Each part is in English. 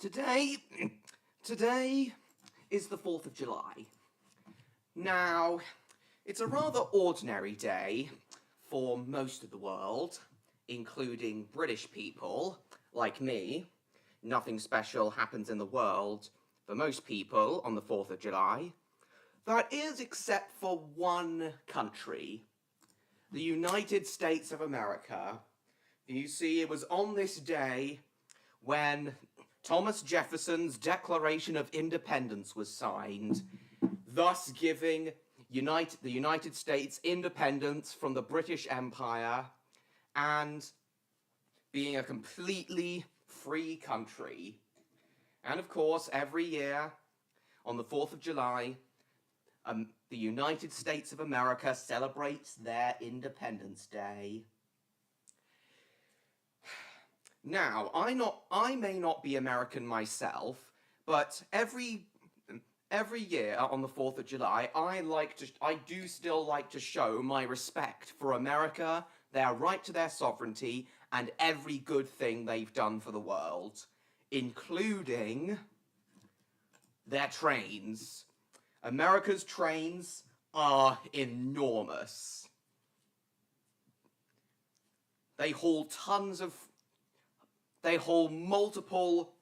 Today, today is the 4th of July. Now, it's a rather ordinary day for most of the world, including British people like me. Nothing special happens in the world for most people on the 4th of July. That is, except for one country, the United States of America. You see, it was on this day when Thomas Jefferson's Declaration of Independence was signed, thus giving the United States independence from the British Empire and being a completely free country. And of course, every year on the 4th of July, the United States of America celebrates their Independence Day. Now, I may not be American myself, but every year on the 4th of July, I do still like to show my respect for America, their right to their sovereignty, and every good thing they've done for the world, including their trains. America's trains are enormous. They haul multiple,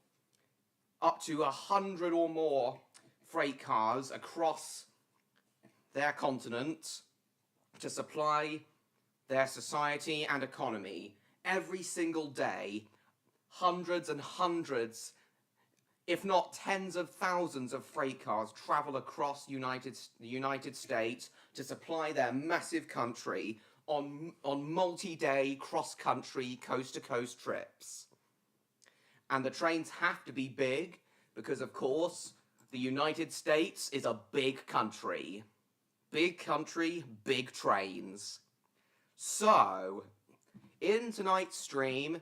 up to 100 or more freight cars across their continent to supply their society and economy. Every single day, hundreds and hundreds, if not tens of thousands of freight cars travel across the United States to supply their massive country on multi-day cross-country, coast-to-coast trips. And the trains have to be big because, of course, the United States is a big country. Big country, big trains. So, in tonight's stream,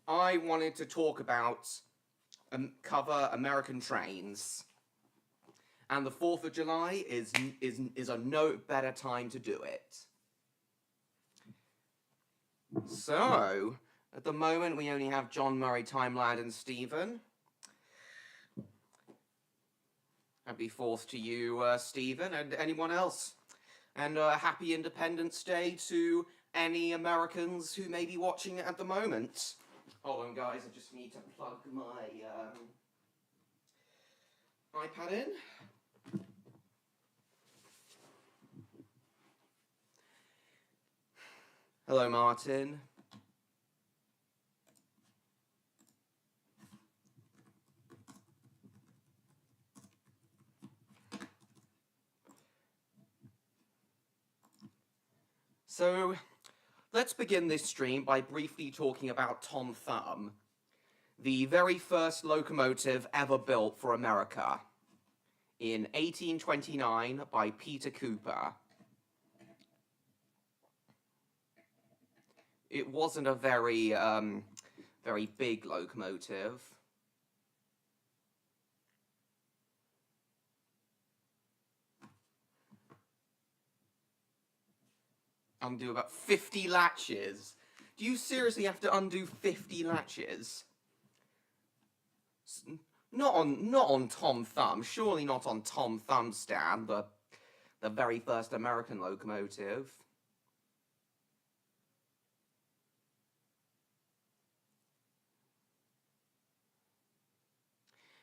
I wanted to talk about, cover American trains. And the 4th of July is a no better time to do it. So, at the moment, we only have John, Murray, Timeland, and Stephen. Happy 4th to you, Stephen, and anyone else. And happy Independence Day to any Americans who may be watching it at the moment. Hold on, guys, I just need to plug my iPad in. Hello, Martin. So, let's begin this stream by briefly talking about Tom Thumb, the very first locomotive ever built for America in 1829 by Peter Cooper. It wasn't a very big locomotive. Undo about 50 latches. Do you seriously have to undo 50 latches? Not on Tom Thumb. Surely not on Tom Thumb's stand, the very first American locomotive.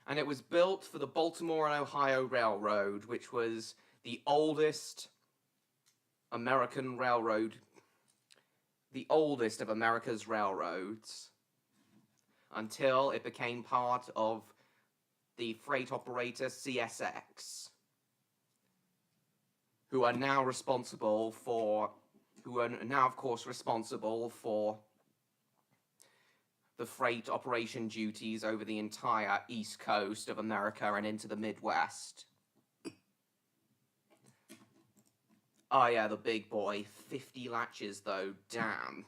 And it was built for the Baltimore and Ohio Railroad, which was the oldest American railroad, the oldest of America's railroads, until it became part of the freight operator CSX, who are now, of course, responsible for the freight operation duties over the entire East Coast of America and into the Midwest. Oh yeah, the big boy. 50 latches though, damn.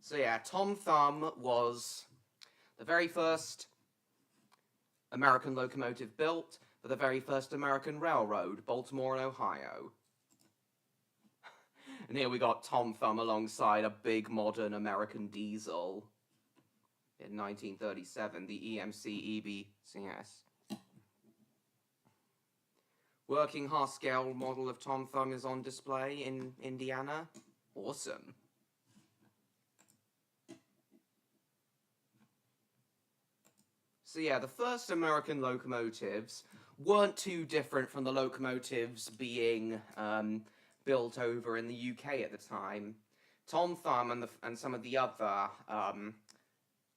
So yeah, Tom Thumb was the very first American locomotive built for the very first American railroad, Baltimore and Ohio. And here we got Tom Thumb alongside a big modern American diesel. in 1937, the EMC EBCS. Working half-scale model of Tom Thumb is on display in Indiana. Awesome. So yeah, the first American locomotives weren't too different from the locomotives being built over in the UK at the time. Tom Thumb and some of the other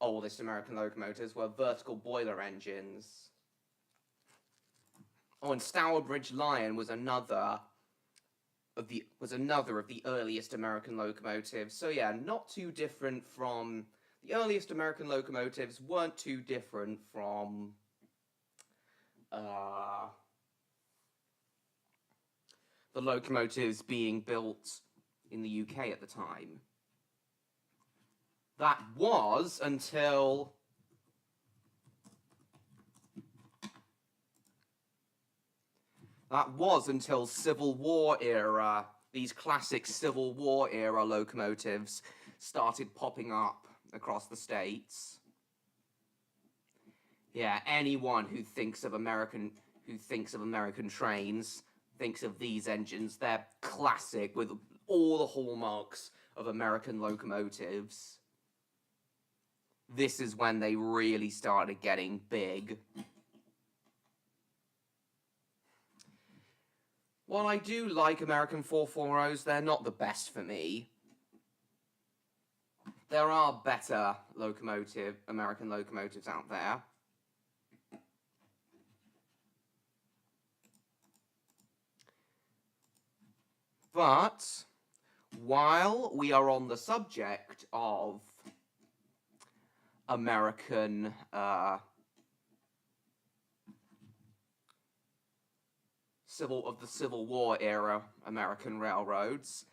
oldest American locomotives were vertical boiler engines. Oh, and Stourbridge Lion was another of the earliest American locomotives. So yeah, not too different from the earliest American locomotives. Weren't too different from the locomotives being built in the UK at the time. That was until Civil War era. These classic Civil War era locomotives started popping up across the states. Yeah, anyone who thinks of American trains thinks of these engines. They're classic with all the hallmarks of American locomotives. This is when they really started getting big. While I do like American 440s, they're not the best for me. There are better American locomotives out there. But while we are on the subject of American the Civil War era American railroads,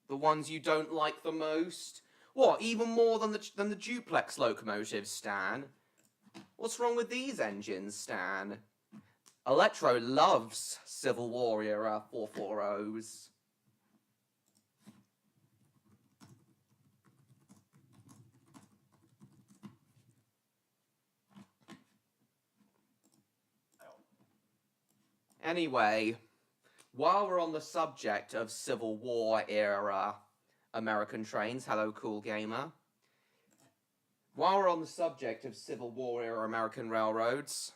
the ones you don't like the most? What, even more than the duplex locomotives, Stan? What's wrong with these engines, Stan? Electro loves Civil War era 440s. Anyway, while we're on the subject of Civil War era American trains, hello cool gamer. While we're on the subject of Civil War era American railroads,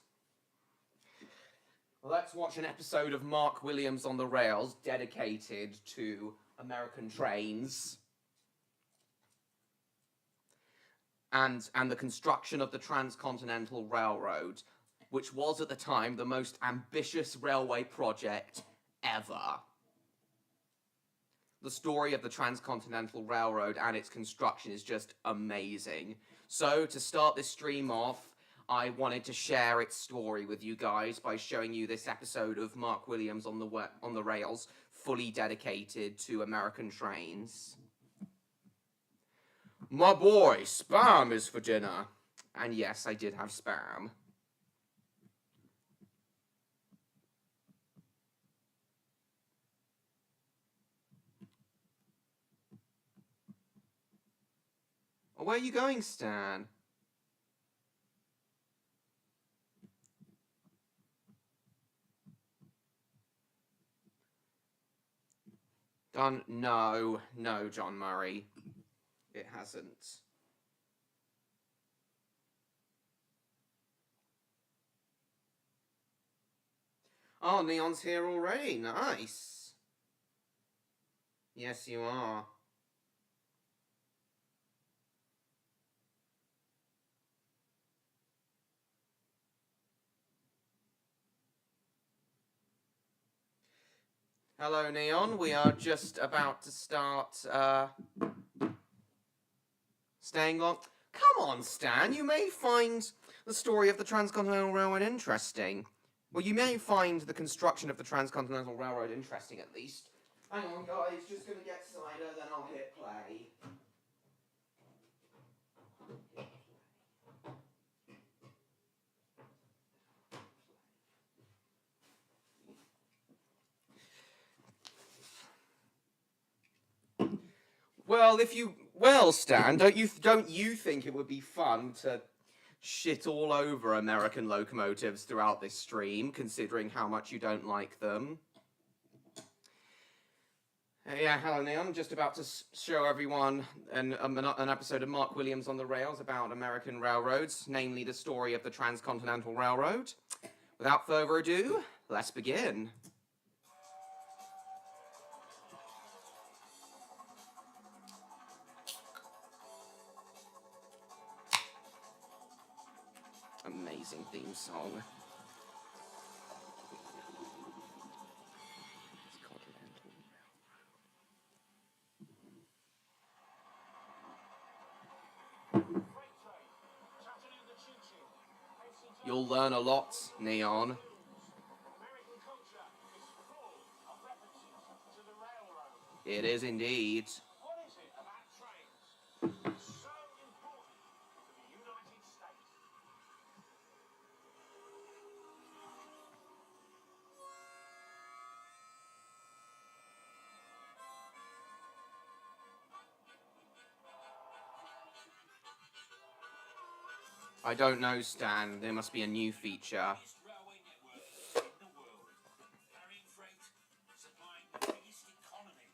let's watch an episode of Mark Williams on the Rails dedicated to American trains and the construction of the Transcontinental Railroad, which was at the time the most ambitious railway project ever. The story of the Transcontinental Railroad and its construction is just amazing. So, to start this stream off, I wanted to share its story with you guys by showing you this episode of Mark Williams on the Rails, fully dedicated to American trains. My boy, Spam is for dinner. And yes, I did have Spam. Where are you going, Stan? No, John Murray. It hasn't. Oh, Neon's here already. Nice. Yes, you are. Hello, Neon. We are just about to start, staying on. Come on, Stan. You may find the story of the Transcontinental Railroad interesting. Well, you may find the construction of the Transcontinental Railroad interesting, at least. Hang on, guys. Just gonna get cider, then I'll hit play. Well, Stan, don't you think it would be fun to shit all over American locomotives throughout this stream, considering how much you don't like them? Yeah, hello Neon. I'm just about to show everyone an episode of Mark Williams on the Rails about American railroads, namely the story of the Transcontinental Railroad. Without further ado, let's begin. Amazing theme song. You'll learn a lot, Neon. It is indeed. What is it about trains so important for the United States? I don't know, Stan. There must be a new feature. Railway network in the world, carrying freight, supplying the biggest economy,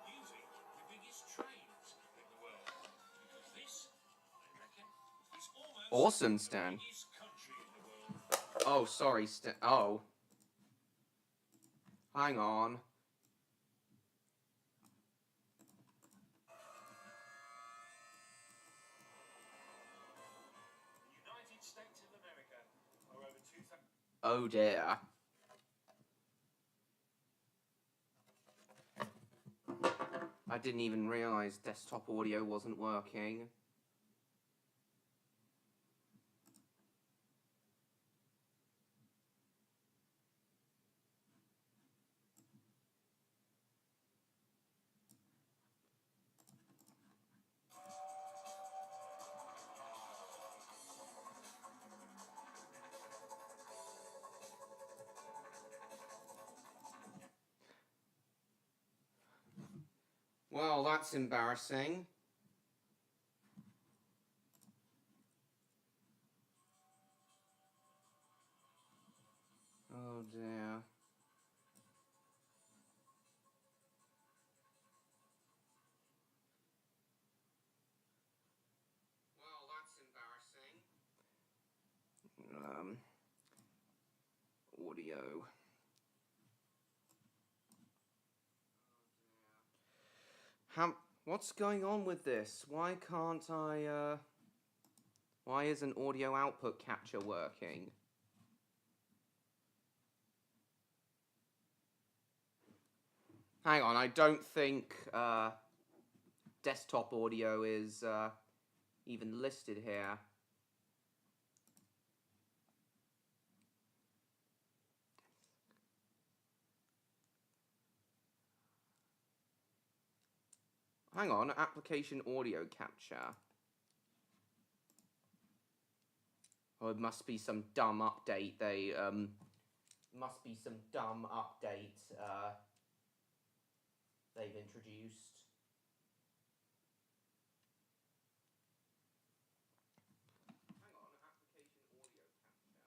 using the biggest trains in the world. Because this, I reckon, is almost Awesome, Stan. the biggest country in the world. Oh, sorry, Stan. Oh. Hang on. The United States of America are over 2,000. Oh dear. I didn't even realize desktop audio wasn't working. Well, that's embarrassing. Oh dear. Well, that's embarrassing. Audio. What's going on with this? Why can't I, why isn't audio output capture working? Hang on, I don't think, desktop audio is, even listed here. Hang on, application audio capture. Oh, it must be some dumb update. Must be some dumb update, they've introduced. Hang on, application audio capture.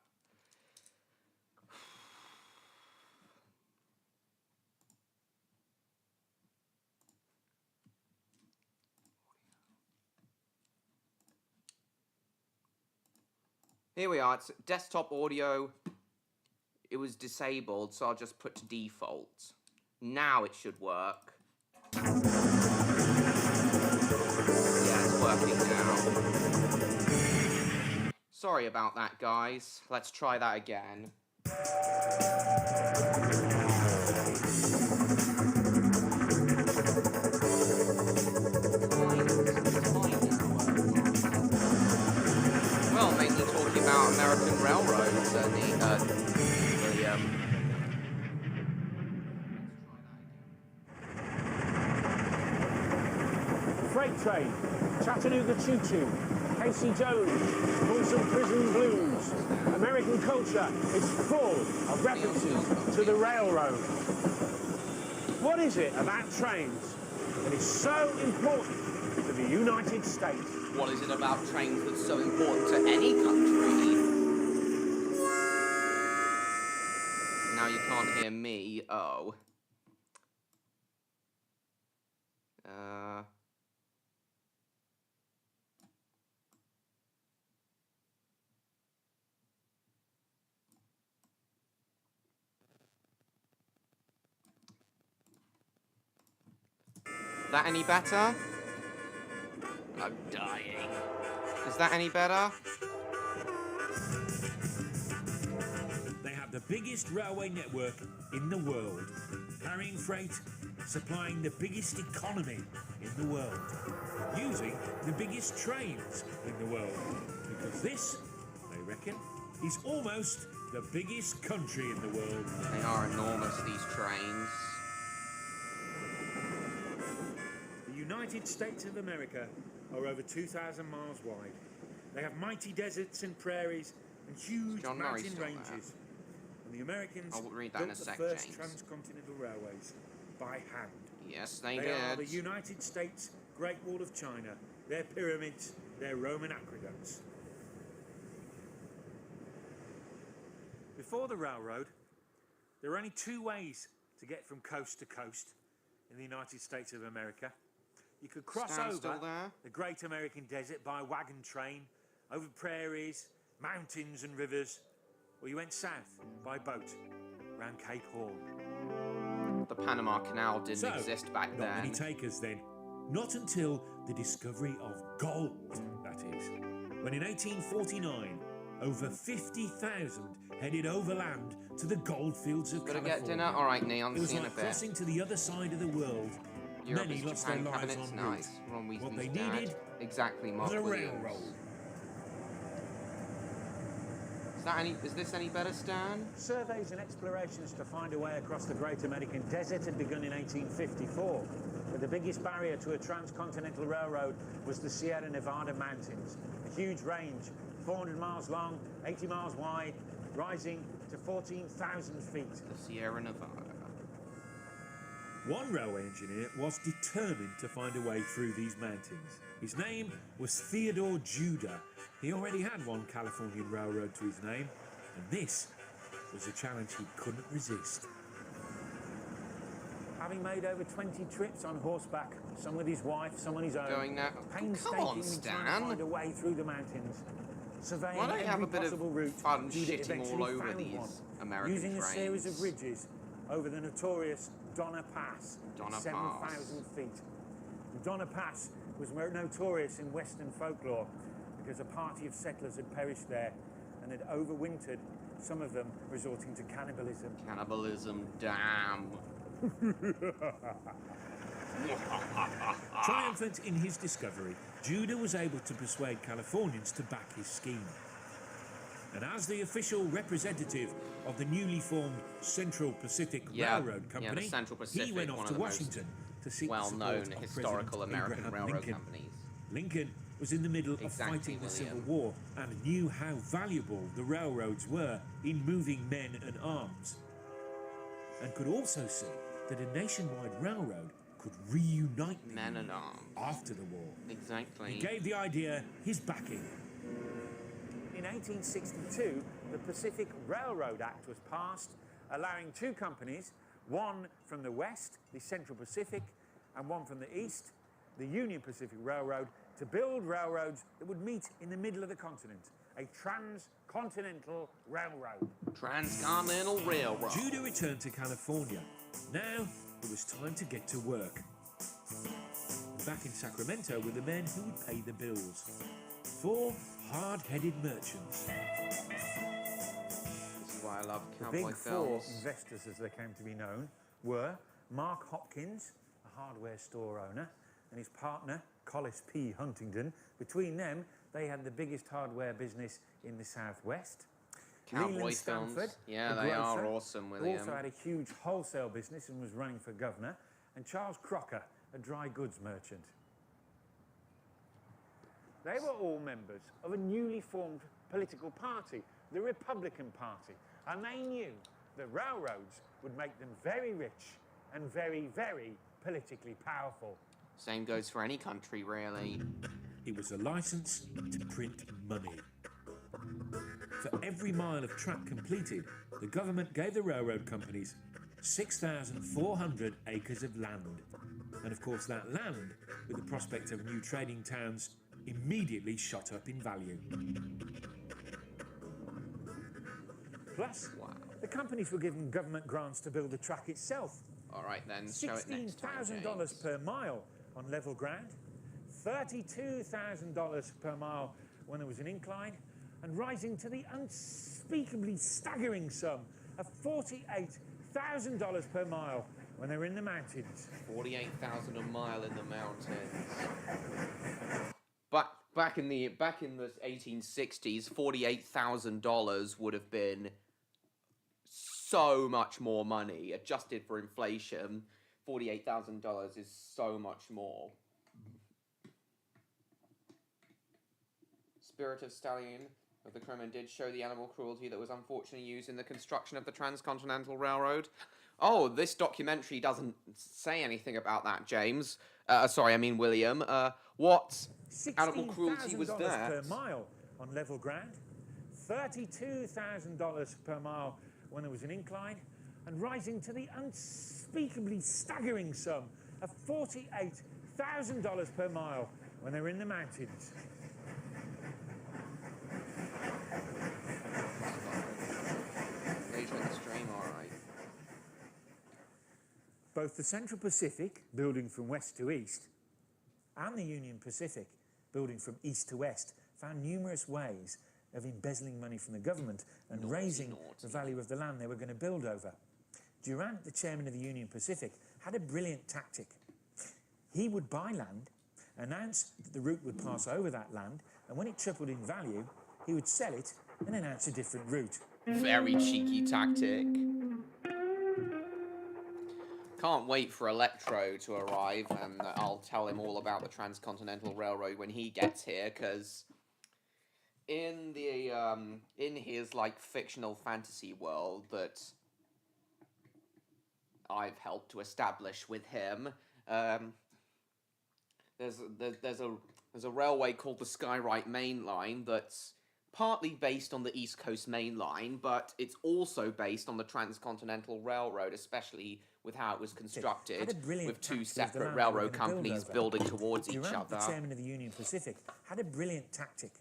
Here we are, it's desktop audio. It was disabled, so I'll just put to default. Now it should work. Yeah, it's working now. Sorry about that, guys. Let's try that again. Well, mainly talking about American railroads and Freight train, Chattanooga choo-choo, Casey Jones, Folsom Prison Blues. American culture is full of references to the railroad. What is it about trains that is so important to the United States. What is it about trains that's so important to any country? Now you can't hear me. Oh. That any better? I'm dying. Is that any better? They have the biggest railway network in the world, carrying freight, supplying the biggest economy in the world, using the biggest trains in the world, because this, they reckon, is almost the biggest country in the world. They are enormous, these trains. The United States of America are over 2,000 miles wide. They have mighty deserts and prairies and huge mountain ranges. And the Americans built the first transcontinental railways by hand. Yes, they They did. are the United States Great Wall of China, their pyramids, their Roman aqueducts. Before the railroad, there were only two ways to get from coast to coast in the United States of America. You could cross over the Great American Desert by wagon train, over prairies, mountains and rivers, or you went south by boat around Cape Horn. The Panama Canal didn't exist back then. Not many takers then. Not until the discovery of gold, that is. When in 1849, over 50,000 headed overland to the gold fields of California. Gotta get dinner? Alright, Neon, It was see you in a like bit. crossing to the other side of the world. Europe Many is lost their Japan lives cabinets, en nice. route. Ron What Weasley's they dad. needed Exactly, was Mark a Williams. railroad. Is this any better, Stan? Surveys and explorations to find a way across the Great American Desert had begun in 1854. But the biggest barrier to a transcontinental railroad was the Sierra Nevada mountains. A huge range, 400 miles long, 80 miles wide, rising to 14,000 feet. The Sierra Nevada. One railway engineer was determined to find a way through these mountains. His name was Theodore Judah. He already had one Californian railroad to his name, and this was a challenge he couldn't resist. Having made over 20 trips on horseback, some with his wife, some on his own, Going now. painstakingly Come on, trying to Stan. find a way through the mountains, surveying Why don't you have every a bit possible of route, fun Judah shitting eventually all over found these one, American using trains? a series of ridges over the notorious Donner Pass, Donner 7,000 feet. The Donner Pass was notorious in Western folklore because a party of settlers had perished there and had overwintered, some of them resorting to cannibalism. Cannibalism, damn. Triumphant in his discovery, Judah was able to persuade Californians to back his scheme. And as the official representative of the newly formed Central Pacific Railroad Company, the Central Pacific, he went off one to of the Washington to seek the well-known support of historical President American Abraham railroad Lincoln. companies. Lincoln was in the middle of Exactly, fighting the Civil William. War and knew how valuable the railroads were in moving men and arms, and could also see that a nationwide railroad could reunite the Men Union and arms. after the war. Exactly. He gave the idea his backing. In 1862, the Pacific Railroad Act was passed, allowing two companies, one from the west, the Central Pacific, and one from the east, the Union Pacific Railroad, to build railroads that would meet in the middle of the continent, a transcontinental railroad. Transcontinental Railroad. Judah returned to California. Now it was time to get to work. And back in Sacramento were the men who would pay the bills. 4 hard-headed merchants. This is why I love The cowboy big films. 4 investors, as they came to be known, were Mark Hopkins, a hardware store owner, and his partner, Collis P. Huntington. Between them, they had the biggest hardware business in the Southwest. Cowboy Leland films. Stanford, Yeah, the they are grocer, awesome, who William. also had a huge wholesale business and was running for governor, and Charles Crocker, a dry goods merchant. They were all members of a newly formed political party, the Republican Party, and they knew that railroads would make them very rich and very, very politically powerful. Same goes for any country, really. It was a license to print money. For every mile of track completed, the government gave the railroad companies 6,400 acres of land. And of course that land, with the prospect of new trading towns, immediately shot up in value. Plus, Wow. the companies were given government grants to build the track itself. All right, then, show it next time, $16,000 James. per mile on level ground, $32,000 per mile when there was an incline, and rising to the unspeakably staggering sum of $48,000 per mile when they were in the mountains. 48,000 a mile in the mountains. But back in the 1860s, $48,000 would have been so much more money. Adjusted for inflation, $48,000 is so much more. Spirit of Stallion of the Kremlin did show the animal cruelty that was unfortunately used in the construction of the Transcontinental Railroad. Oh, this documentary doesn't say anything about that, James. Sorry, I mean William. What animal cruelty was that? $16,000 per mile on level ground, $32,000 per mile when there was an incline, and rising to the unspeakably staggering sum of $48,000 per mile when they were in the mountains. Later in the stream, all right. Both the Central Pacific, building from west to east, and the Union Pacific, building from east to west, found numerous ways of embezzling money from the government and raising the value of the land they were going to build over. Durant, the chairman of the Union Pacific, had a brilliant tactic. He would buy land, announce that the route would pass over that land, and when it tripled in value, he would sell it and announce a different route. Very cheeky tactic. Can't wait for Electro to arrive, and I'll tell him all about the Transcontinental Railroad when he gets here, because in his like fictional fantasy world that I've helped to establish with him, there's a railway called the Skyrite Main Line that's partly based on the East Coast Main Line, but it's also based on the Transcontinental Railroad, especially with how it was constructed, with two separate railroad companies building towards each other. The chairman of the Union Pacific had a brilliant tactic.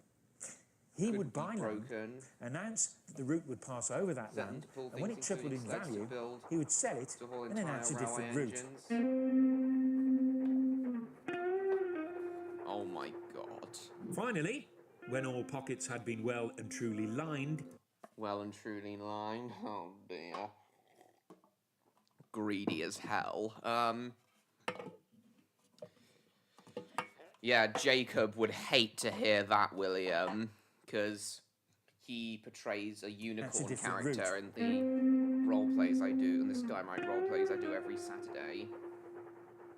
He would buy land, announce that the route would pass over that land, and when it tripled in value, he would sell it and announce a different route. Oh my god. Finally, when all pockets had been well and truly lined... Well and truly lined? Oh dear. Greedy as hell. Yeah, Jacob would hate to hear that, William, because he portrays a unicorn character in the role plays I do, in the Skyrite role plays I do every Saturday.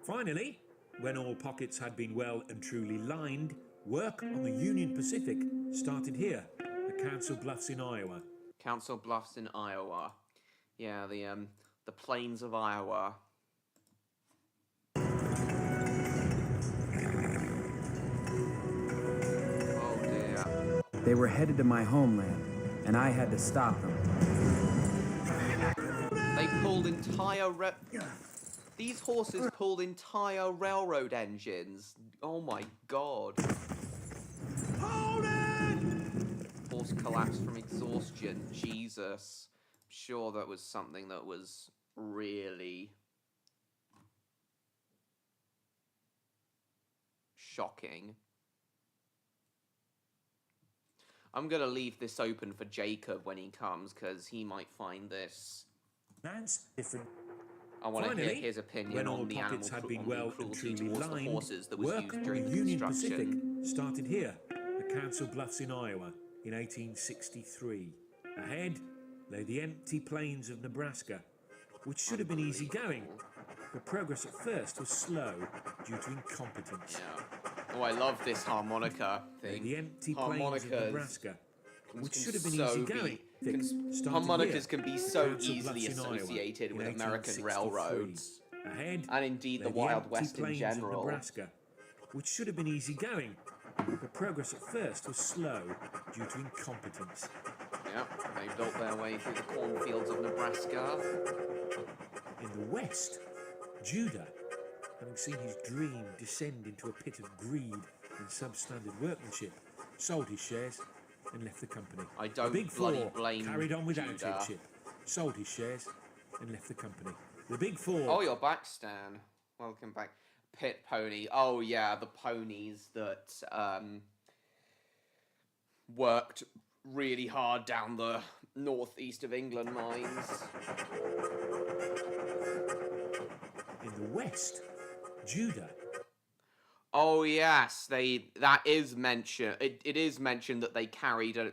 Finally, when all pockets had been well and truly lined, work on the Union Pacific started here, at Council Bluffs in Iowa. Council Bluffs in Iowa. Yeah, the plains of Iowa. Oh dear. They were headed to my homeland, and I had to stop them. They pulled entire These horses pulled entire railroad engines. Oh my god. Hold it! Horse collapsed from exhaustion. Jesus. I'm sure that was something that was really shocking. I'm going to leave this open for Jacob when he comes, because he might find this... I want to hear his opinion on the animal cruelty towards the horses that was used during the Union Pacific construction. started here, at Council Bluffs in Iowa, in 1863. Ahead lay the empty plains of Nebraska, which should have been easy going, but progress at first was slow due to incompetence. Yeah. Oh, I love this harmonica thing. The empty plains of Nebraska, which should have been easygoing. Harmonicas can be so easily associated with American railroads, Ahead, and indeed the lay Wild empty West in plains of general. Nebraska, which should have been easygoing, but progress at first was slow due to incompetence. Yeah, they built their way through the cornfields of Nebraska. In the West, Judah, having seen his dream descend into a pit of greed and substandard workmanship, sold his shares and left the company. I don't the Big bloody Four blame carried on without Judah. headship, sold his shares and left the company. The Big Four. Oh, you're back, Stan. Welcome back. Pit pony. Oh, yeah, the ponies that worked really hard down the northeast of England mines. In the West, Judah. Oh yes, that is mentioned. It is mentioned that they carried a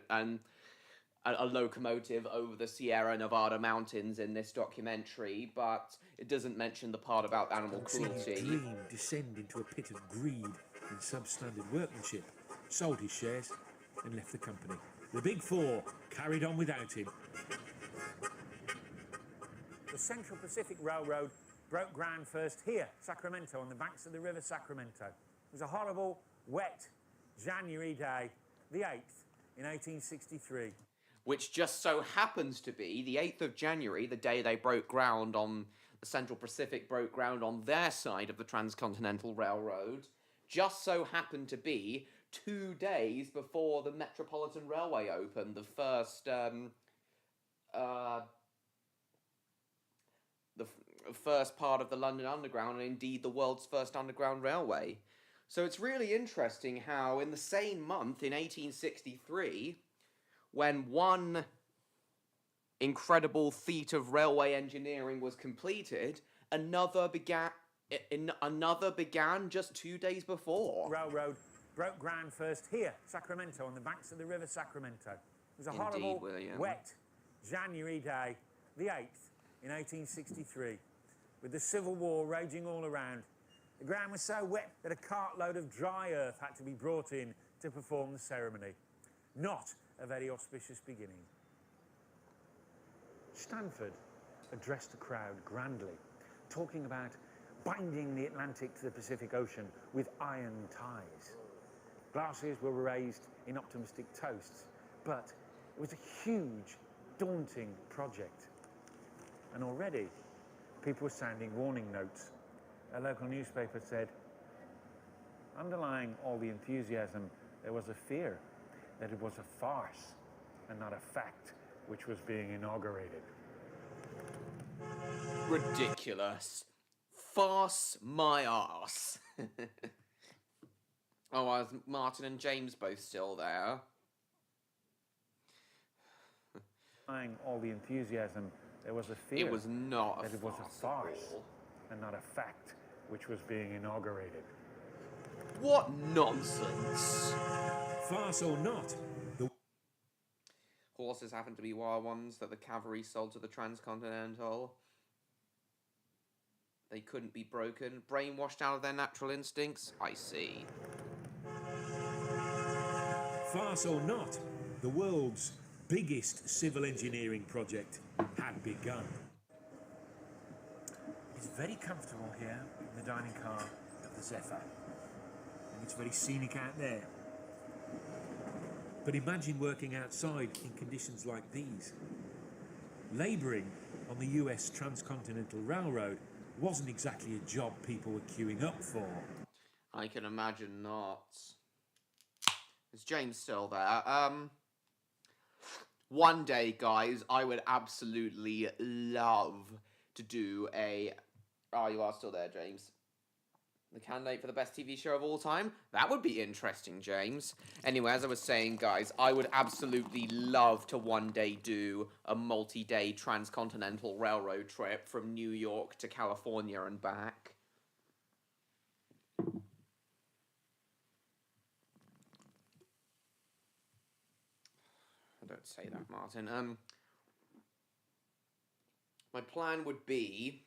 locomotive over the Sierra Nevada mountains in this documentary, but it doesn't mention the part about animal Seen his cruelty. dream descend into a pit of greed and substandard workmanship, sold his shares and left the company. The Big Four carried on without him. The Central Pacific Railroad broke ground first here, Sacramento, on the banks of the River Sacramento. It was a horrible, wet January day, the 8th, in 1863. Which just so happens to be the 8th of January, the day they broke ground on the Central Pacific, broke ground on their side of the Transcontinental Railroad, just so happened to be 2 days before the Metropolitan Railway opened, the first part of the London Underground, and indeed the world's first underground railway. So it's really interesting how in the same month, in 1863, when one incredible feat of railway engineering was completed, another began just 2 days before. Railroad broke ground first here, Sacramento, on the banks of the River Sacramento. It was a horrible, wet January day, the 8th, in 1863, with the Civil War raging all around. The ground was so wet that a cartload of dry earth had to be brought in to perform the ceremony. Not a very auspicious beginning. Stanford addressed the crowd grandly, talking about binding the Atlantic to the Pacific Ocean with iron ties. Glasses were raised in optimistic toasts, but it was a huge, daunting project. And already, people were sounding warning notes. A local newspaper said, underlying all the enthusiasm, there was a fear that it was a farce and not a fact which was being inaugurated. Ridiculous. Farce my arse. Oh, are Martin and James both still there? Underlying all the enthusiasm, there was a fear It was not that it was a farce and not a fact which was being inaugurated. What nonsense. Farce or not, the Horses happen to be wild ones that the cavalry sold to the Transcontinental. They couldn't be broken. Brainwashed out of their natural instincts? I see. farce or not, the world's biggest civil engineering project had begun. It's very comfortable here in the dining car of the Zephyr, and it's very scenic out there. But imagine working outside in conditions like these. Labouring on the US Transcontinental Railroad wasn't exactly a job people were queuing up for. I can imagine not. Is James still there? One day, guys, I would absolutely love to do a... Oh, you are still there, James. The candidate for the best TV show of all time? That would be interesting, James. Anyway, as I was saying, guys, I would absolutely love to one day do a multi-day transcontinental railroad trip from New York to California and back. Don't say that, Martin. My plan would be,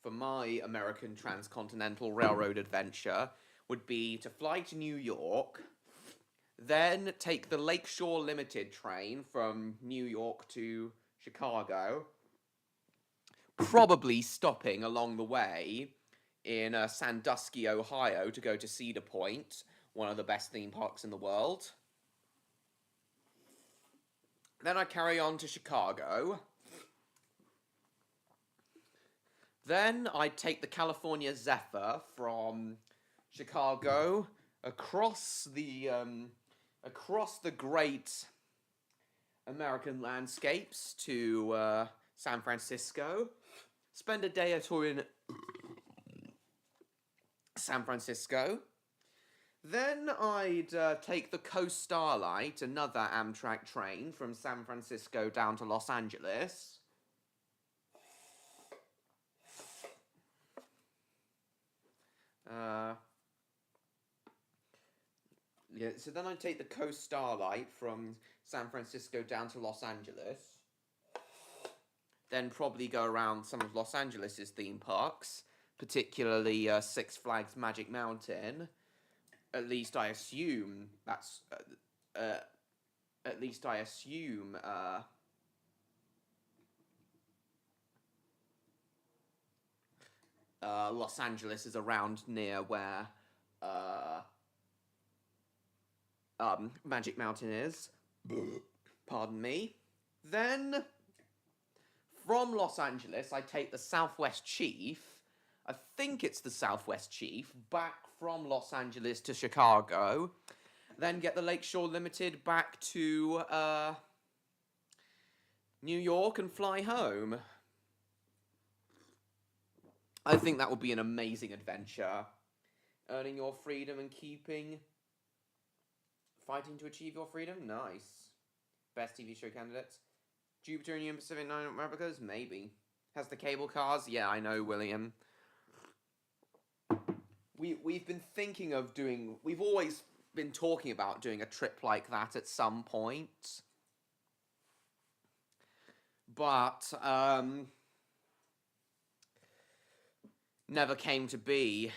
for my American Transcontinental Railroad adventure, would be to fly to New York, Then take the Lakeshore Limited train from New York to Chicago, probably stopping along the way in Sandusky, Ohio, to go to Cedar Point, one of the best theme parks in the world. Then I carry on to Chicago. Then I take the California Zephyr from Chicago across the great American landscapes to San Francisco. Spend a day or two in San Francisco. Then I'd take the Coast Starlight, another Amtrak train from San Francisco down to Los Angeles. Yeah, so then I'd take the Coast Starlight from San Francisco down to Los Angeles. Then probably go around some of Los Angeles' theme parks, particularly Six Flags Magic Mountain. At least I assume that's. At least I assume. Los Angeles is around near where Magic Mountain is. Pardon me. Then, from Los Angeles, I take the Southwest Chief. I think it's the Southwest Chief, back from Los Angeles to Chicago. Then get the Lakeshore Limited back to New York and fly home. I think that would be an amazing adventure. Earning your freedom and fighting to achieve your freedom? Nice. Best TV show candidates? Jupiter and Union Pacific 9 replicas? Maybe. Has the cable cars? Yeah, I know, William. We've been thinking of doing... We've always been talking about doing a trip like that at some point. But, never came to be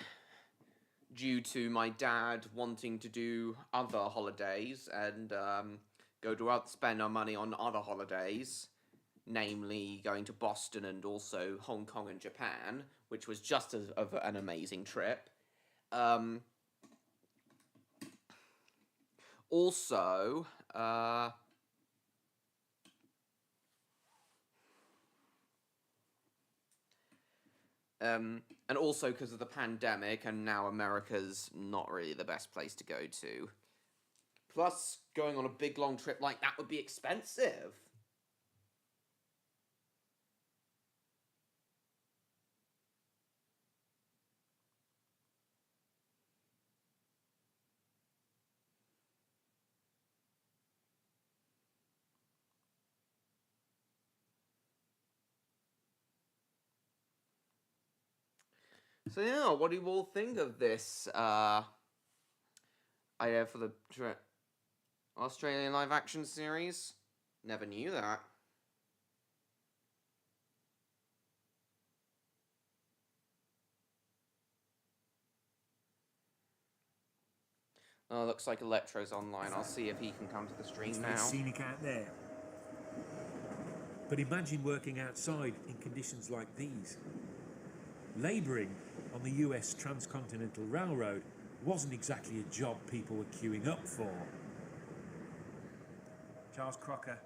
due to my dad wanting to do other holidays and spend our money on other holidays, namely going to Boston and also Hong Kong and Japan, which was just of an amazing trip. Also, and also because of the pandemic, and now America's not really the best place to go to. Plus, going on a big long trip like that would be expensive. So yeah, what do you all think of this idea for the Australian live action series? Never knew that. Oh, looks like Electro's online. I'll see if he can come to the stream now. It's scenic out there. But imagine working outside in conditions like these. Labouring on the US Transcontinental Railroad wasn't exactly a job people were queuing up for. Charles Crocker,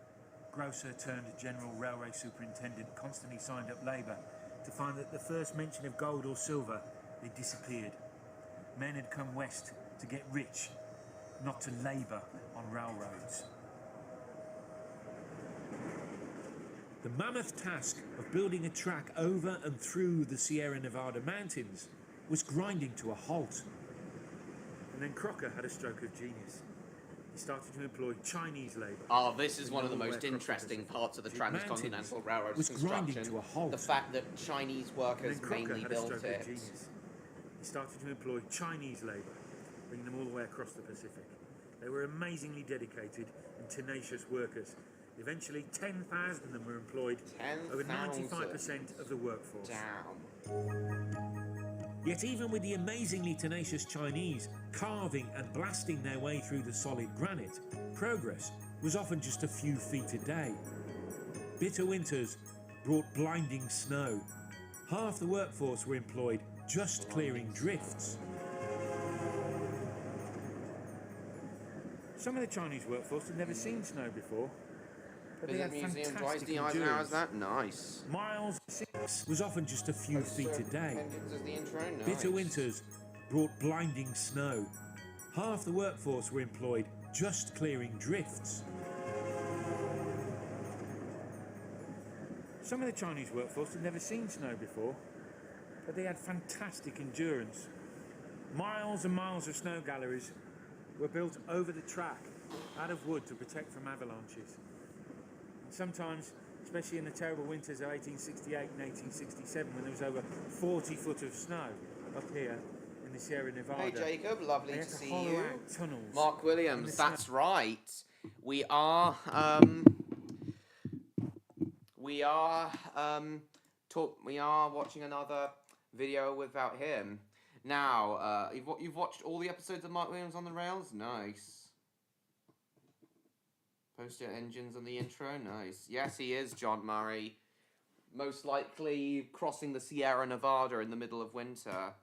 grocer turned general railway superintendent, constantly signed up labour to find that the first mention of gold or silver, they disappeared. Men had come west to get rich, not to labour on railroads. The mammoth task of building a track over and through the Sierra Nevada mountains was grinding to a halt. And then Crocker had a stroke of genius. He started to employ Chinese labour. Oh, this is one of the most interesting parts of the Transcontinental Railroad construction. To a halt. The fact that Chinese workers mainly built it. He started to employ Chinese labour, bringing them all the way across the Pacific. They were amazingly dedicated and tenacious workers. Eventually, 10,000 of them were employed, over 95% of the workforce. Damn. Yet even with the amazingly tenacious Chinese carving and blasting their way through the solid granite, progress was often just a few feet a day. Bitter winters brought blinding snow. Half the workforce were employed just clearing drifts. Some of the Chinese workforce had never seen snow before, but they had fantastic endurance. That nice. Miles 6 was often just a few feet a day. Nice. Bitter winters brought blinding snow. Half the workforce were employed just clearing drifts. Some of the Chinese workforce had never seen snow before, but they had fantastic endurance. Miles and miles of snow galleries were built over the track out of wood to protect from avalanches. And sometimes, especially in the terrible winters of 1868 and 1867, when there was over 40 foot of snow up here in the Sierra Nevada. Hey Jacob, lovely to see you. Tunnels. Mark Williams, that's right. We are watching another video without him. Now, you've watched all the episodes of Mark Williams on the Rails? Nice. Poster engines on the intro? Nice. Yes, he is John Murray. Most likely crossing the Sierra Nevada in the middle of winter.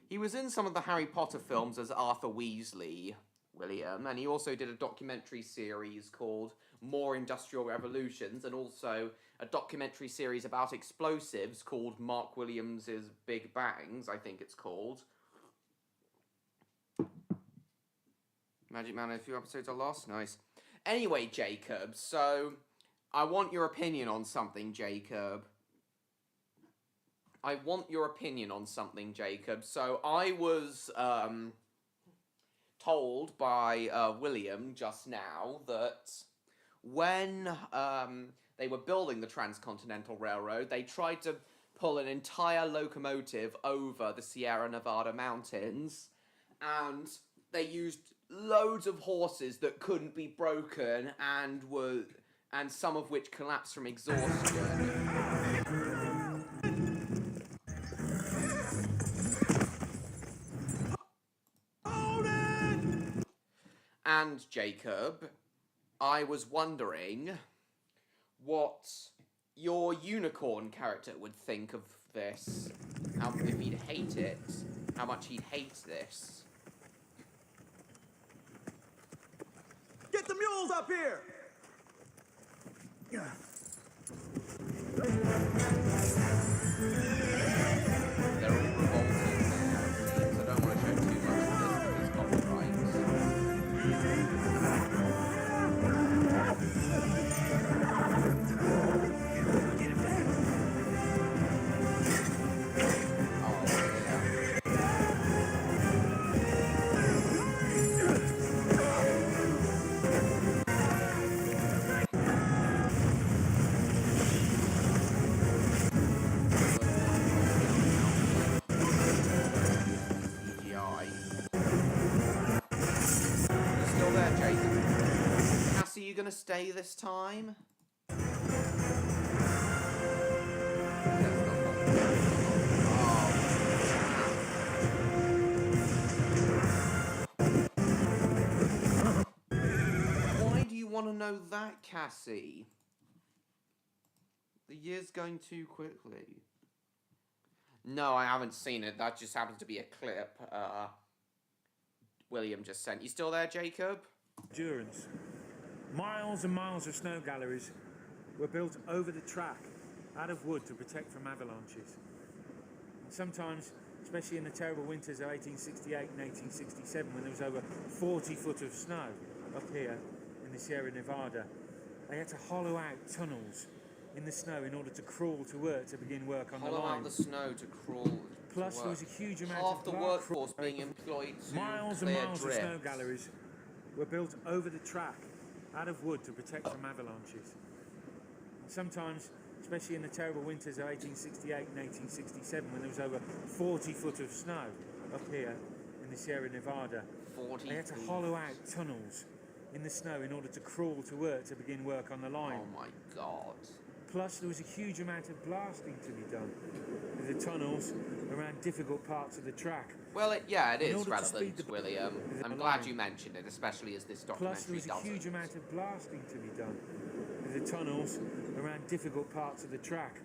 He was in some of the Harry Potter films as Arthur Weasley, William, and he also did a documentary series called More Industrial Revolutions, and also a documentary series about explosives called Mark Williams's Big Bangs, I think it's called. Magic Man, a few episodes are lost. Nice. Anyway, Jacob, so I want your opinion on something, Jacob. So I was told by William just now that when they were building the Transcontinental Railroad, they tried to pull an entire locomotive over the Sierra Nevada mountains, and they used loads of horses that couldn't be broken and some of which collapsed from exhaustion. And Jacob, I was wondering what your unicorn character would think of this. If he'd hate it, how much he'd hate this. Get the mules up here! They're all revolting now, it seems. I don't want to show too much of this because copyright. Gonna stay this time? Why do you want to know that, Cassie? The year's going too quickly. No, I haven't seen it. That just happens to be a clip William just sent. You still there, Jacob? Endurance. Miles and miles of snow galleries were built over the track out of wood to protect from avalanches. And sometimes, especially in the terrible winters of 1868 and 1867, when there was over 40 foot of snow up here in the Sierra Nevada, they had to hollow out tunnels in the snow in order to crawl to work to begin work on the line. Hollow out the snow to crawl. Plus, there was a huge amount half of the workforce being employed to miles and miles of snow galleries were built over the track out of wood to protect from avalanches. And sometimes, especially in the terrible winters of 1868 and 1867, when there was over 40 foot of snow up here in the Sierra Nevada, they had to hollow out tunnels in the snow in order to crawl to work to begin work on the line. Oh my God. Plus, there was a huge amount of blasting to be done, with the tunnels around difficult parts of the track. Well, it In is order to speed relevant, the- William. I'm glad you mentioned it, especially as this Plus, documentary there was a doesn't. huge amount of blasting to be done with the tunnels around difficult parts of the track.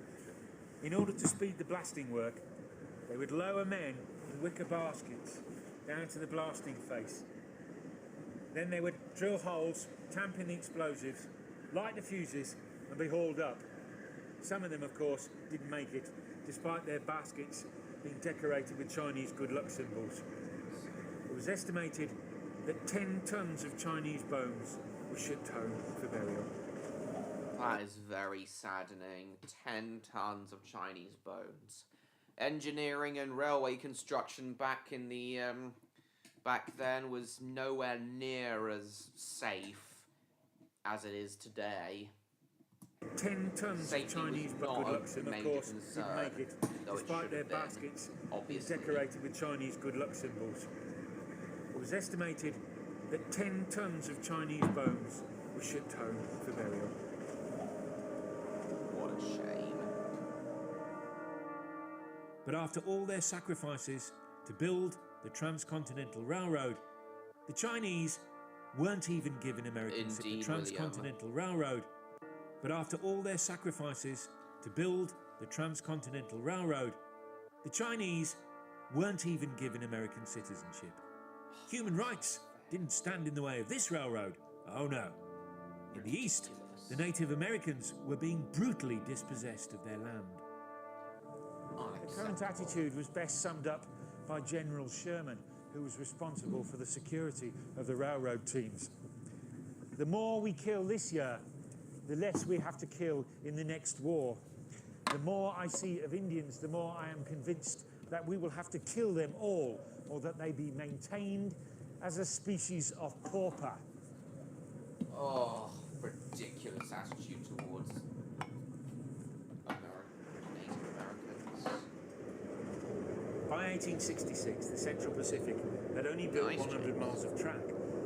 In order to speed the blasting work, they would lower men in wicker baskets down to the blasting face. Then they would drill holes, tamp in the explosives, light the fuses, and be hauled up. Some of them, of course, didn't make it, despite their baskets being decorated with Chinese good luck symbols. It was estimated that 10 tons of Chinese bones were shipped home for burial. That is very saddening. 10 tons of Chinese bones. Engineering and railway construction back then was nowhere near as safe as it is today. 10 tons Safety of Chinese was good not luck a symbols, of major course, concern, didn't make it, though it despite should their have been, baskets being obviously. decorated with Chinese good luck symbols. It was estimated that 10 tons of Chinese bones were shipped home for burial. What a shame. But after all their sacrifices to build the Transcontinental Railroad, the Chinese weren't even given American the Indeed, Transcontinental Railroad. But after all their sacrifices to build the Transcontinental Railroad, the Chinese weren't even given American citizenship. Human rights didn't stand in the way of this railroad. Oh no. In the East, the Native Americans were being brutally dispossessed of their land. The current attitude was best summed up by General Sherman, who was responsible for the security of the railroad teams. The more we kill this year, the less we have to kill in the next war. The more I see of Indians, the more I am convinced that we will have to kill them all, or that they be maintained as a species of pauper. Oh, ridiculous attitude towards Native Americans. By 1866, the Central Pacific had only built Nice, 100 James. miles of track.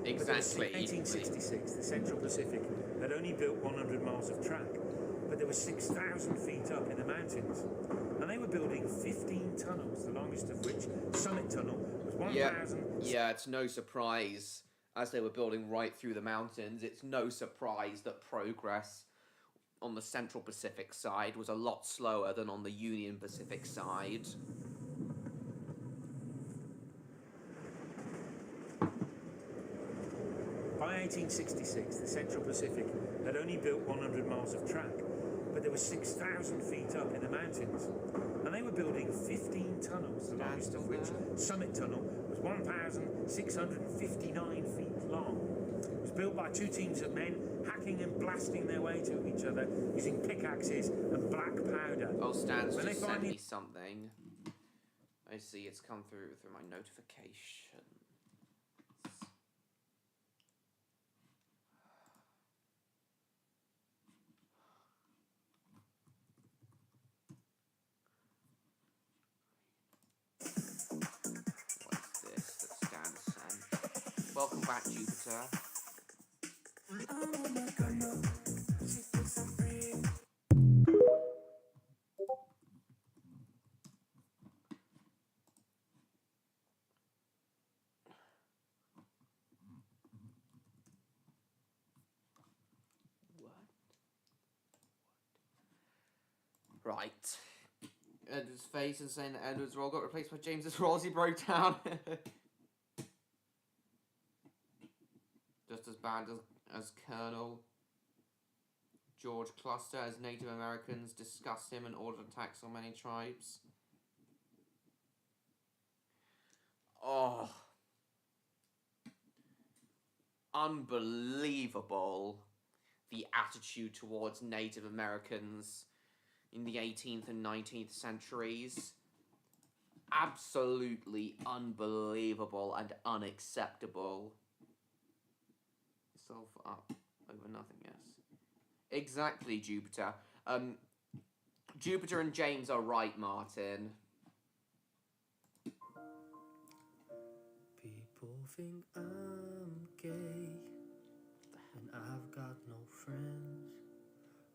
Exactly. 1866, the Central Pacific had only built 100 miles of track, but they were 6,000 feet up in the mountains. And they were building 15 tunnels, the longest of which, Summit Tunnel, was 1,000... Yeah, it's no surprise, as they were building right through the mountains, it's no surprise that progress on the Central Pacific side was a lot slower than on the Union Pacific side. By 1866, the Central Pacific had only built 100 miles of track, but they were 6,000 feet up in the mountains. And they were building 15 tunnels, the longest of which, Summit Tunnel, was 1,659 feet long. It was built by two teams of men, hacking and blasting their way to each other using pickaxes and black powder. Oh, Stan's When just they sent finally- me something. I see it's come through my notification. What's this that Stan sent? Welcome back, Jupiter. Right. Edward's face and saying that Edward's role got replaced by James's role as he broke down. Just as bad as Colonel George Cluster, as Native Americans discussed him and ordered attacks on many tribes. Oh. Unbelievable. The attitude towards Native Americans in the 18th and 19th centuries. Absolutely unbelievable and unacceptable. Yourself up over nothing, yes. Exactly, Jupiter. Jupiter and James are right, Martin. People think I'm gay, and I've got no friends.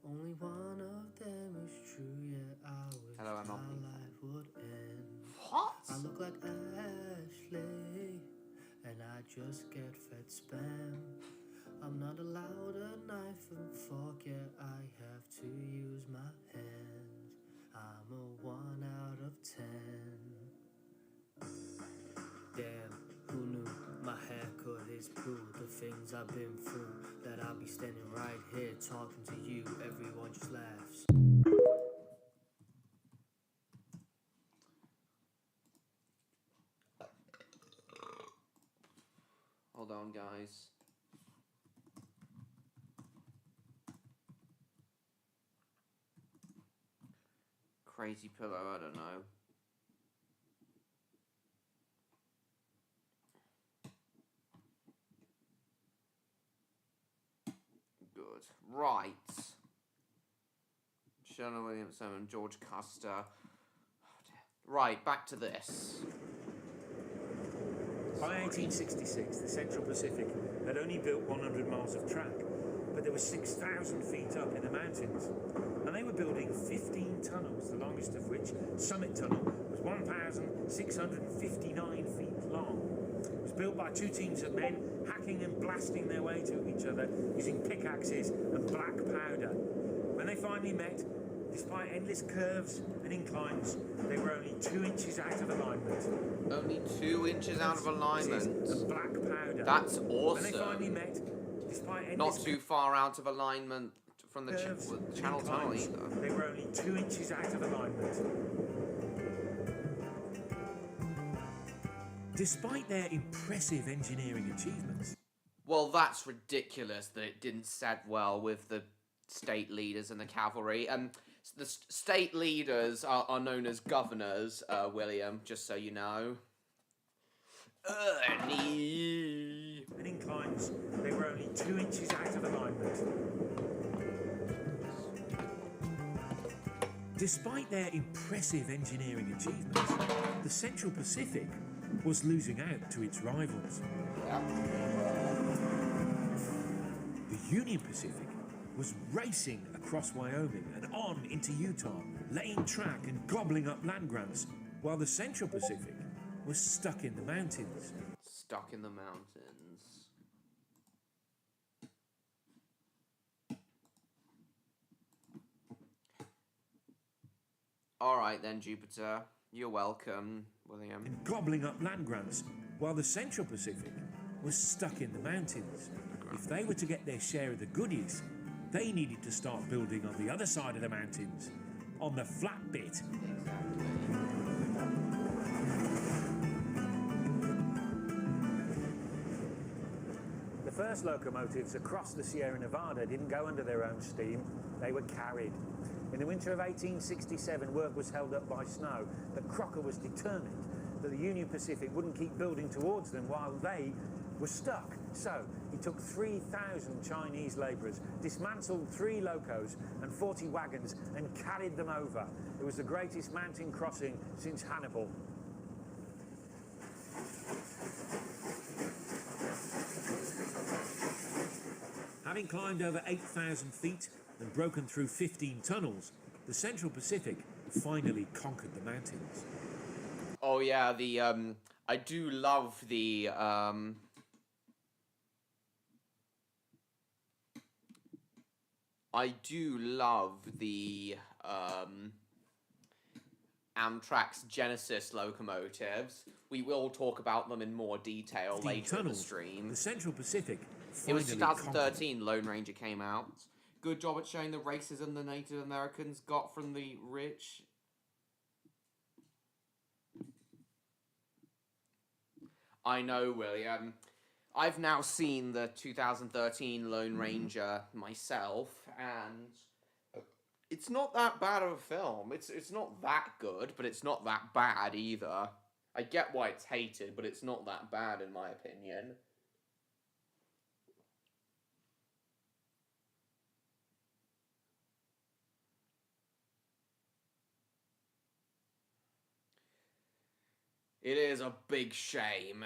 Only one of them is true, yeah, I wish Hello, my Emma. life would end. I look like Ashley, and I just get fed spam. I'm not allowed a knife and fork, yeah, I have to use my hands. I'm a 1 out of 10. Damn, who knew my haircut is blue? The things I've been through, that I'll be standing right here talking to you. Everyone just laughs. Hold on, guys. Crazy pillow, I don't know. Good. Right. Shona Williamson and George Custer. Oh, right, back to this. By 1866, the Central Pacific had only built 100 miles of track, but they were 6,000 feet up in the mountains. And they were building 15 tunnels, the longest of which, Summit Tunnel, was 1,659 feet long. It was built by 2 teams of men, hacking and blasting their way to each other using pickaxes and black powder. When they finally met, despite endless curves and inclines, they were only 2 inches out of alignment. Only 2 inches out of alignment. And black powder. That's awesome. When they finally met, despite endless Not too far out of alignment from the curves and Channel Tunnel inclines, either. they were only 2 inches out of alignment. Despite their impressive engineering achievements. Well, that's ridiculous that it didn't set well with the state leaders and the cavalry. The state leaders are known as governors, William, just so you know. And inclines, they were only 2 inches out of alignment. Despite their impressive engineering achievements, the Central Pacific was losing out to its rivals. The Union Pacific was racing across Wyoming and on into Utah, laying track and gobbling up land grants, while the Central Pacific was stuck in the mountains. Stuck in the mountains. All right then, Jupiter. You're welcome, William. And gobbling up land grants, while the Central Pacific was stuck in the mountains. If they were to get their share of the goodies, they needed to start building on the other side of the mountains, on the flat bit. The first locomotives across the Sierra Nevada didn't go under their own steam, they were carried. In the winter of 1867, work was held up by snow, but Crocker was determined that the Union Pacific wouldn't keep building towards them while they were stuck. So he took 3,000 Chinese labourers, dismantled 3 locos and 40 wagons and carried them over. It was the greatest mountain crossing since Hannibal. Having climbed over 8,000 feet and broken through 15 tunnels, the Central Pacific finally conquered the mountains. Oh yeah, I do love the Amtrak's Genesis locomotives. We will talk about them in more detail later in the stream. The Central Pacific It was finally 2013 Lone Ranger came out. Good job at showing the racism the Native Americans got from the rich. I know, William. I've now seen the 2013 Lone Ranger myself, and it's not that bad of a film. It's not that good, but it's not that bad either. I get why it's hated, but it's not that bad in my opinion. It is a big shame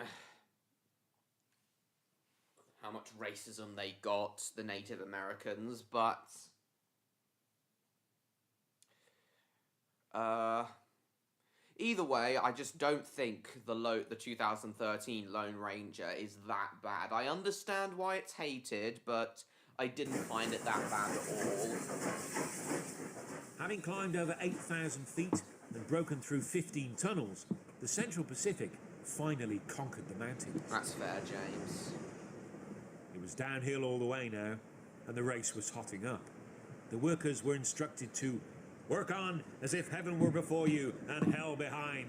how much racism they got, the Native Americans, but Either way, I just don't think the 2013 Lone Ranger is that bad. I understand why it's hated, but I didn't find it that bad at all. Having climbed over 8,000 feet and broken through 15 tunnels, the Central Pacific finally conquered the mountains. That's fair, James. It was downhill all the way now, and the race was hotting up. The workers were instructed to work on as if heaven were before you and hell behind.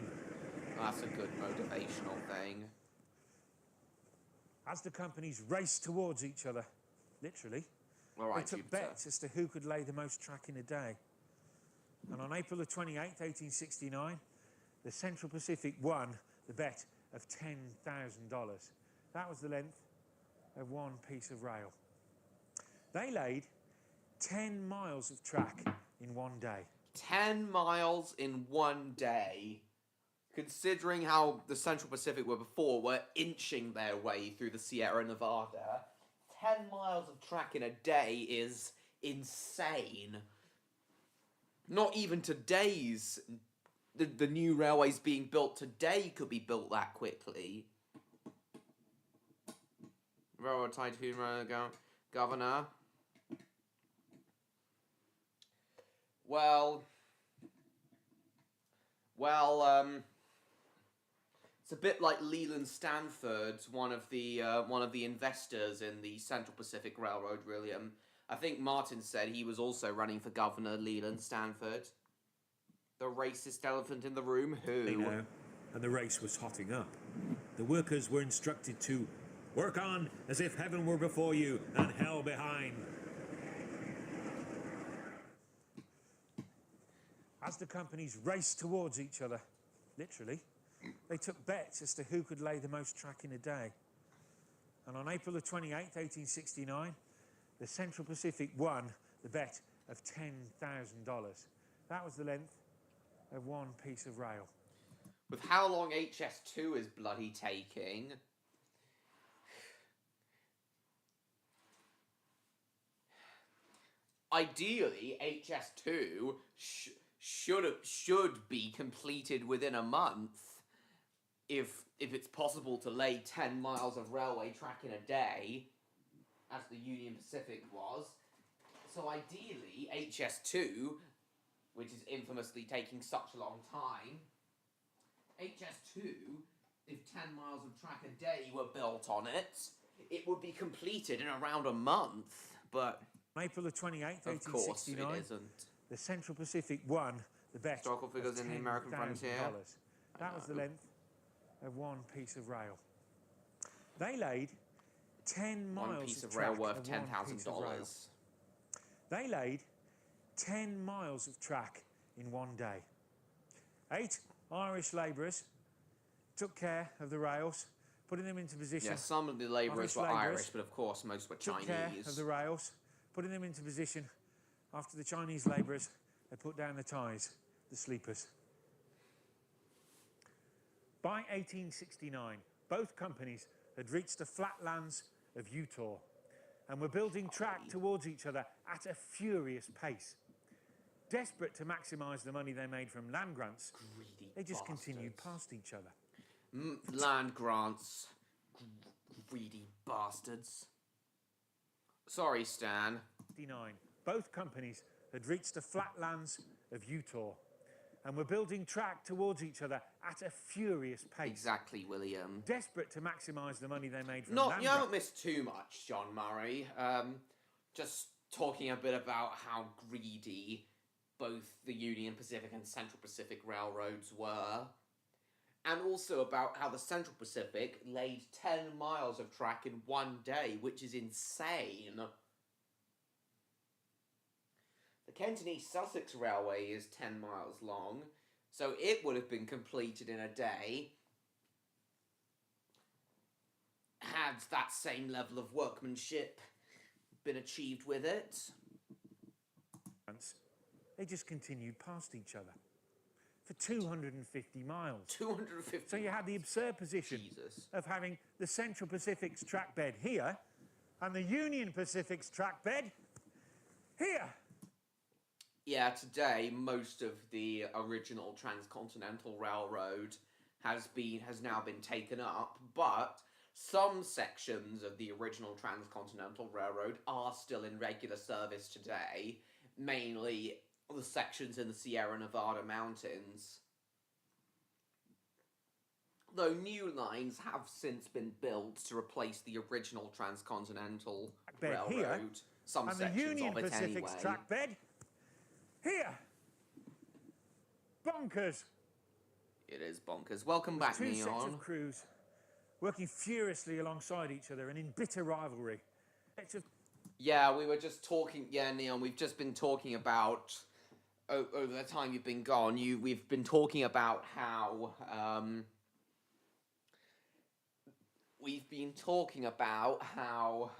That's a good motivational thing. As the companies raced towards each other, literally, All right, they took bets as to who could lay the most track in a day. And on April the 28th, 1869, the Central Pacific won the bet of $10,000. That was the length of one piece of rail. They laid 10 miles of track in one day. 10 miles in one day. Considering how the Central Pacific were inching their way through the Sierra Nevada, 10 miles of track in a day is insane. Not even today's... The new railways being built today could be built that quickly. Railroad Tycoon Governor. Well, it's a bit like Leland Stanford, one of the investors in the Central Pacific Railroad, William. I think Martin said he was also running for governor, Leland Stanford. The racist elephant in the room, who? Now, and the race was hotting up. The workers were instructed to work on as if heaven were before you and hell behind. As the companies raced towards each other, literally, they took bets as to who could lay the most track in a day. And on April the 28th, 1869, the Central Pacific won the bet of $10,000. That was the length of one piece of rail. With how long HS2 is bloody taking... Ideally, HS2 should be completed within a month if it's possible to lay 10 miles of railway track in a day, as the Union Pacific was. So ideally, HS2, which is infamously taking such a long time, HS2, if 10 miles of track a day were built on it, it would be completed in around a month, but... On April the 28th, of course it 1869, isn't. the Central Pacific won the bet Historical figures of in the American frontier. $10,000. That was the length of one piece of rail. They laid 10 miles One piece of track rail worth of one piece of rail. $10,000. They laid 10 miles of track in one day. 8 Irish labourers took care of the rails, putting them into position. Yeah, some of the labourers were Irish, but of course most were Took care of Chinese. the rails, putting them into position. After the Chinese labourers, they put down the ties, the sleepers. By 1869, both companies had reached the flatlands of Utah and were building track towards each other at a furious pace. Desperate to maximise the money they made from land grants, Greedy they just bastards. continued past each other. Land grants. Greedy bastards. Sorry, Stan. 1969, both companies had reached the flatlands of Utah and were building track towards each other at a furious pace. Exactly, William. Desperate to maximise the money they made from You land haven't grants. missed too much, John Murray. Just talking a bit about how greedy both the Union Pacific and Central Pacific railroads were. And also about how the Central Pacific laid 10 miles of track in one day, which is insane. The Kent and East Sussex Railway is 10 miles long, so it would have been completed in a day. Had that same level of workmanship been achieved with it? They just continued past each other for 250 miles. 250 So you had the absurd position Jesus. of having the Central Pacific's track bed here and the Union Pacific's track bed here. Yeah, today most of the original transcontinental railroad has now been taken up, but some sections of the original transcontinental railroad are still in regular service today, mainly the sections in the Sierra Nevada mountains. Though new lines have since been built to replace the original transcontinental Bed railroad, here, some and the sections Union of it Pacific's anyway. track bed here. Bonkers. It is bonkers. Welcome With back, two sets Neon. of crews working furiously alongside each other and in bitter rivalry. Yeah, we were just talking. Yeah, Neon, we've just been talking about over the time you've been gone. We've been talking about how we've been talking about how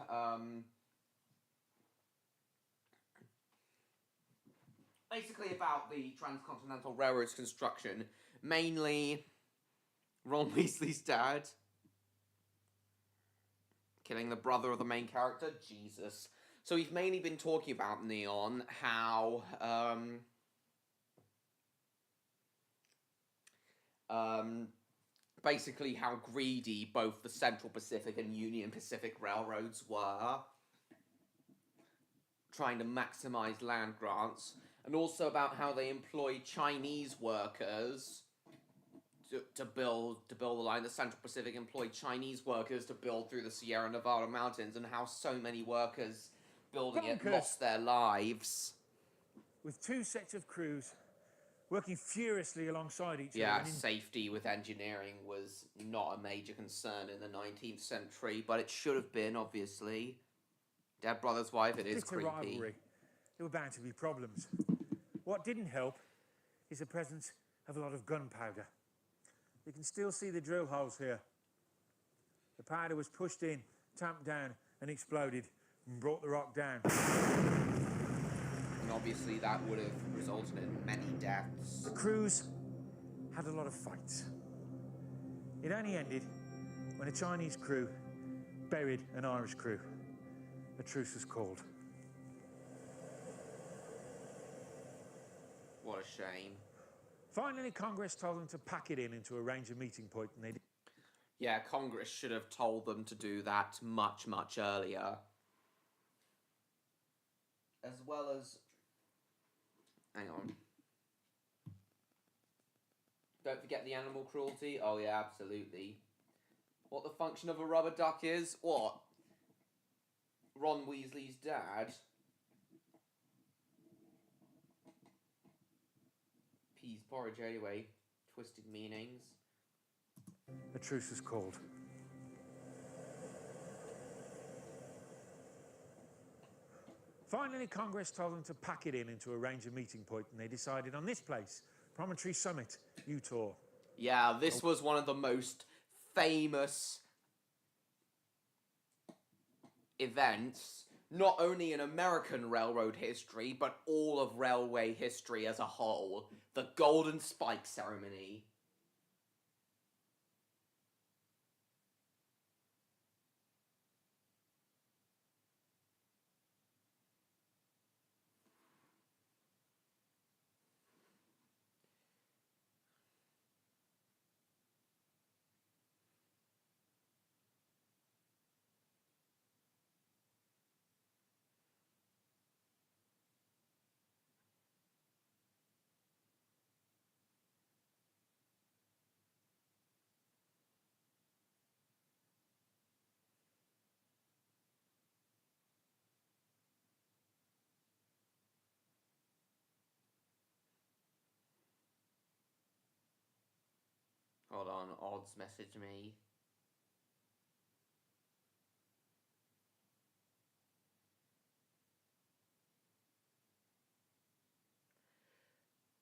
basically about the Transcontinental Railroad's construction, mainly Ron Weasley's dad killing the brother of the main character. Jesus. So we've mainly been talking about, Neon, how basically how greedy both the Central Pacific and Union Pacific railroads were, trying to maximize land grants, and also about how they employed Chinese workers to build the line. The Central Pacific employed Chinese workers to build through the Sierra Nevada mountains, and how so many workers building it lost their lives. With two sets of crews working furiously alongside each other. Yeah, safety with engineering was not a major concern in the 19th century, but it should have been, obviously. Dead brother's wife, it is creepy. Rivalry. There were bound to be problems. What didn't help is the presence of a lot of gunpowder. You can still see the drill holes here. The powder was pushed in, tamped down, and exploded, and brought the rock down. And obviously that would have resulted in many deaths. The crews had a lot of fights. It only ended when a Chinese crew buried an Irish crew. A truce was called. What a shame. Finally, Congress told them to pack it in and to arrange a meeting point, and they did. Yeah, Congress should have told them to do that much, much earlier. As well as... Hang on. Don't forget the animal cruelty. Oh yeah, absolutely. What the function of a rubber duck is? What? Ron Weasley's dad? Peas porridge anyway. Twisted meanings. A truce was called. Finally, Congress told them to pack it in and to arrange a meeting point, and they decided on this place, Promontory Summit, Utah. Yeah, this was one of the most famous events, not only in American railroad history, but all of railway history as a whole. The Golden Spike Ceremony. Hold on, Odds message me.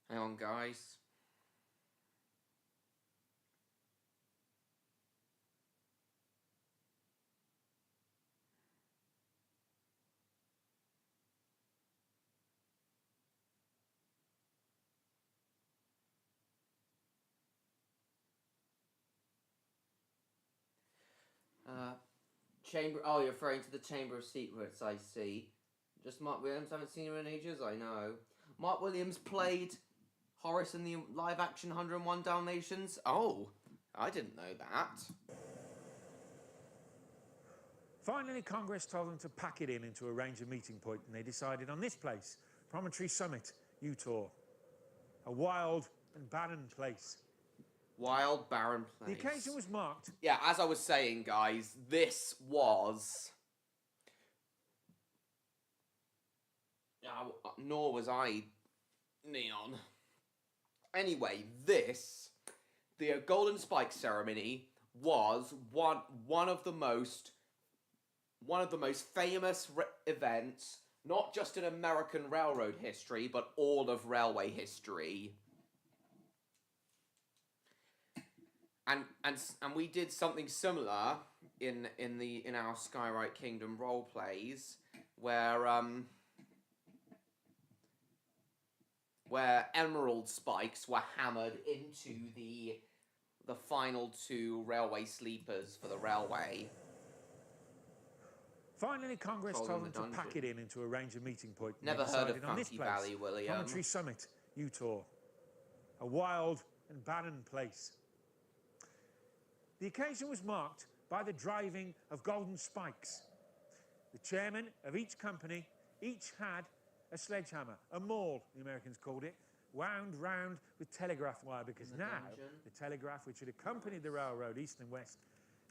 Hang on, guys. Chamber. Oh, you're referring to the Chamber of Secrets, I see. Just Mark Williams, haven't seen him in ages, I know. Mark Williams played Horace in the live-action 101 Dalmatians? Oh, I didn't know that. Finally, Congress told them to pack it in and to arrange a meeting point, and they decided on this place, Promontory Summit, Utah. A wild and barren place. Wild, barren place. The occasion was marked. Yeah, as I was saying, guys, this was... nor was I neon. Anyway, the Golden Spike ceremony was one of the most famous events, not just in American railroad history, but all of railway history. And we did something similar in our Skywrite Kingdom role plays, where emerald spikes were hammered into the final two railway sleepers for the railway. Finally, Congress told them to dungeon. pack it in and to arrange a meeting point. And Never they heard of decided on this Funky place, Valley, William. Promontory Summit, Utah. A wild and barren place. The occasion was marked by the driving of golden spikes. The chairman of each company each had a sledgehammer, a maul, the Americans called it, wound round with telegraph wire, because now the telegraph which had accompanied the railroad east and west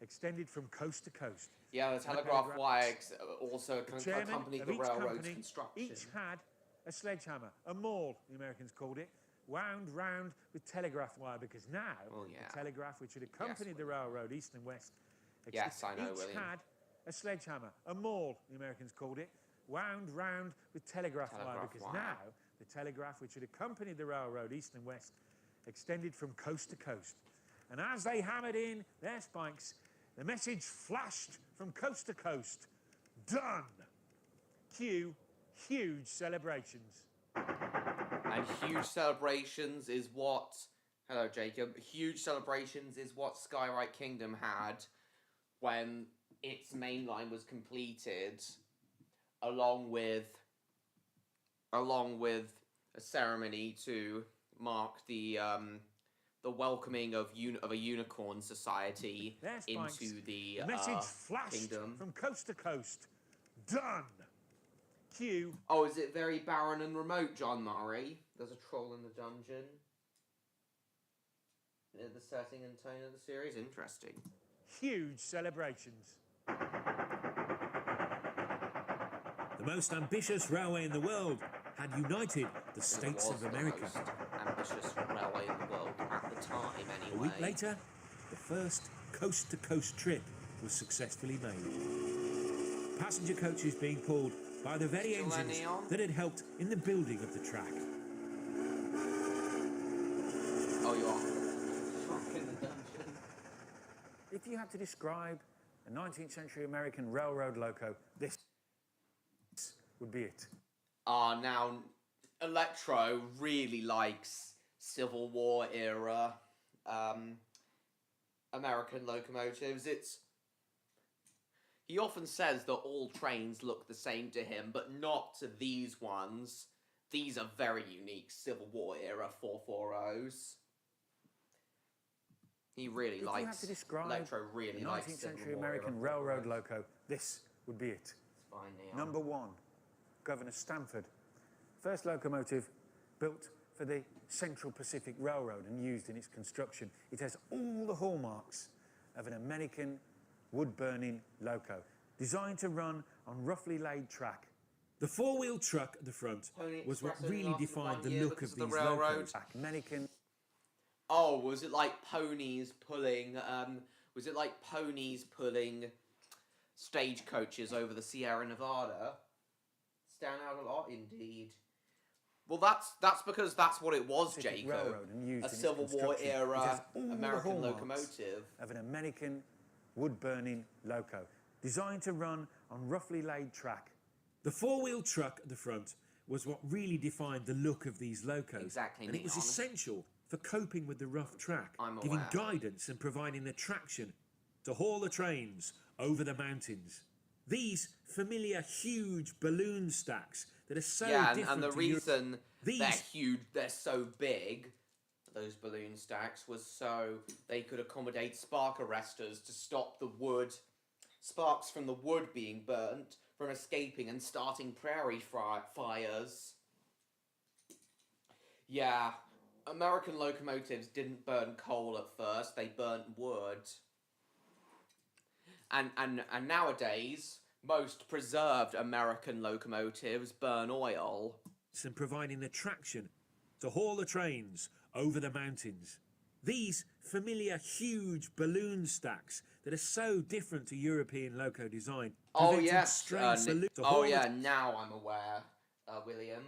extended from coast to coast. Yeah, the telegraph wire also accompanied the railroad's construction. Each had a sledgehammer, a maul, the Americans called it, wound round with telegraph wire, because now the telegraph which had accompanied the railroad east and west Yes, I know, each William. had a sledgehammer, a maul, the Americans called it, wound round with telegraph wire, because now the telegraph which had accompanied the railroad east and west extended from coast to coast. And as they hammered in their spikes, the message flashed from coast to coast: done! Cue huge celebrations. And huge celebrations is what... Hello, Jacob. Huge celebrations is what Skywrite Kingdom had when its main line was completed, along with a ceremony to mark the welcoming of a unicorn society into the message flashed kingdom. From coast to coast. Done. Cue. Oh, is it very barren and remote, John Murray? There's a troll in the dungeon. The setting and tone of the series, interesting. Huge celebrations. The most ambitious railway in the world had united the states of America. The most ambitious railway in the world at the time, anyway. A week later, the first coast-to-coast trip was successfully made. Passenger coaches being pulled by the very engines that had helped in the building of the track. Oh, you are. In the dungeon. If you had to describe a 19th century American railroad loco, this would be it. Now, Electro really likes Civil War era American locomotives. He often says that all trains look the same to him, but not to these ones. These are very unique Civil War era 440s. He really likes... If you had to describe Electro really a likes 19th Civil century War American era railroad 440s. loco, this would be it. It's fine, Neil. Number 1, Governor Stanford. First locomotive built for the Central Pacific Railroad and used in its construction. It has all the hallmarks of an American wood-burning loco, designed to run on roughly laid track. The four-wheel truck at the front Pony was what Express only really lasted defined 1 the year look because of of these the railroad. locos. American. Oh, was it like ponies pulling... was it like ponies pulling stagecoaches over the Sierra Nevada? Stand out a lot, indeed. Well, that's because that's what it was, Pacific Jacob. Railroad and used A in its Civil War construction. It era has all the American hallmarks locomotive. of an American wood-burning loco, designed to run on roughly laid track. The four-wheel truck at the front was what really defined the look of these locos. Exactly, And it was Neon. essential for coping with the rough track, I'm giving aware. guidance and providing the traction to haul the trains over the mountains. These familiar huge balloon stacks that are so yeah, different and the to Europe. reason they're These huge, they're so big, those balloon stacks, was so they could accommodate spark arresters to stop the wood, sparks from the wood being burnt from escaping and starting prairie fires. Yeah, American locomotives didn't burn coal at first, they burnt wood. And nowadays, most preserved American locomotives burn oil. and providing the traction to haul the trains over the mountains. These familiar huge balloon stacks that are so different to European loco design. Oh prevented yes, stray saloons to oh haul the yeah, now I'm aware, William.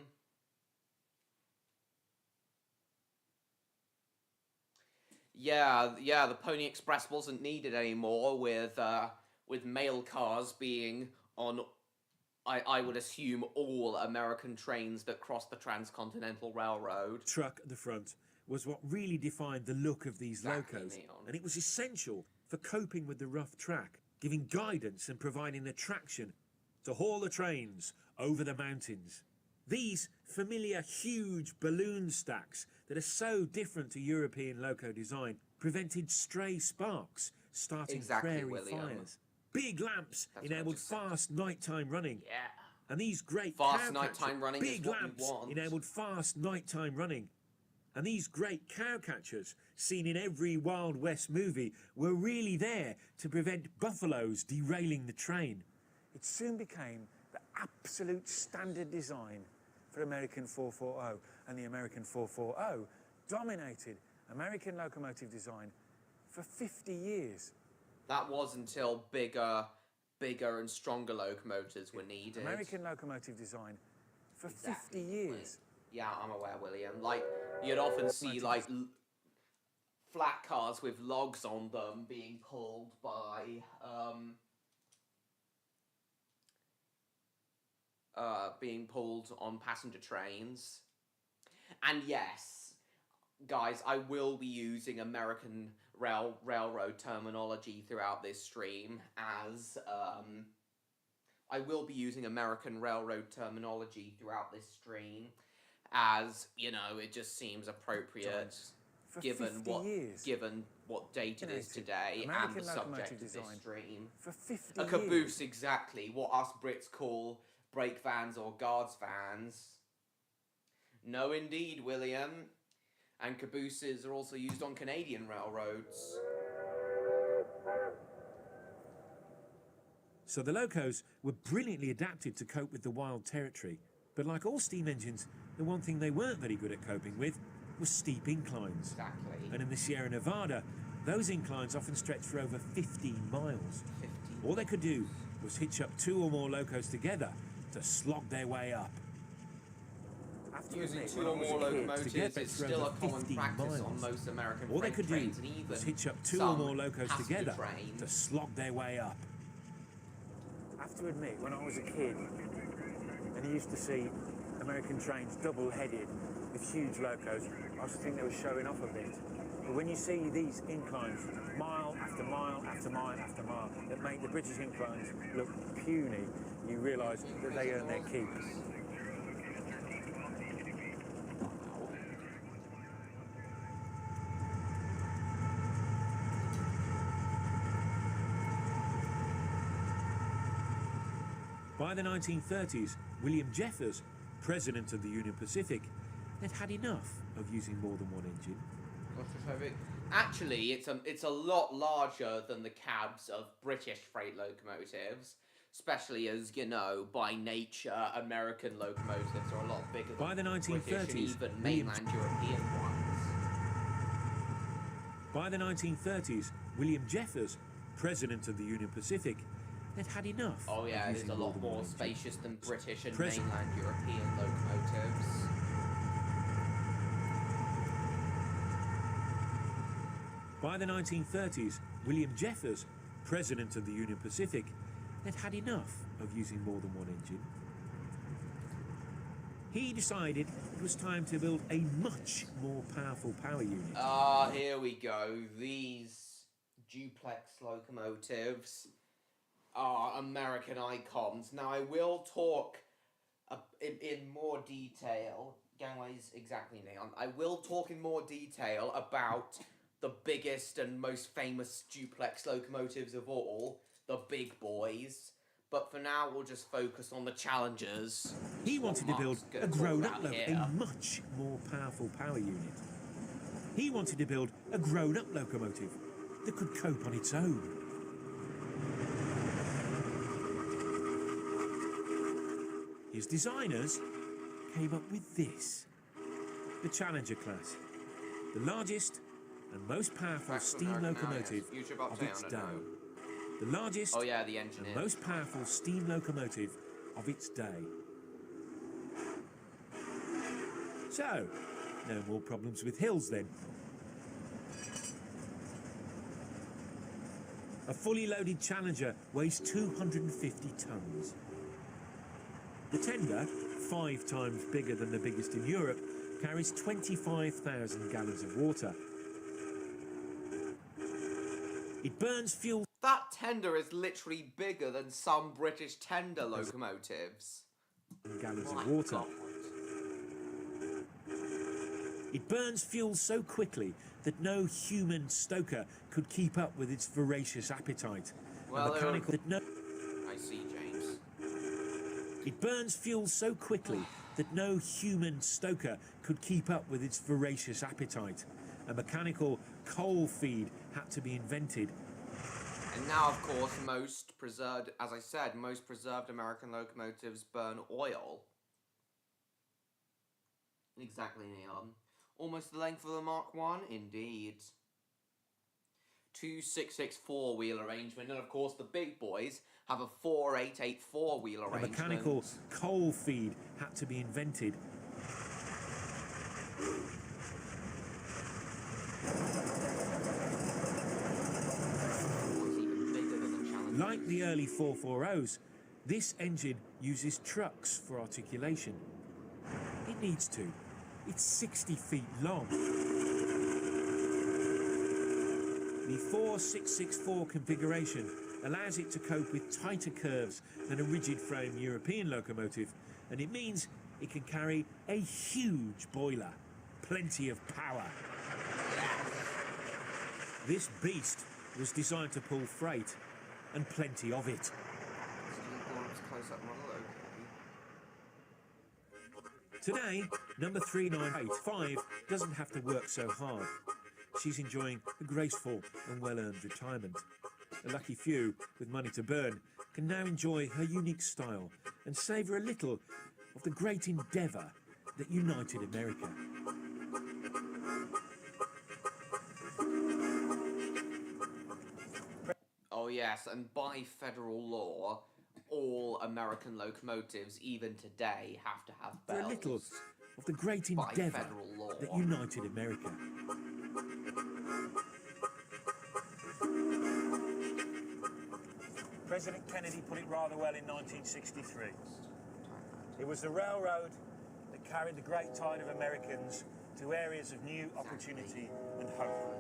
Yeah, the Pony Express wasn't needed anymore with mail cars being on, I would assume, all American trains that cross the Transcontinental Railroad. truck at the front was what really defined the look of these Exactly, locos, Neon. and it was essential for coping with the rough track, giving guidance and providing the traction to haul the trains over the mountains. These familiar huge balloon stacks that are so different to European loco design prevented stray sparks starting Exactly, prairie William. fires. Big lamps That's what I enabled just said. fast nighttime running. Yeah. And these great Fast cow nighttime catchers, running is big what we lamps want. enabled fast nighttime running. And these great cow catchers, seen in every Wild West movie, were really there to prevent buffaloes derailing the train. It soon became the absolute standard design for American 440, and the American 440 dominated American locomotive design for 50 years. That was until bigger and stronger locomotives were needed. American locomotive design for 50 Exactly. years. Yeah, I'm aware, William. Like, you'd often see, like, flat cars with logs on them being pulled by, being pulled on passenger trains. And yes, guys, I will be using American railroad terminology throughout this stream as, I will be using American railroad terminology throughout this stream as, you know, it just seems appropriate For given 50 what years. given what date it is today and American the subject locomotive of this design stream. For 50 A years. caboose, exactly, what us Brits call brake vans or guards vans. No, indeed, William. And cabooses are also used on Canadian railroads. So the locos were brilliantly adapted to cope with the wild territory. But like all steam engines, the one thing they weren't very good at coping with was steep inclines. Exactly. And in the Sierra Nevada, those inclines often stretched for over 15 miles. 15. All they could do was hitch up 2 or more locos together to slog their way up. Using 2 or more locomotives is still a common practice on most American All they freight could do trains and even was hitch up 2 or some more locos passenger together trains. to slog their way up. I have to admit, when I was a kid, and you used to see American trains double-headed with huge locos, I used to think they were showing off a bit. But when you see these inclines, mile after mile after mile after mile, that make the British inclines look puny, you realise that they earn their keep. By the 1930s, William Jeffers, president of the Union Pacific, had had enough of using more than one engine. Actually, it's a lot larger than the cabs of British freight locomotives, especially as, you know, by nature, American locomotives are a lot bigger By the than British and 1930s, even William- mainland European ones. By the 1930s, William Jeffers, president of the Union Pacific, had had enough. Oh yeah, of it using is a lot than one more engine. spacious than British and Present- mainland European locomotives. By the 1930s, William Jeffers, president of the Union Pacific, had had enough of using more than one engine. He decided it was time to build a much more powerful power unit. Ah, here we go. These duplex locomotives are American icons. Now, I will talk in more detail. Gangways, exactly, Neon. I will talk in more detail about the biggest and most famous duplex locomotives of all, the big boys. But for now, we'll just focus on the challengers. He wanted to build a grown-up a much more powerful power unit. He wanted to build a grown-up locomotive that could cope on its own. His designers came up with this. The Challenger class. The largest and most powerful steam locomotive of its day. The largest and most powerful steam locomotive of its day. So, no more problems with hills then. A fully loaded Challenger weighs 250 tons. The tender, 5 times bigger than the biggest in Europe, carries 25,000 gallons of water. It burns fuel. That tender is literally bigger than some British tender locomotives. Gallons of water. God. It burns fuel so quickly that no human stoker could keep up with its voracious appetite. Well, a mechanical that no. I see, James. It burns fuel so quickly that no human stoker could keep up with its voracious appetite. A mechanical coal feed had to be invented. And now, of course, most preserved American locomotives burn oil. Exactly, Neon. Almost the length of the Mark 1, indeed. 2 wheel arrangement, and of course the big boys have a 4 wheel arrangement. A mechanical coal feed had to be invented. Like the early 440s, this engine uses trucks for articulation. It needs to. It's 60 feet long. The 4664 configuration allows it to cope with tighter curves than a rigid frame European locomotive, and it means it can carry a huge boiler. Plenty of power. This beast was designed to pull freight, and plenty of it. Today, number 3985 doesn't have to work so hard. She's enjoying a graceful and well-earned retirement. A lucky few with money to burn can now enjoy her unique style and savour a little of the great endeavour that united America. Oh yes, and by federal law, all American locomotives, even today, have to have bells. For a little of the great endeavour that united America. President Kennedy put it rather well in 1963. It was the railroad that carried the great tide of Americans to areas of new opportunity and hope.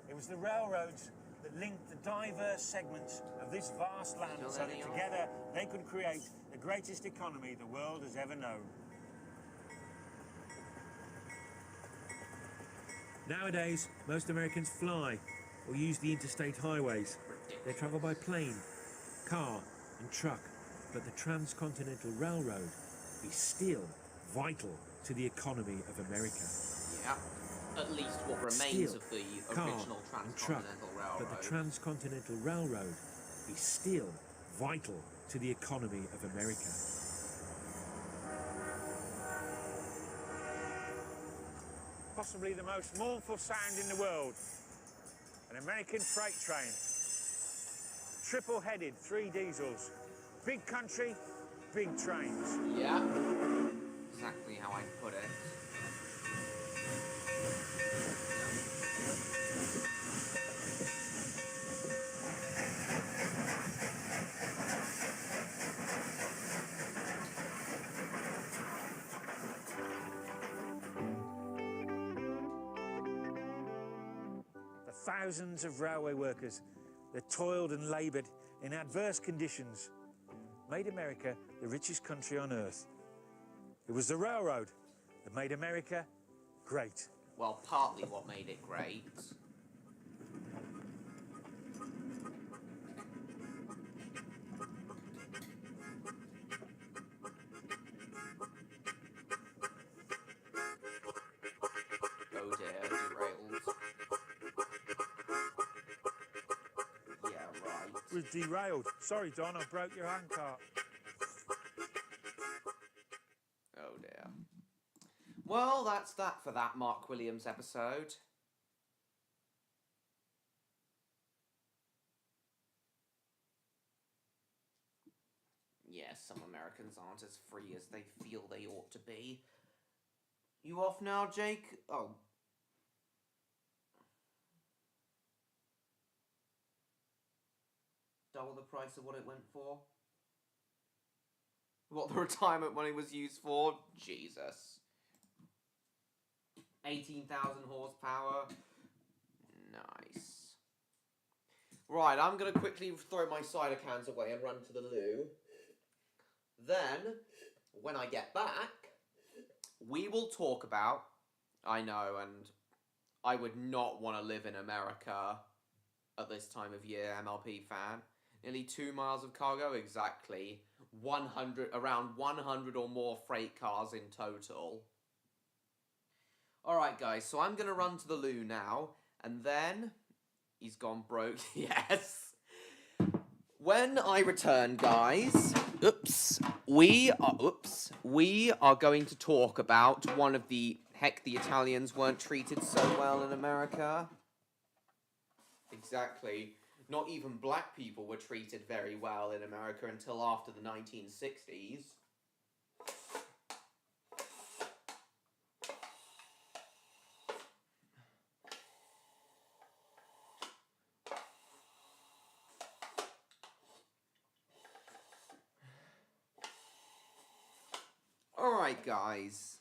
It was the railroads that linked the diverse segments of this vast land so that together they could create the greatest economy the world has ever known. Nowadays, most Americans fly or use the interstate highways. They travel by plane, car and truck, but the transcontinental railroad is still vital to the economy of America. Yeah, at least what remains of the original transcontinental railroad. But the transcontinental railroad is still vital to the economy of America. Possibly the most mournful sound in the world. An American freight train. Triple-headed, 3 diesels. Big country, big trains. Yeah, exactly how I'd put it. The thousands of railway workers that toiled and laboured in adverse conditions made America the richest country on earth. It was the railroad that made America great. Well, partly what made it great. Oh dear, derailed. Yeah, right. It was derailed. Sorry, Don, I broke your handcart. Oh dear. Well, that's that for that Mark Williams episode. Yes, some Americans aren't as free as they feel they ought to be. You off now, Jake? Oh. Double the price of what it went for? What the retirement money was used for? Jesus. 18,000 horsepower. Nice. Right, I'm going to quickly throw my cider cans away and run to the loo. Then, when I get back, we will talk about... I know, and I would not want to live in America at this time of year, MLP fan. Nearly 2 miles of cargo, exactly. Around 100 or more freight cars in total. Alright guys, so I'm going to run to the loo now, and then... He's gone broke, yes. When I return, guys... We are going to talk about one of the... Heck, the Italians weren't treated so well in America. Exactly. Not even black people were treated very well in America until after the 1960s. Alright, guys.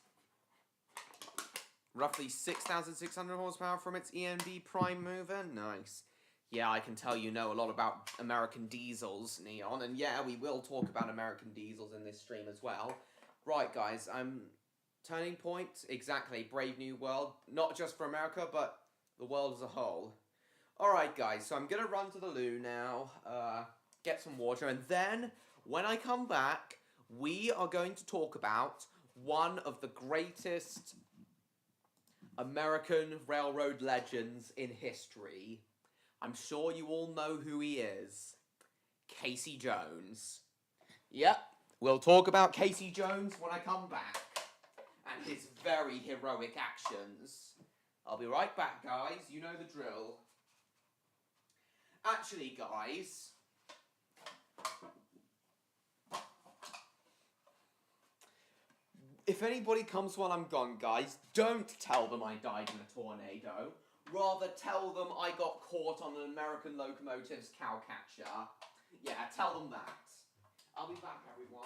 Roughly 6,600 horsepower from its EMD prime mover. Nice. Yeah, I can tell you know a lot about American diesels, Neon. And yeah, we will talk about American diesels in this stream as well. Right, guys. Turning point. Exactly. Brave New World. Not just for America, but the world as a whole. Alright, guys. So I'm going to run to the loo now. Get some water. And then, when I come back, we are going to talk about one of the greatest American railroad legends in history. I'm sure you all know who he is. Casey Jones. Yep, we'll talk about Casey Jones when I come back. And his very heroic actions. I'll be right back, guys. You know the drill. Actually, guys... If anybody comes while I'm gone, guys, don't tell them I died in a tornado. Rather, tell them I got caught on an American Locomotives cowcatcher. Yeah, tell them that. I'll be back, everyone.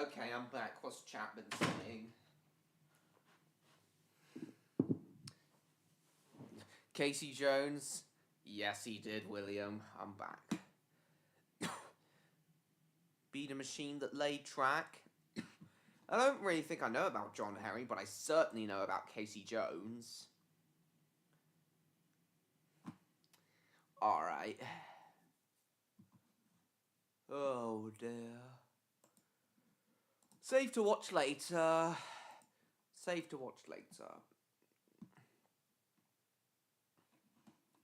Okay, I'm back. What's chat been saying? Casey Jones? Yes, he did, William. I'm back. Beat a machine that laid track? I don't really think I know about John Henry, but I certainly know about Casey Jones. Alright. Oh dear. Save to watch later. Save to watch later.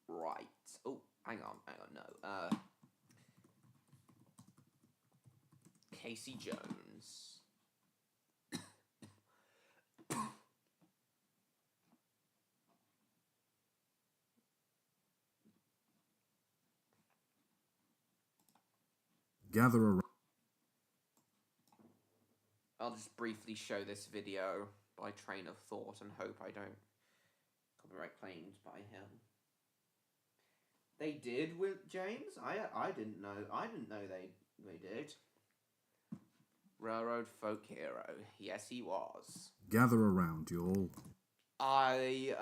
Right. Oh, hang on, no. Casey Jones. Gather around. I'll just briefly show this video by train of thought and hope I don't copyright claimed by him. They did with James? I didn't know. I didn't know they did. Railroad folk hero. Yes, he was. Gather around, you all. I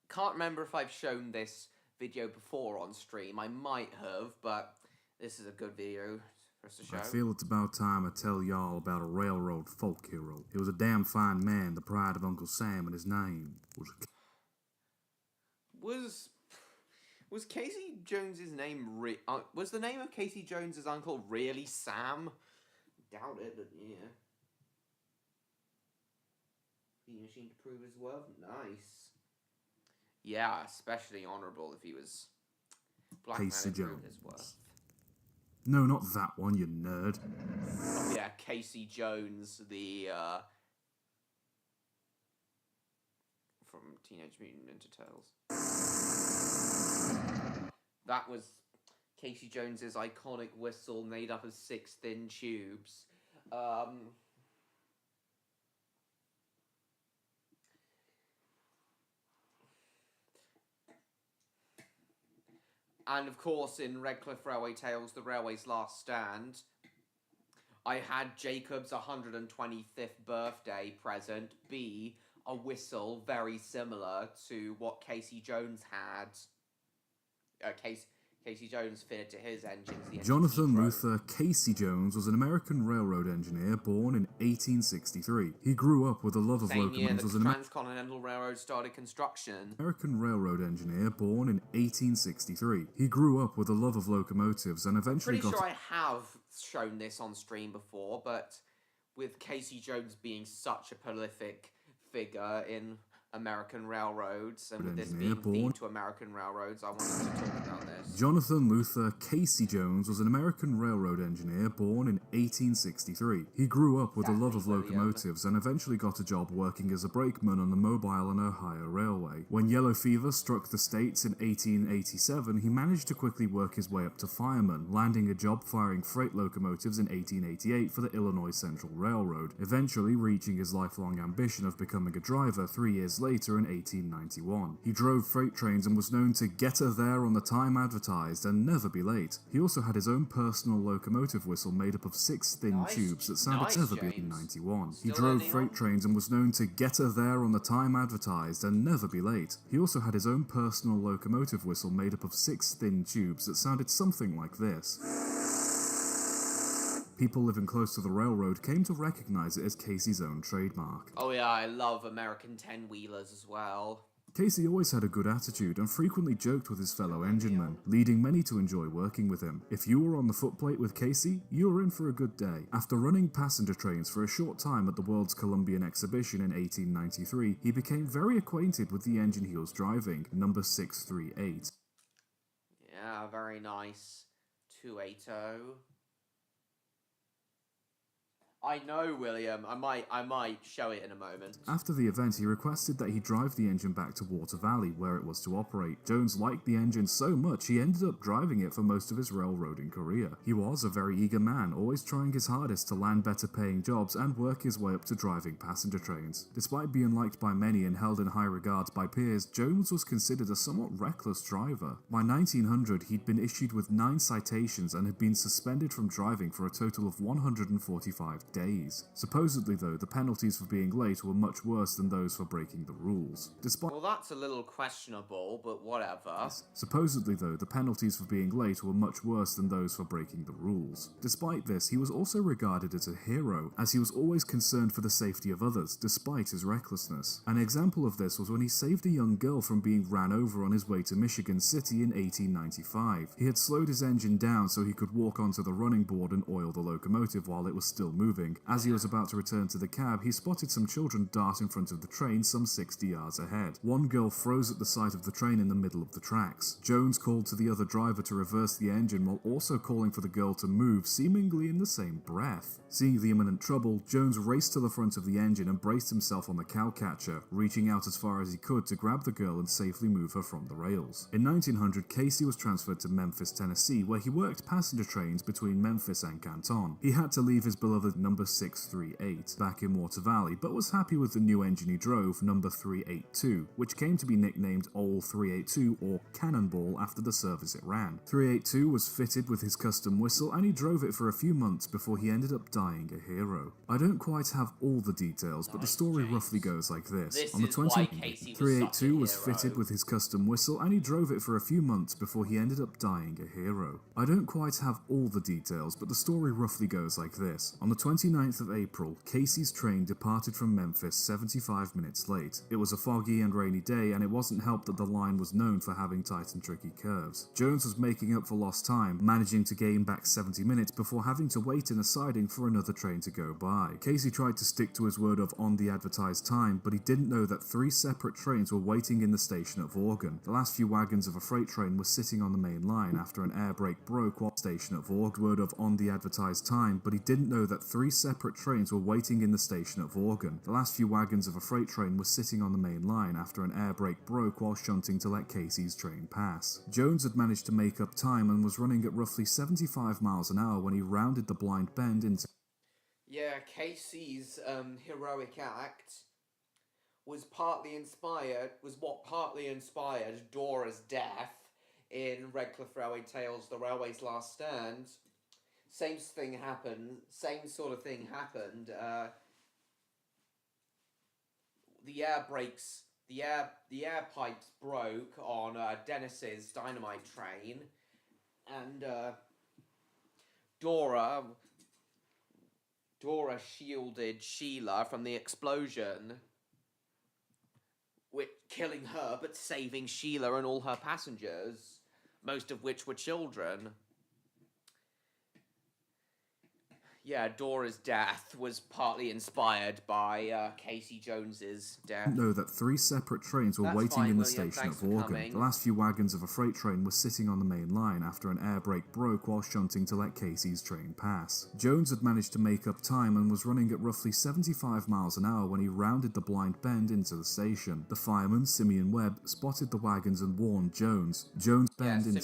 can't remember if I've shown this video before on stream. I might have, but this is a good video for us to show. I feel it's about time I tell y'all about a railroad folk hero. He was a damn fine man, the pride of Uncle Sam, and his name Was Casey Jones's name was the name of Casey Jones's uncle really Sam? Doubt it, but yeah. Beat machine to prove his worth. Nice. Yeah, especially honourable if he was black Casey man to prove Jones. his worth. No, not that one, you nerd. Oh yeah, Casey Jones, the from Teenage Mutant Ninja Turtles. That was Casey Jones's iconic whistle made up of 6 thin tubes. And of course, in Redcliffe Railway Tales, The Railway's Last Stand, I had Jacob's 125th birthday present be a whistle very similar to what Casey Jones had. Casey Jones fitted to his engines. Jonathan Luther Casey Jones was an American railroad engineer born in 1863. He grew up with a love of locomotives. The Transcontinental Railroad started construction. American railroad engineer born in 1863. He grew up with a love of locomotives and eventually Pretty sure I have shown this on stream before, but with Casey Jones being such a prolific figure in American railroads, and with this being themed to American railroads, I wanted to talk about this. Jonathan Luther Casey Jones was an American railroad engineer born in 1863. He grew up with a love of locomotives and eventually got a job working as a brakeman on the Mobile and Ohio Railway. When yellow fever struck the states in 1887, he managed to quickly work his way up to fireman, landing a job firing freight locomotives in 1888 for the Illinois Central Railroad, eventually reaching his lifelong ambition of becoming a driver 3 years later in 1891. He drove freight trains and was known to get her there on the time advertised and never be late. He also had his own personal locomotive whistle made up of 6 thin tubes that sounded never be in 91. He drove freight trains and was known to get her there on the time advertised and never be late. He also had his own personal locomotive whistle made up of 6 thin tubes that sounded something like this. People living close to the railroad came to recognize it as Casey's own trademark. Oh yeah, I love American 10-wheelers as well. Casey always had a good attitude and frequently joked with his fellow enginemen, leading many to enjoy working with him. If you were on the footplate with Casey, you were in for a good day. After running passenger trains for a short time at the World's Columbian Exhibition in 1893, he became very acquainted with the engine he was driving, number 638. Yeah, very nice. 280. I know, William. I might show it in a moment. After the event, he requested that he drive the engine back to Water Valley, where it was to operate. Jones liked the engine so much he ended up driving it for most of his railroading career. He was a very eager man, always trying his hardest to land better paying jobs and work his way up to driving passenger trains. Despite being liked by many and held in high regards by peers, Jones was considered a somewhat reckless driver. By 1900, he'd been issued with 9 citations and had been suspended from driving for a total of 145 days. Supposedly though, the penalties for being late were much worse than those for breaking the rules. Well, that's a little questionable, but whatever. Supposedly though, the penalties for being late were much worse than those for breaking the rules. Despite this, he was also regarded as a hero, as he was always concerned for the safety of others, despite his recklessness. An example of this was when he saved a young girl from being ran over on his way to Michigan City in 1895. He had slowed his engine down so he could walk onto the running board and oil the locomotive while it was still moving. As he was about to return to the cab, he spotted some children dart in front of the train some 60 yards ahead. One girl froze at the sight of the train in the middle of the tracks. Jones called to the other driver to reverse the engine while also calling for the girl to move, seemingly in the same breath. Seeing the imminent trouble, Jones raced to the front of the engine and braced himself on the cowcatcher, reaching out as far as he could to grab the girl and safely move her from the rails. In 1900, Casey was transferred to Memphis, Tennessee, where he worked passenger trains between Memphis and Canton. He had to leave his beloved number 638 back in Water Valley, but was happy with the new engine he drove, number 382, which came to be nicknamed Ole 382 or Cannonball after the service it ran. 382 was fitted with his custom whistle and he drove it for a few months before he ended up dying a hero. I don't quite have all the details, but the story roughly goes like this. On the 20th, 382 was fitted with his custom whistle and he drove it for a few months before he ended up dying a hero. I don't quite have all the details, but the story roughly goes like this. On the 29th of April, Casey's train departed from Memphis 75 minutes late. It was a foggy and rainy day, and it wasn't helped that the line was known for having tight and tricky curves. Jones was making up for lost time, managing to gain back 70 minutes before having to wait in a siding for another train to go by. Casey tried to stick to his word of on the advertised time, but he didn't know that 3 separate trains were waiting in the station at Vaughan. The last few wagons of a freight train were sitting on the main line after an air brake broke while station at Vaughan. Word of on the advertised time, but he didn't know that 3 separate trains were waiting in the station at Vaughan. The last few wagons of a freight train were sitting on the main line after an air brake broke while shunting to let Casey's train pass. Jones had managed to make up time and was running at roughly 75 miles an hour when he rounded the blind bend into... Yeah, Casey's heroic act was partly inspired Dora's death in Redcliffe Railway Tales, The Railway's Last Stand. Same sort of thing happened. The air pipes broke on Dennis's dynamite train, and Dora shielded Sheila from the explosion, killing her but saving Sheila and all her passengers, most of which were children. Yeah, Dora's death was partly inspired by Casey Jones's death. Know that 3 separate trains were waiting in the station at Vaughan. The last few wagons of a freight train were sitting on the main line after an air brake broke while shunting to let Casey's train pass. Jones had managed to make up time and was running at roughly 75 miles an hour when he rounded the blind bend into the station. The fireman, Simeon Webb, spotted the wagons and warned Jones. Jones bent into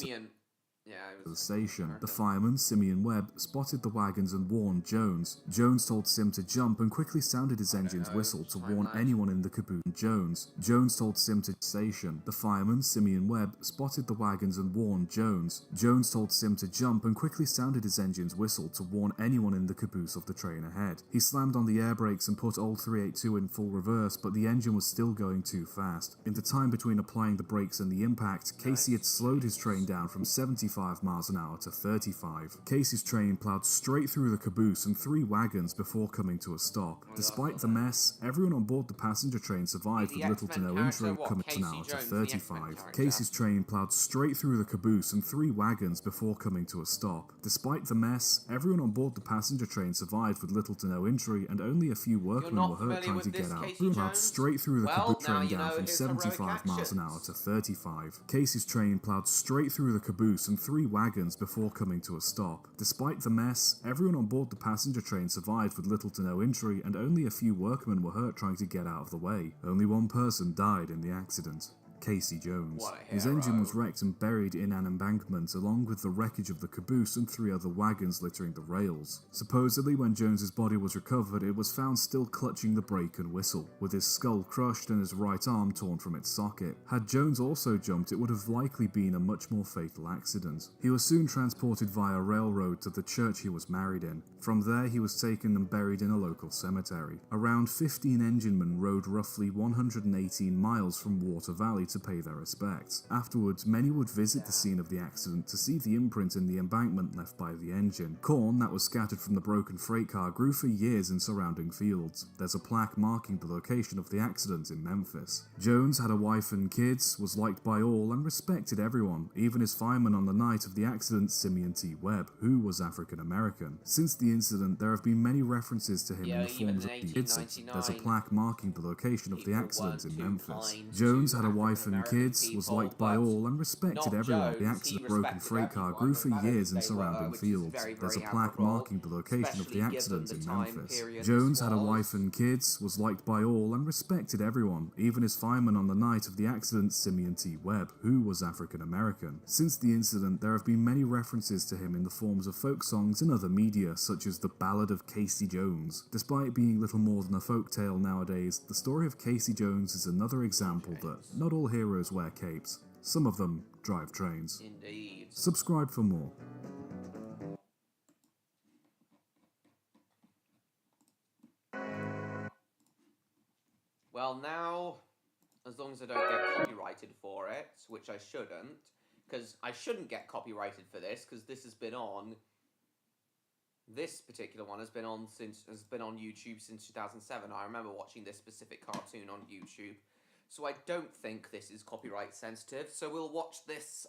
the station. The fireman, Simeon Webb, spotted the wagons and warned Jones. Jones told Sim to jump and quickly sounded his engine's whistle to warn anyone in the caboose. Jones told Sim to station. The fireman, Simeon Webb, spotted the wagons and warned Jones. Jones told Sim to jump and quickly sounded his engine's whistle to warn anyone in the caboose of the train ahead. He slammed on the air brakes and put Old 382 in full reverse, but the engine was still going too fast. In the time between applying the brakes and the impact, Casey had slowed his train down from 75 miles an hour to 35. Casey's train ploughed straight through the caboose and 3 wagons before coming to a stop. Despite the mess, everyone on board the passenger train survived with little to no injury, coming an hour to 35. Casey's train ploughed straight through the caboose and 3 wagons before coming to a stop. Despite the mess, everyone on board the passenger train survived with little to no injury, and only a few workmen were hurt trying to get out. Ploughed straight through the caboose train down from 75 miles an hour to 35. Casey's train ploughed straight through the caboose and 3 wagons before coming to a stop. Despite the mess, everyone on board the passenger train survived with little to no injury, and only a few workmen were hurt trying to get out of the way. Only one person died in the accident. Casey Jones. What a His hero. engine was wrecked and buried in an embankment along with the wreckage of the caboose and 3 other wagons littering the rails. Supposedly, when Jones's body was recovered, it was found still clutching the brake and whistle, with his skull crushed and his right arm torn from its socket. Had Jones also jumped, it would have likely been a much more fatal accident. He was soon transported via railroad to the church he was married in. From there, he was taken and buried in a local cemetery. Around 15 enginemen rode roughly 118 miles from Water Valley to pay their respects. Afterwards, many would visit the scene of the accident to see the imprint in the embankment left by the engine. Corn that was scattered from the broken freight car grew for years in surrounding fields. There's a plaque marking the location of the accident in Memphis. Jones had a wife and kids, was liked by all, and respected everyone, even his fireman on the night of the accident, Simeon T. Webb, who was African American. Since the incident, there have been many references to him in the even forms of in the incident. 1899, There's a plaque marking the location of the people accident in weren't too Memphis. kind Jones to had a wife and African-American kids, was people, liked by but all, and respected not everyone. Jones. The He accident broken respected freight car everyone, grew no for matter years who in they surrounding were, which is fields. very, There's a very plaque admirable, marking the location of the especially accident given in the time Memphis. period Jones this had a was. wife and kids, was liked by all, and respected everyone, even his fireman on the night of the accident, Simeon T. Webb, who was African American. Since the incident, there have been many references to him in the forms of folk songs and other media, such as the Ballad of Casey Jones. Despite being little more than a folk tale nowadays, the story of Casey Jones is another example that not all heroes wear capes. Some of them drive trains. Indeed. Subscribe for more. Well, now, as long as I don't get copyrighted for it, which I shouldn't, because I shouldn't get copyrighted for this, because this has been on. This particular one has been on YouTube since 2007. I remember watching this specific cartoon on YouTube, so I don't think this is copyright sensitive. So we'll watch this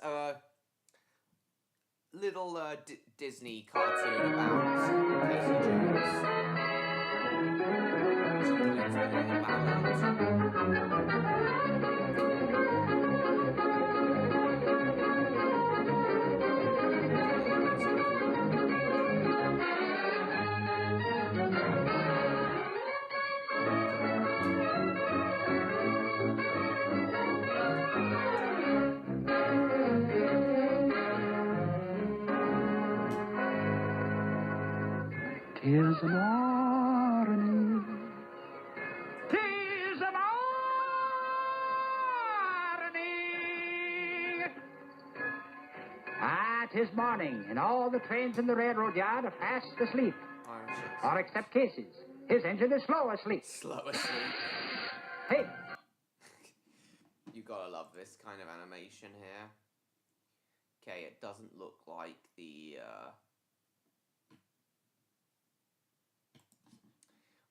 little Disney cartoon about Casey Jones. Which includes the little ballad. Tis the morning. Tis the morning. Ah, 'tis morning, and all the trains in the railroad yard are fast asleep. Or except Casey's. His engine is slow asleep. Slow asleep. Hey, You gotta love this kind of animation here. Okay, it doesn't look like the,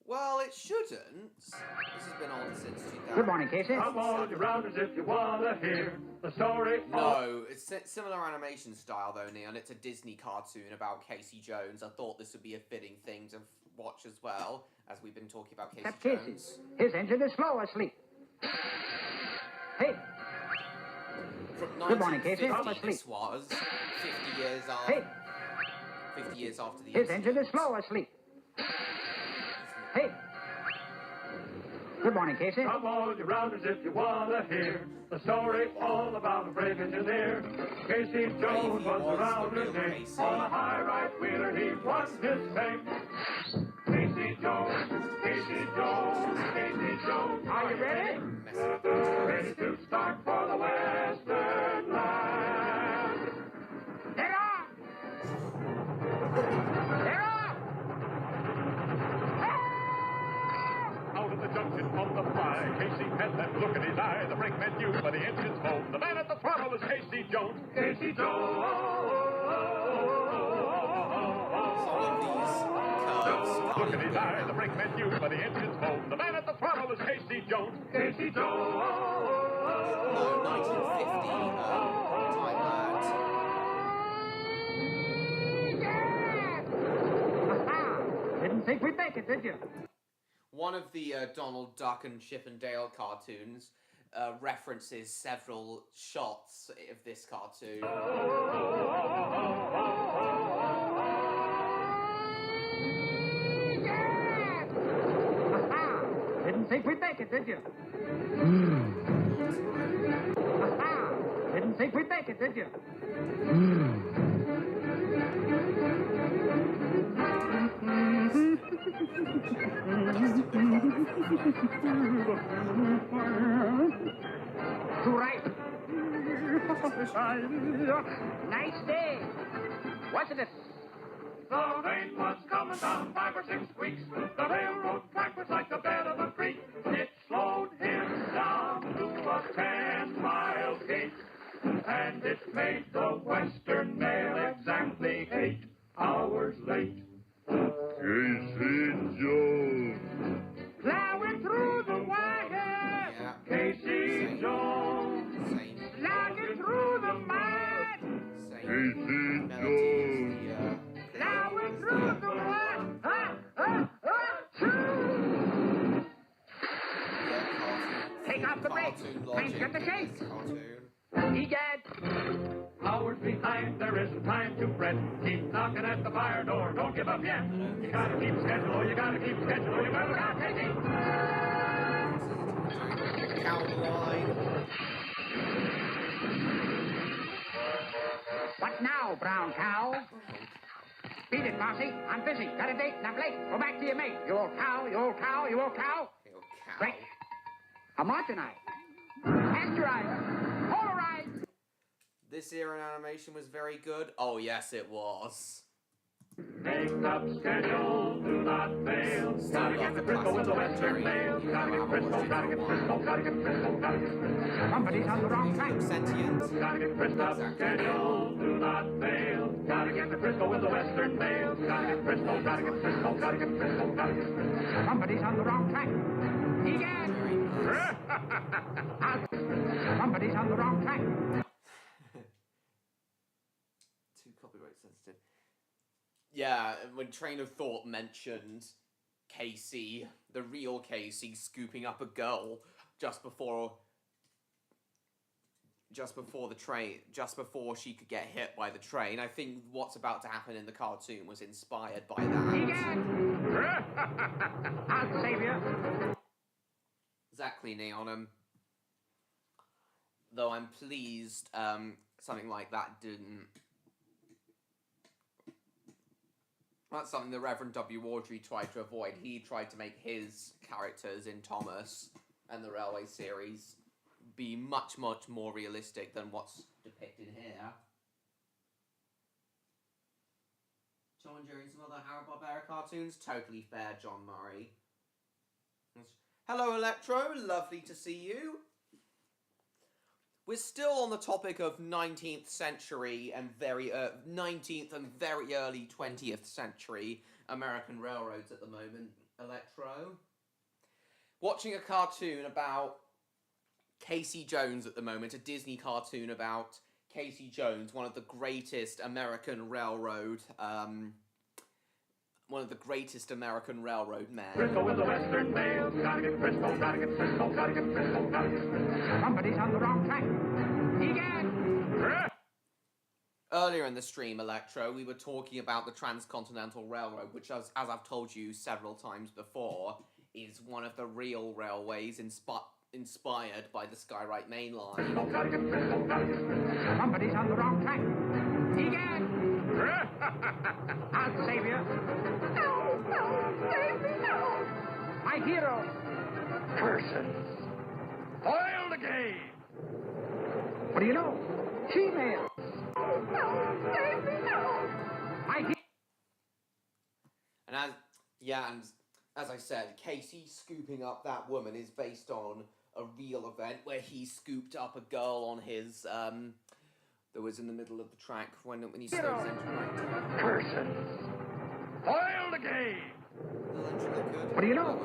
Well, it shouldn't. This has been on since 2000. good morning, Casey. Come on, you rounders, if you wanna hear the story. No, it's similar animation style though, Neon. It's a Disney cartoon about Casey Jones. I thought this would be a fitting thing to watch as well, as we've been talking about Casey Except Jones. Casey's. His engine is slow asleep. Hey, From good morning, Casey. 1950, this was 50 years after. Hey. 50 years after the his engine is incident. slow asleep. Hey, good morning, Casey. Come on, you rounders, if you wanna hear the story all about a brave engineer. Casey Jones was the rounder's name. Casey. On a high right wheeler, he won his fame. Casey Jones, Casey Jones, Casey Jones. Are you ready? Ready to start for the Western land. They're off! They're off! Out of the junction on the fly, Casey had that look in his eye. The brakeman knew by the engine's moan. The man at the throttle was Casey Jones. Casey Jones. Some of these curves Look in his eye, the brakeman knew by the engine's moan. The man at the throttle was Casey Jones. Casey Jones. No, 1950 time lapse. Didn't think we'd make it, did you? One of the Donald Duck and Chip and Dale cartoons references several shots of this cartoon. Yes! Aha! Didn't think we'd make it, did you? Aha! Didn't think we'd make it, did you? Too right. Nice day, wasn't it? The rain was coming down 5 or 6 weeks. The railroad track was like the bed of a creek. It slowed him down to a 10-mile gait. And it made the Western Mail exactly 8 hours late. Casey Jones. Plowing through the wire. Yeah. Casey Jones. Same. Slogging through the mud. Same melodies. Plowing through the wire. Take off the brakes. Time to cut the shakes. Egad. Hours behind, there isn't time to fret. Keep knocking at the fire door, don't give up yet. You gotta keep schedule, you gotta keep schedule, you better not take it. Count line. What now, brown cow? Beat it, Bossy. I'm busy. Got a date and I'm late. Go back to your mate. You old cow, you old cow, you old cow. Break. Homogenized. Pasteurized. Polarized. This era in animation was very good. Oh yes, it was. Make up schedule, do not fail. Gotta get the Frisco with the Western Mail. Gotta get Frisco, gotta get Frisco, gotta get Frisco, gotta get Frisco. Somebody's on the wrong track. Sentient. Gotta get Frisco, schedule, do not fail. Gotta get the Frisco with the Western Mail. Gotta get Frisco, gotta get Frisco, gotta get Frisco, gotta get Frisco. Somebody's on the wrong track. Egad. Somebody's on the wrong track. Too copyright sensitive. Yeah, when Train of Thought mentioned Casey, the real Casey, scooping up a girl just before the train, just before she could get hit by the train, I think what's about to happen in the cartoon was inspired by that. Egad. I'll save you. Exactly, Neonum. Though I'm pleased something like that didn't. That's something the Reverend W. Audrey tried to avoid. He tried to make his characters in Thomas and the Railway series be much, much more realistic than what's depicted here. Tom and Jerry and some other Hanna-Barbera cartoons? Totally fair, John Murray. Hello, Electro. Lovely to see you. We're still on the topic of 19th century and 19th and very early 20th century American railroads at the moment, Electro. Watching a cartoon about Casey Jones at the moment, a Disney cartoon about Casey Jones, one of the greatest American railroad men. Frisco with the Western Mail. Gotta get Frisco, gotta get Frisco, gotta get Frisco, gotta get Frisco. Somebody's on the wrong track. Egad. Earlier in the stream, Electro, we were talking about the Transcontinental Railroad, which, as I've told you several times before, is one of the real railways inspired by the Skywright Main Line. Somebody's on the wrong track. Egad. I'll save you. No, save me, no. My hero. Persons. Foil the game. What do you know? Female. No, save me, no. My hero. And as I said, Casey scooping up that woman is based on a real event where he scooped up a girl on his that was in the middle of the track when he slowed his engine right. Persons. Foil the game. What do you know?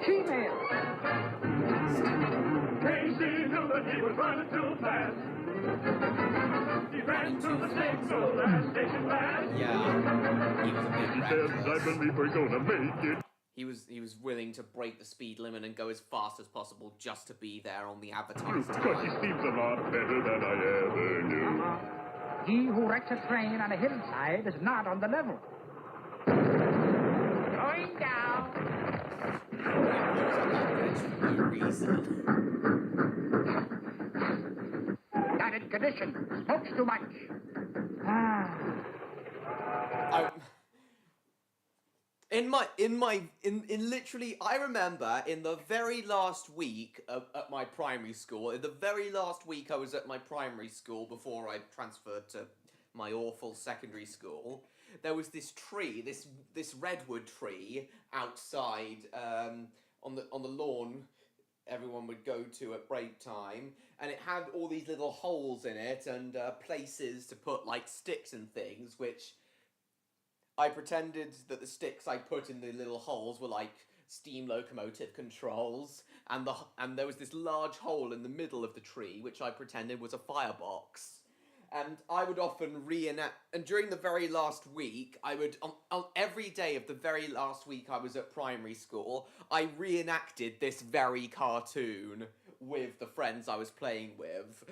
Female. Casey knew that he was running too fast. He ran through the snakes so the last station fast. Yeah, he was a big He said, I believe we're gonna make it. He was willing to break the speed limit and go as fast as possible just to be there on the advertised But he time. seems a lot better than I ever knew. He who wrecks a train on a hillside is not on the level. Going down. He blows up that bridge for no reason. Got it, condition. Smokes too much. Literally, I remember in the very last week at my primary school, in the very last week I was at my primary school before I transferred to my awful secondary school, there was this tree, this redwood tree outside on the lawn everyone would go to at break time, and it had all these little holes in it and places to put like sticks and things, which I pretended that the sticks I put in the little holes were like steam locomotive controls, and there was this large hole in the middle of the tree which I pretended was a firebox. And I would often reenact, and during the very last week, I would, on every day of the very last week I was at primary school, I reenacted this very cartoon with the friends I was playing with.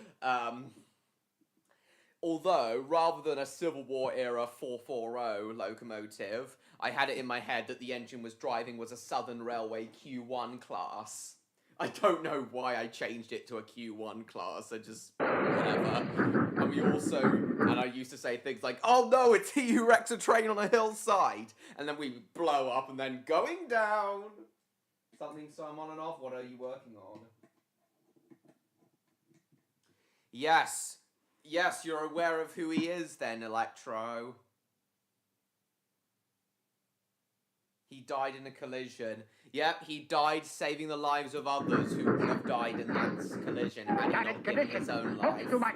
Although, rather than a Civil War era 440 locomotive, I had it in my head that the engine was driving was a Southern Railway Q1 class. I don't know why I changed it to a Q1 class, I just, whatever. And I used to say things like, oh no, it's he who wrecks a train on a hillside! And then we blow up and then going down! Something so I'm on and off, what are you working on? Yes, you're aware of who he is then, Electro. He died in a collision. Yep, he died saving the lives of others who would have died in that collision had he not given his own life. Too much.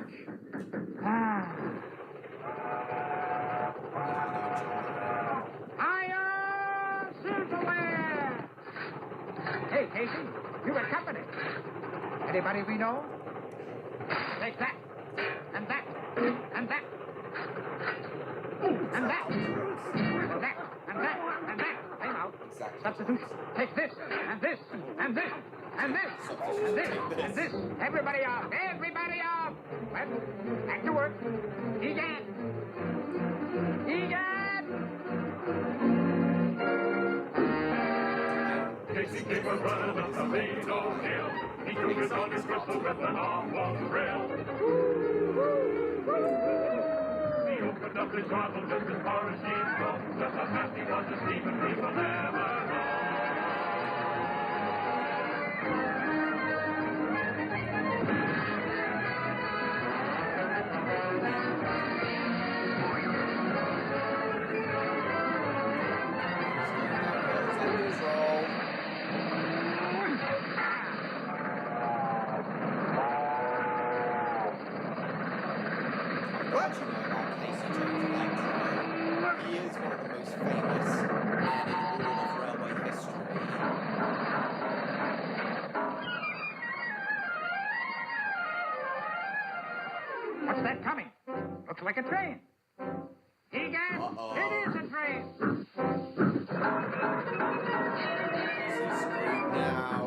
Higher, silverware! Hey, Casey, you got company. Anybody we know? Take that, and that, and that, and that, and that, and that, and that. Time out. Exactly. Substitute. Take this, and this, and this, and this, and this, and this. Everybody off! Everybody off! Well, back to work. Egad! Egad! Casey came a running up the main old hill. He took his on his crystal with an arm on the rail. He opened up his throttle just as far as he'd go. Just how fast he was to Stephen people never know. Glad you know about Casey Jones Electro. He is one of the most famous men in all of railway history. What's that coming? Looks like a train. Egad! It is a train! Casey's screwed now.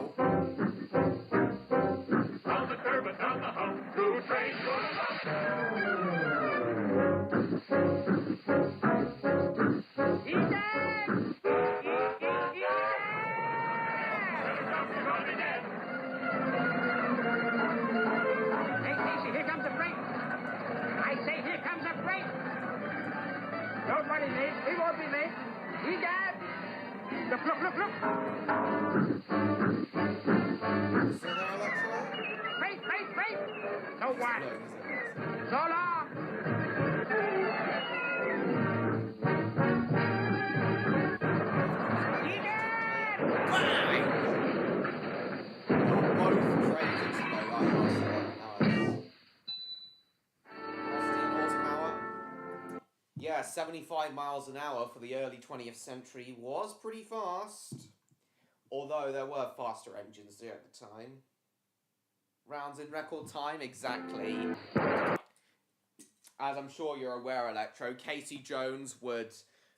Down the curb and down the hump, two trains going up. Egad! Hey, Casey, here comes a freight. I say, here comes a freight. Don't worry, mate. We won't be late. Egad! Look, look, look, look. So there, Electro? Freight, freight, freight. So what? No, So long. Egad! both trains explode. I lost it. Nice. 16 horsepower. Yeah, 75 miles an hour for the early 20th century was pretty fast. Although there were faster engines there at the time. Rounds in record time, exactly. As I'm sure you're aware, Electro, Casey Jones would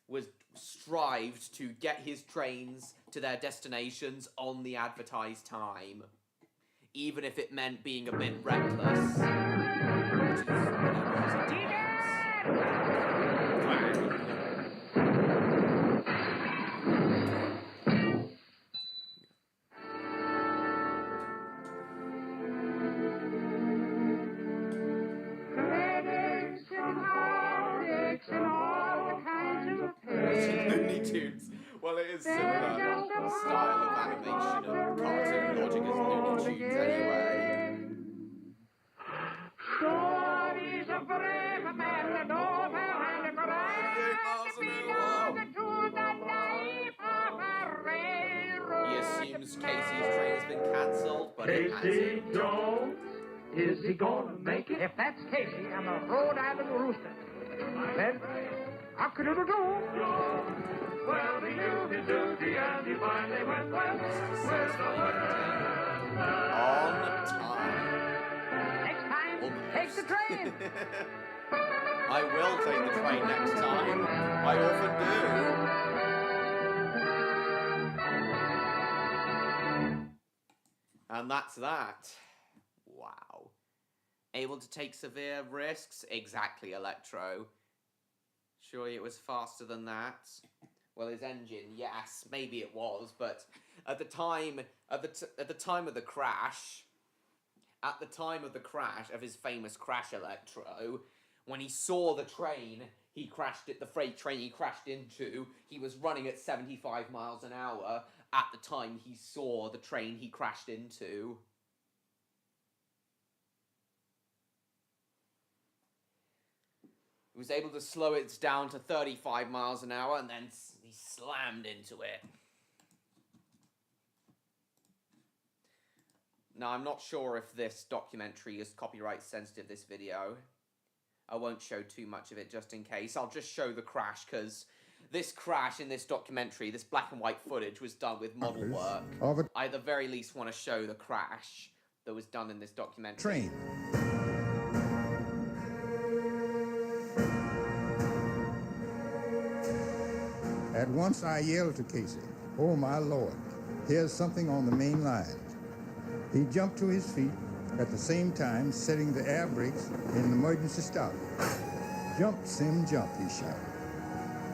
was strived to get his trains to their destinations on the advertised time, even if it meant being a bit reckless. Which is what he was at times. Looney Tunes. Well, it is similar style of animation and cartoon logic as Looney Tunes anyway. Stories of brave men and over and He assumes Casey's train has been cancelled, but it Casey hasn't. Jones, is he gonna make it? If that's Casey, I'm a Rhode Island rooster. Then, cock-a-doodle-doo. Well, he knew his duty and he finally went west. On time. Next time, take the train. I will take the train next time. I often do. And that's that. Wow. Able to take severe risks? Exactly, Electro. Surely it was faster than that. Well, his engine, yes, maybe it was, but at the time of the crash, of his famous crash, Electro, when he saw the train the freight train he crashed into, he was running at 75 miles an hour at the time he saw the train he crashed into. He was able to slow it down to 35 miles an hour, and then he slammed into it. Now, I'm not sure if this documentary is copyright sensitive, this video. I won't show too much of it just in case. I'll just show the crash, because this crash in this documentary, this black and white footage, was done with model work. I at the very least want to show the crash that was done in this documentary. Train. At once I yelled to Casey, "Oh my Lord, here's something on the main line." He jumped to his feet, at the same time setting the air brakes in emergency stop. "Jump, Sim, jump," he shouted.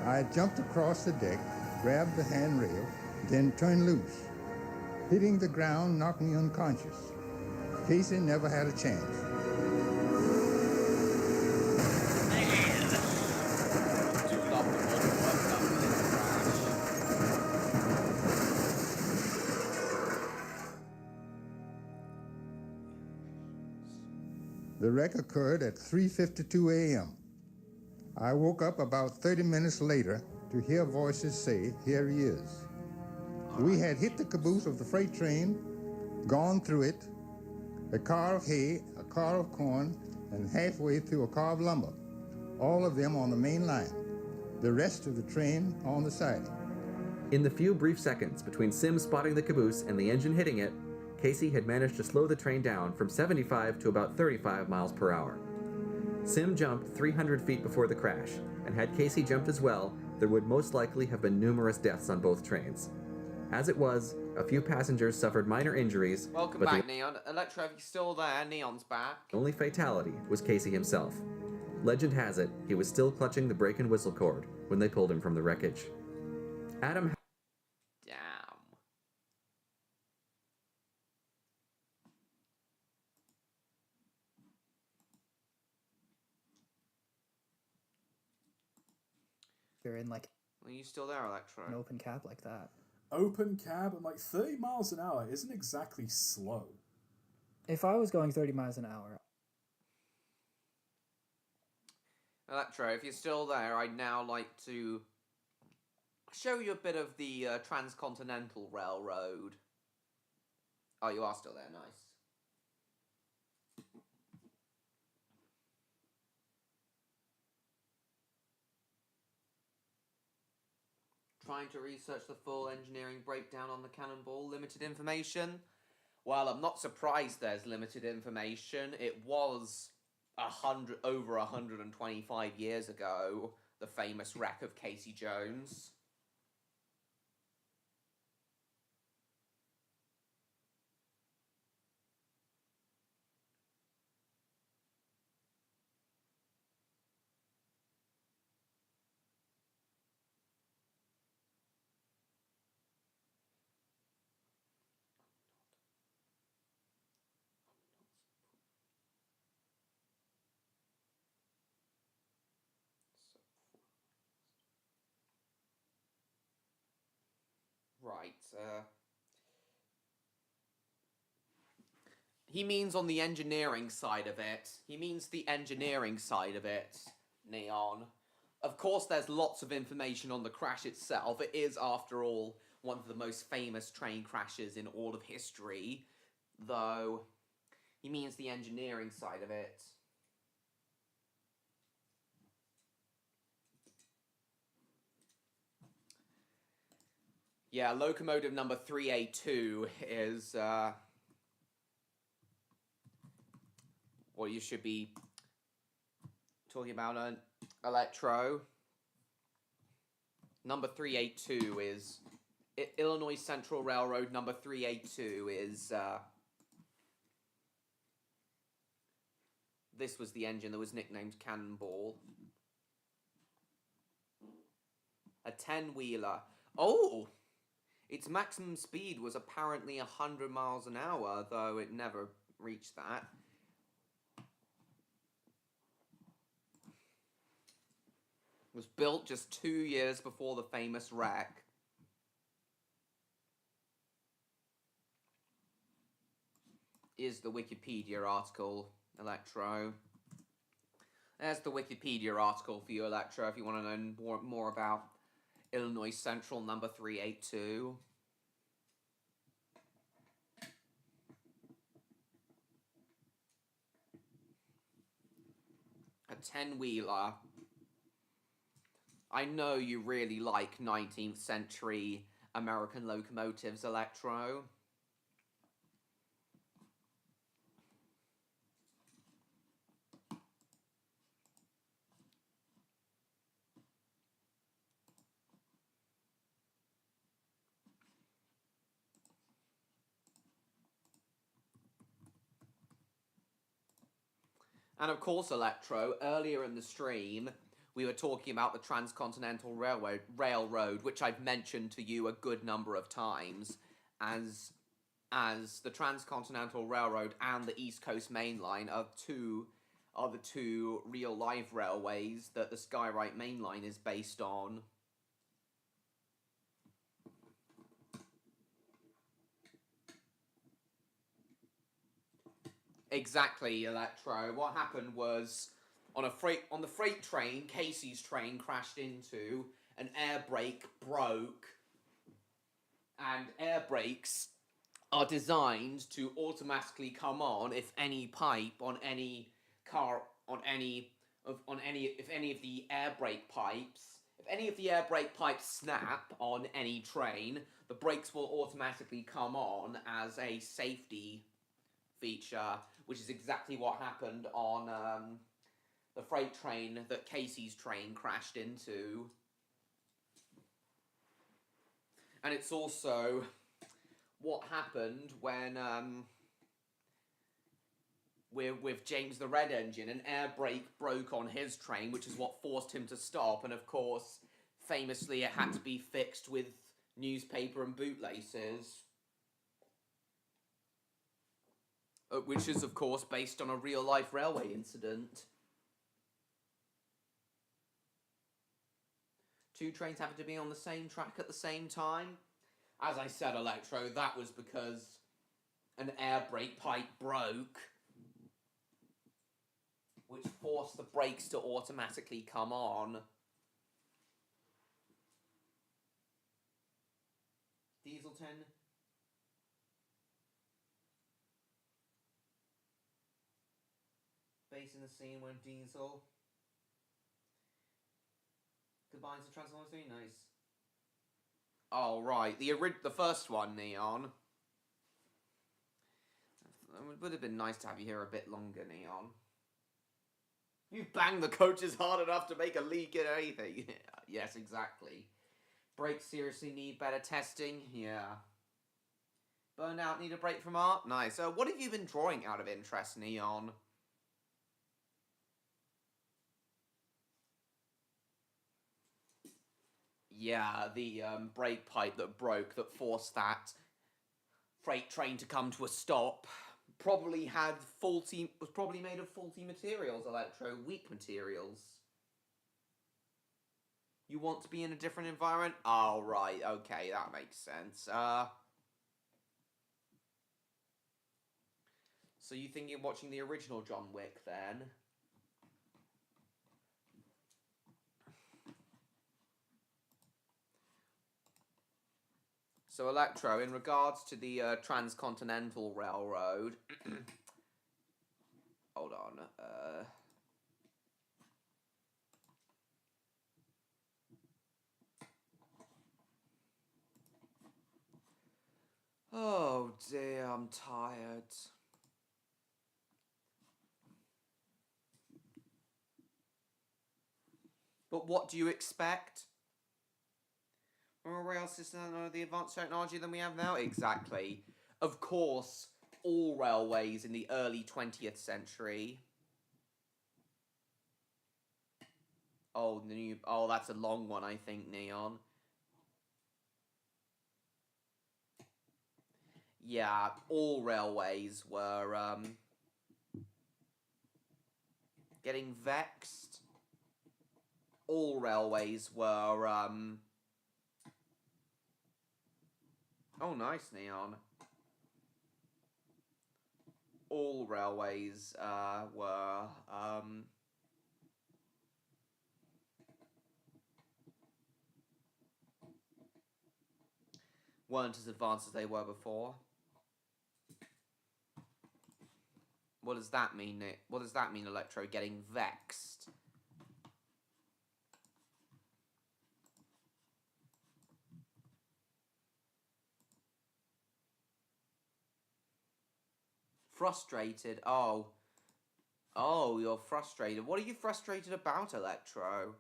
I jumped across the deck, grabbed the handrail, then turned loose, hitting the ground, knocked me unconscious. Casey never had a chance. The wreck occurred at 3:52 a.m. I woke up about 30 minutes later to hear voices say, "Here he is." We had hit the caboose of the freight train, gone through it, a car of hay, a car of corn, and halfway through a car of lumber, all of them on the main line, the rest of the train on the side. In the few brief seconds between Sim spotting the caboose and the engine hitting it, Casey had managed to slow the train down from 75 to about 35 miles per hour. Sim jumped 300 feet before the crash, and had Casey jumped as well, there would most likely have been numerous deaths on both trains. As it was, a few passengers suffered minor injuries. Welcome back, Neon. Electro, if you're still there, Neon's back. The only fatality was Casey himself. Legend has it, he was still clutching the brake and whistle cord when they pulled him from the wreckage. Adam... Damn. You're in like Are you still there, Electro? an open cab like that. Open cab at like 30 miles an hour isn't exactly slow. If I was going 30 miles an hour... Electro, if you're still there, I'd now like to show you a bit of the Transcontinental Railroad. Oh, you are still there, nice. Trying to research the full engineering breakdown on the Cannonball. Limited information? Well, I'm not surprised there's limited information. It was over 125 years ago the famous wreck of Casey Jones. Right, he means on the engineering side of it. He means the engineering side of it, Neon. Of course, there's lots of information on the crash itself. It is, after all, one of the most famous train crashes in all of history. Though, he means the engineering side of it. Yeah, locomotive number 382 is, what you should be talking about, an Electro. Number 382 is... Illinois Central Railroad number 382 is, this was the engine that was nicknamed Cannonball. A 10-wheeler. Oh! Its maximum speed was apparently 100 miles an hour, though it never reached that. It was built just 2 years before the famous wreck. Is the Wikipedia article, Electro. There's the Wikipedia article for you, Electro, if you want to know more about Illinois Central number 382. A 10-wheeler. I know you really like 19th century American locomotives, Electro. And of course, Electro, earlier in the stream, we were talking about the Transcontinental Railroad, which I've mentioned to you a good number of times, as the Transcontinental Railroad and the East Coast Main Line are the two real-life railways that the Skywright Main Line is based on. Exactly, Electro. What happened was, on the freight train, Casey's train crashed into, an air brake broke, and air brakes are designed to automatically come on if any pipe on any car, if any of the air brake pipes snap on any train, the brakes will automatically come on as a safety feature, which is exactly what happened on the freight train that Casey's train crashed into. And it's also what happened when, with James the Red Engine, an air brake broke on his train, which is what forced him to stop, and of course, famously, it had to be fixed with newspaper and bootlaces. Which is, of course, based on a real-life railway incident. Two trains having to be on the same track at the same time? As I said, Electro, that was because an air brake pipe broke, which forced the brakes to automatically come on. Diesel 10. Basing the scene when Diesel combines the Transformers. Very nice. Oh, right. The first one, Neon. It would have been nice to have you here a bit longer, Neon. You've banged the coaches hard enough to make a leak in anything. Yes, exactly. Brakes seriously need better testing? Yeah. Burnout need a break from art? Nice. What have you been drawing out of interest, Neon? Yeah, the brake pipe that broke that forced that freight train to come to a stop probably was probably made of faulty materials, Electro. Weak materials. You want to be in a different environment? Oh, right. Okay, that makes sense. So you thinking of watching the original John Wick, then? So, Electro, in regards to the Transcontinental Railroad... Hold on. Oh, dear, I'm tired. But what do you expect? From a rail system or the advanced technology than we have now? Exactly. Of course, all railways in the early 20th century. Oh, that's a long one, I think, Neon. Yeah, all railways were, getting vexed. All railways were, Oh, nice, Neon. All railways, were, weren't as advanced as they were before. What does that mean, Nick? What does that mean, Electro? Getting vexed? Frustrated? Oh. Oh, you're frustrated. What are you frustrated about, Electro?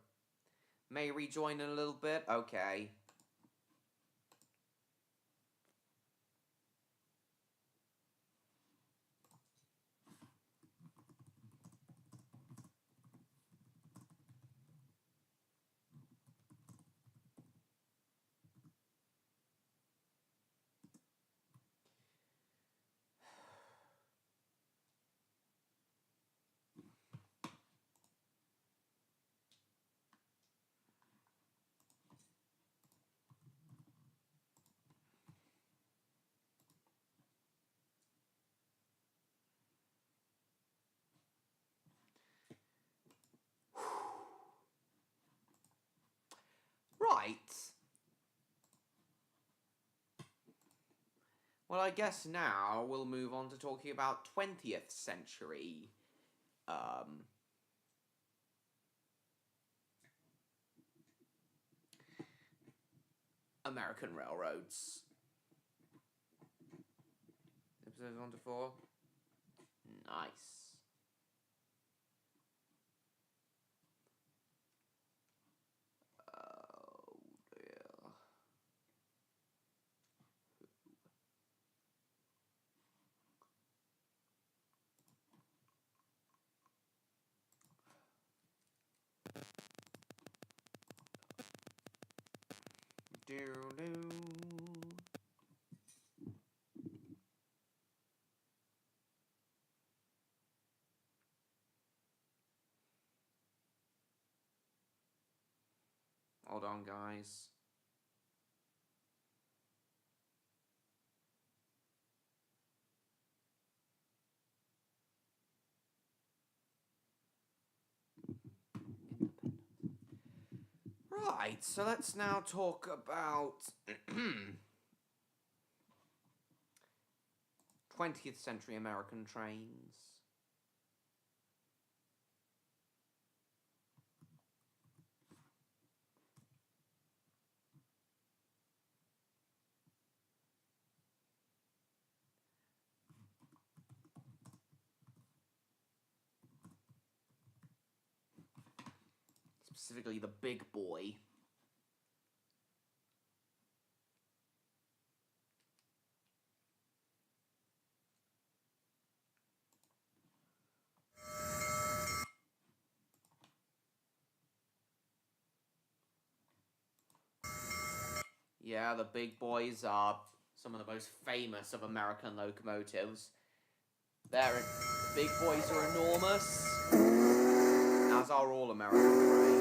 May rejoin in a little bit? Okay. Right. Well, I guess now we'll move on to talking about 20th century, American railroads. Episodes 1 to 4. Nice. Oh, dear. Doo-doo. Hold on, guys. Right, so let's now talk about 20th century American trains. specifically the big boy. Yeah, the big boys are some of the most famous of American locomotives. The big boys are enormous, as are all American trains.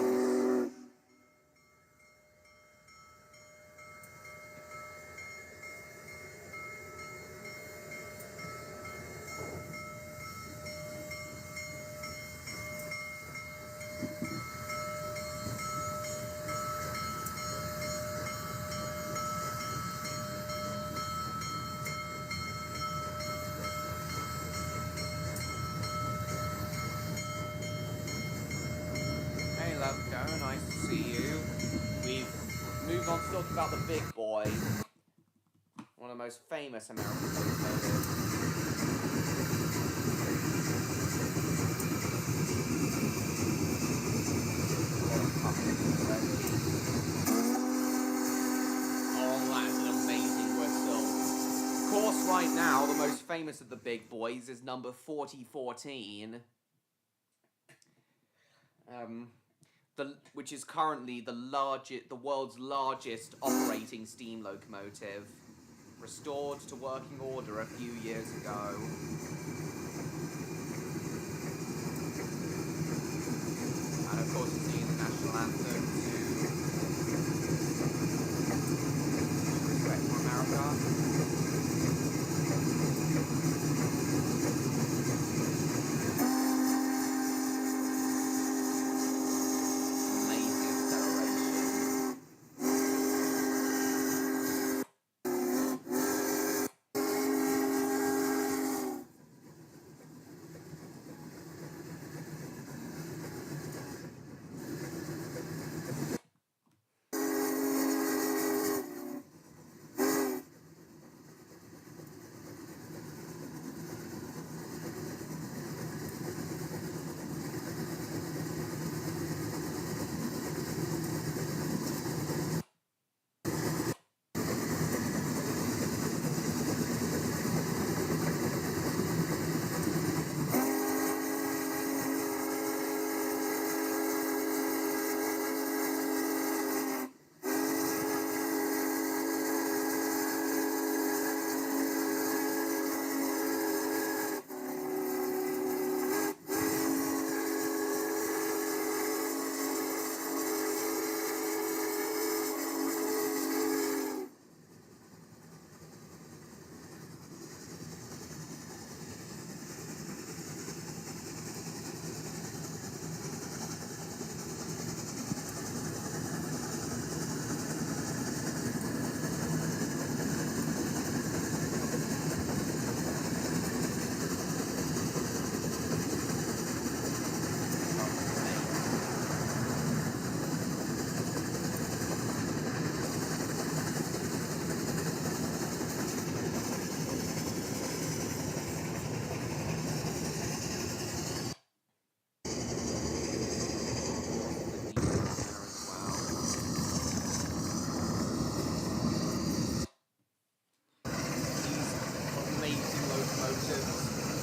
Hey Loco, nice to see you. We've moved on to talk about the big boy, one of the most famous American locomotives. Oh, that is an amazing whistle. Of course, right now, the most famous of the big boys is number 4014. Which is currently the world's largest operating steam locomotive, restored to working order a few years ago. And of course, it's the national anthem to respect for America.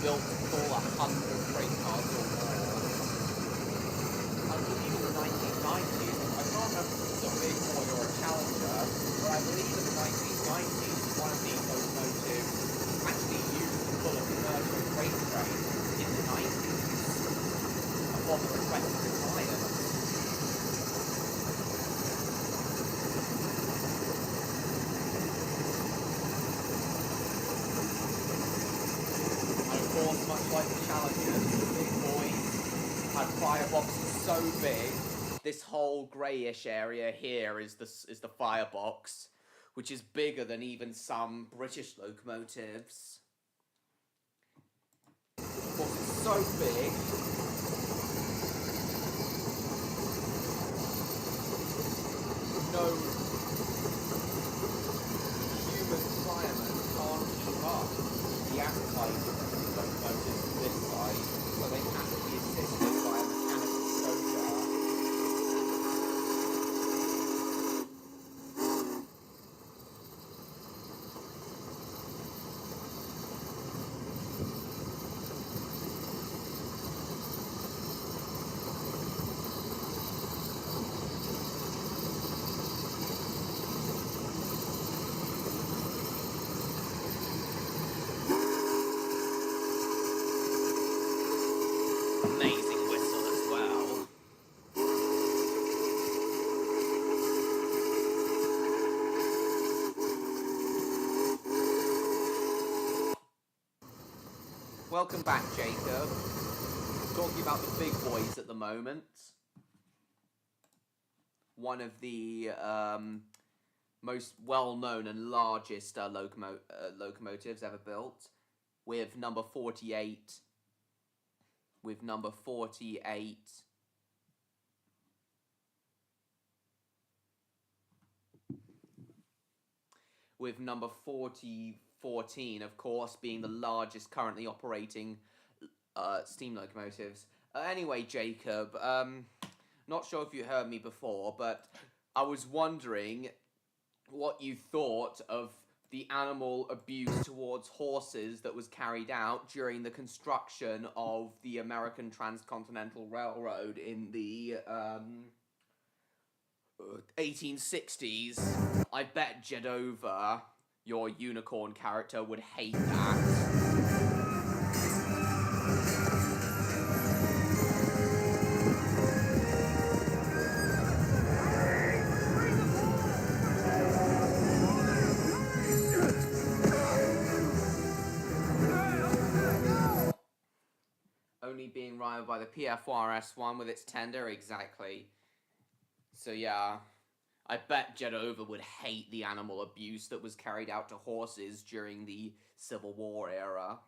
Built all 100 freight cars or more. I believe in the 1990s, I can't remember if it was a big boy or a Challenger, but I believe in the 1990s one of these locomotives actually used to pull a commercial freight train in the 90s upon the request of the client. Much like the Challengers, the big boys had fireboxes so big, this whole greyish area here is the firebox, which is bigger than even some British locomotives. Of course, it's so big. No human fireman can't keep up the appetite locomotives this size, so they have to be assisted by a mechanical stoker. Amazing whistle as well. Welcome back, Jacob. Talking about the big boys at the moment. One of the most well-known and largest locomotives ever built, with number 48. With number 48. With number 14, of course, being the largest currently operating steam locomotives. Anyway, Jacob, not sure if you heard me before, but I was wondering what you thought of the animal abuse towards horses that was carried out during the construction of the American Transcontinental Railroad in the 1860s. I bet Jedova, your unicorn character, would hate that. Only being rivaled by the PFRS1 with its tender, exactly. So yeah, I bet Jedova would hate the animal abuse that was carried out to horses during the Civil War era.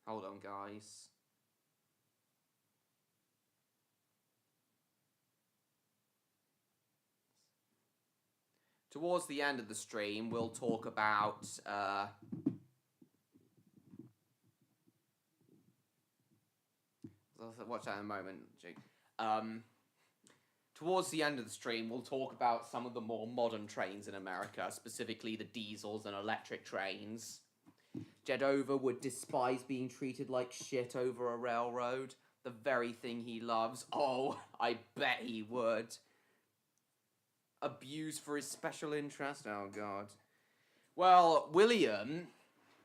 Hold on, guys. Towards the end of the stream, we'll talk about watch that in a moment, Jake. Towards the end of the stream, we'll talk about some of the more modern trains in America, specifically the diesels and electric trains. Jedova would despise being treated like shit over a railroad, the very thing he loves. Oh, I bet he would. Abuse for his special interest? Oh, God. Well, William,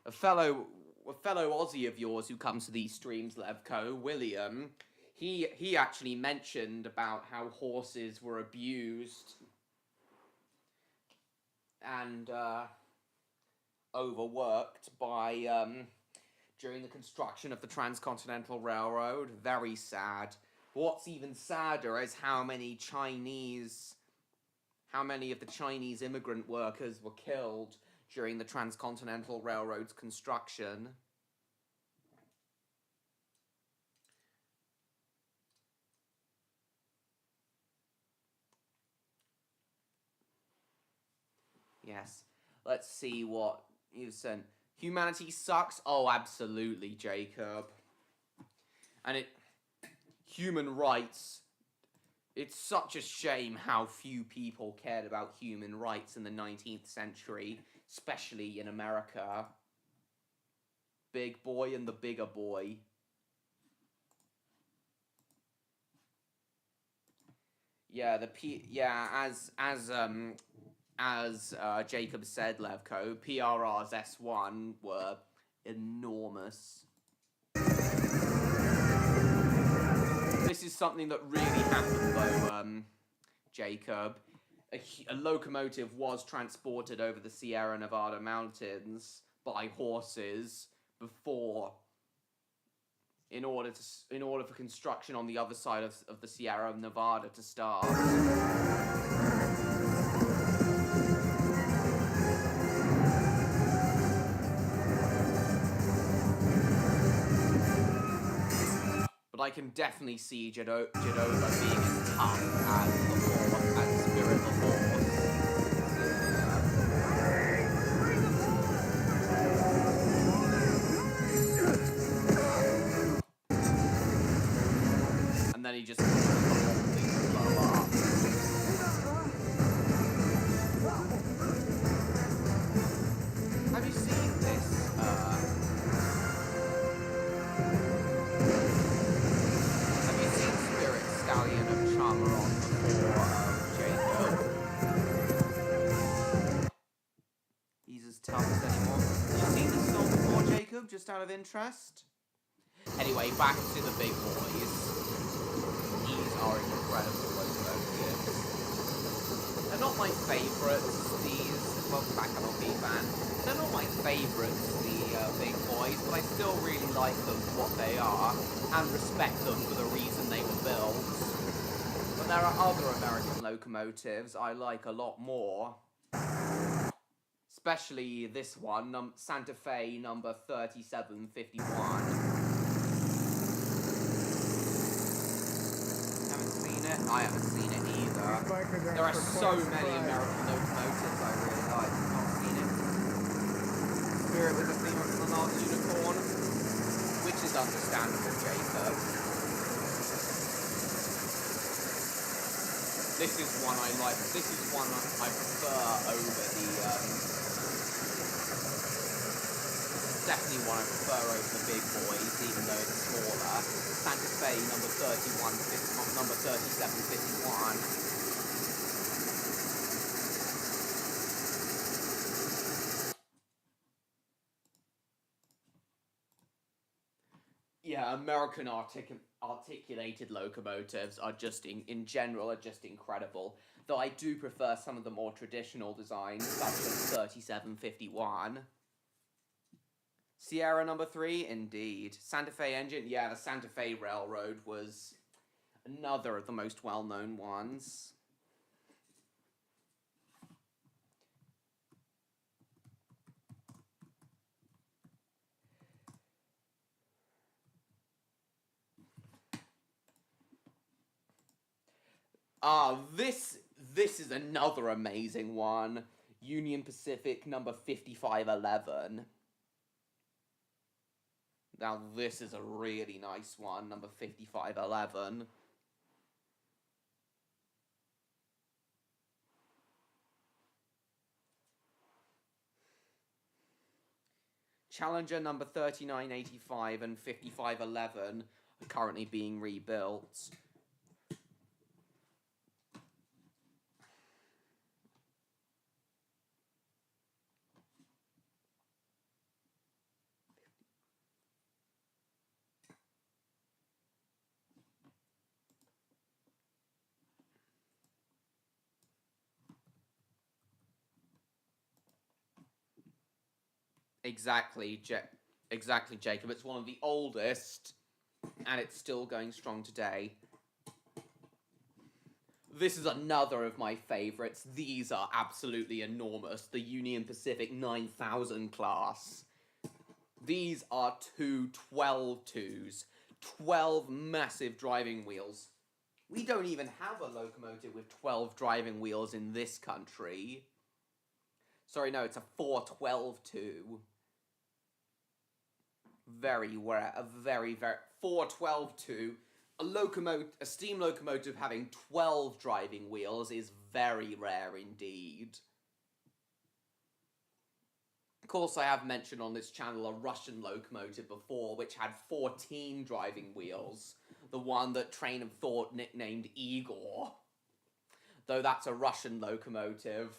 a fellow Aussie of yours who comes to these streams, Levco, William, he actually mentioned about how horses were abused and overworked by during the construction of the Transcontinental Railroad. Very sad. What's even sadder is how many of the Chinese immigrant workers were killed during the Transcontinental Railroad's construction. Yes. Let's see what you sent. Humanity sucks? Oh, absolutely, Jacob. And human rights, it's such a shame how few people cared about human rights in the 19th century, especially in America. Big boy and the bigger boy. Yeah, as Jacob said, Levco, PRR's S1 were enormous. This is something that really happened, though, Jacob. A locomotive was transported over the Sierra Nevada mountains by horses before, in order for construction on the other side of the Sierra Nevada to start. But I can definitely see Jedova being as tough as Spirit the Horse. And then he just causes the whole thing to blow up. just out of interest? Anyway, back to the big boys. These are incredible locomotives. They're not my favourites, these. Welcome back, I'm a fan. They're not my favourites, the big boys, but I still really like them for what they are, and respect them for the reason they were built. But there are other American locomotives I like a lot more. Especially this one, Santa Fe number 3751. Haven't seen it? I haven't seen it either. There are so many American locomotives I really like. I've not seen it. Spirit with the theme of the last unicorn, which is understandable, Jacob. This is one I like. This is one I prefer over the. Definitely one I prefer over the big boys, even though it's smaller. Santa Fe number 3751. Yeah, American articulated locomotives are just, in general, are just incredible. Though I do prefer some of the more traditional designs, such as 3751. Sierra number 3, indeed. Santa Fe engine, yeah, the Santa Fe Railroad was another of the most well-known ones. This is another amazing one. Union Pacific number 5511. Now this is a really nice one, number 5511. Challenger number 3985 and 5511 are currently being rebuilt. Exactly, Jacob. It's one of the oldest, and it's still going strong today. This is another of my favorites. These are absolutely enormous. The Union Pacific 9000 class. These are two 12-2s. 12 massive driving wheels. We don't even have a locomotive with 12 driving wheels in this country. Sorry, no, it's a 412-2. Very rare, a very 412-2. A steam locomotive having 12 driving wheels is very rare indeed. Of course, I have mentioned on this channel a Russian locomotive before, which had 14 driving wheels. The one that Train of Thought nicknamed Igor. Though that's a Russian locomotive.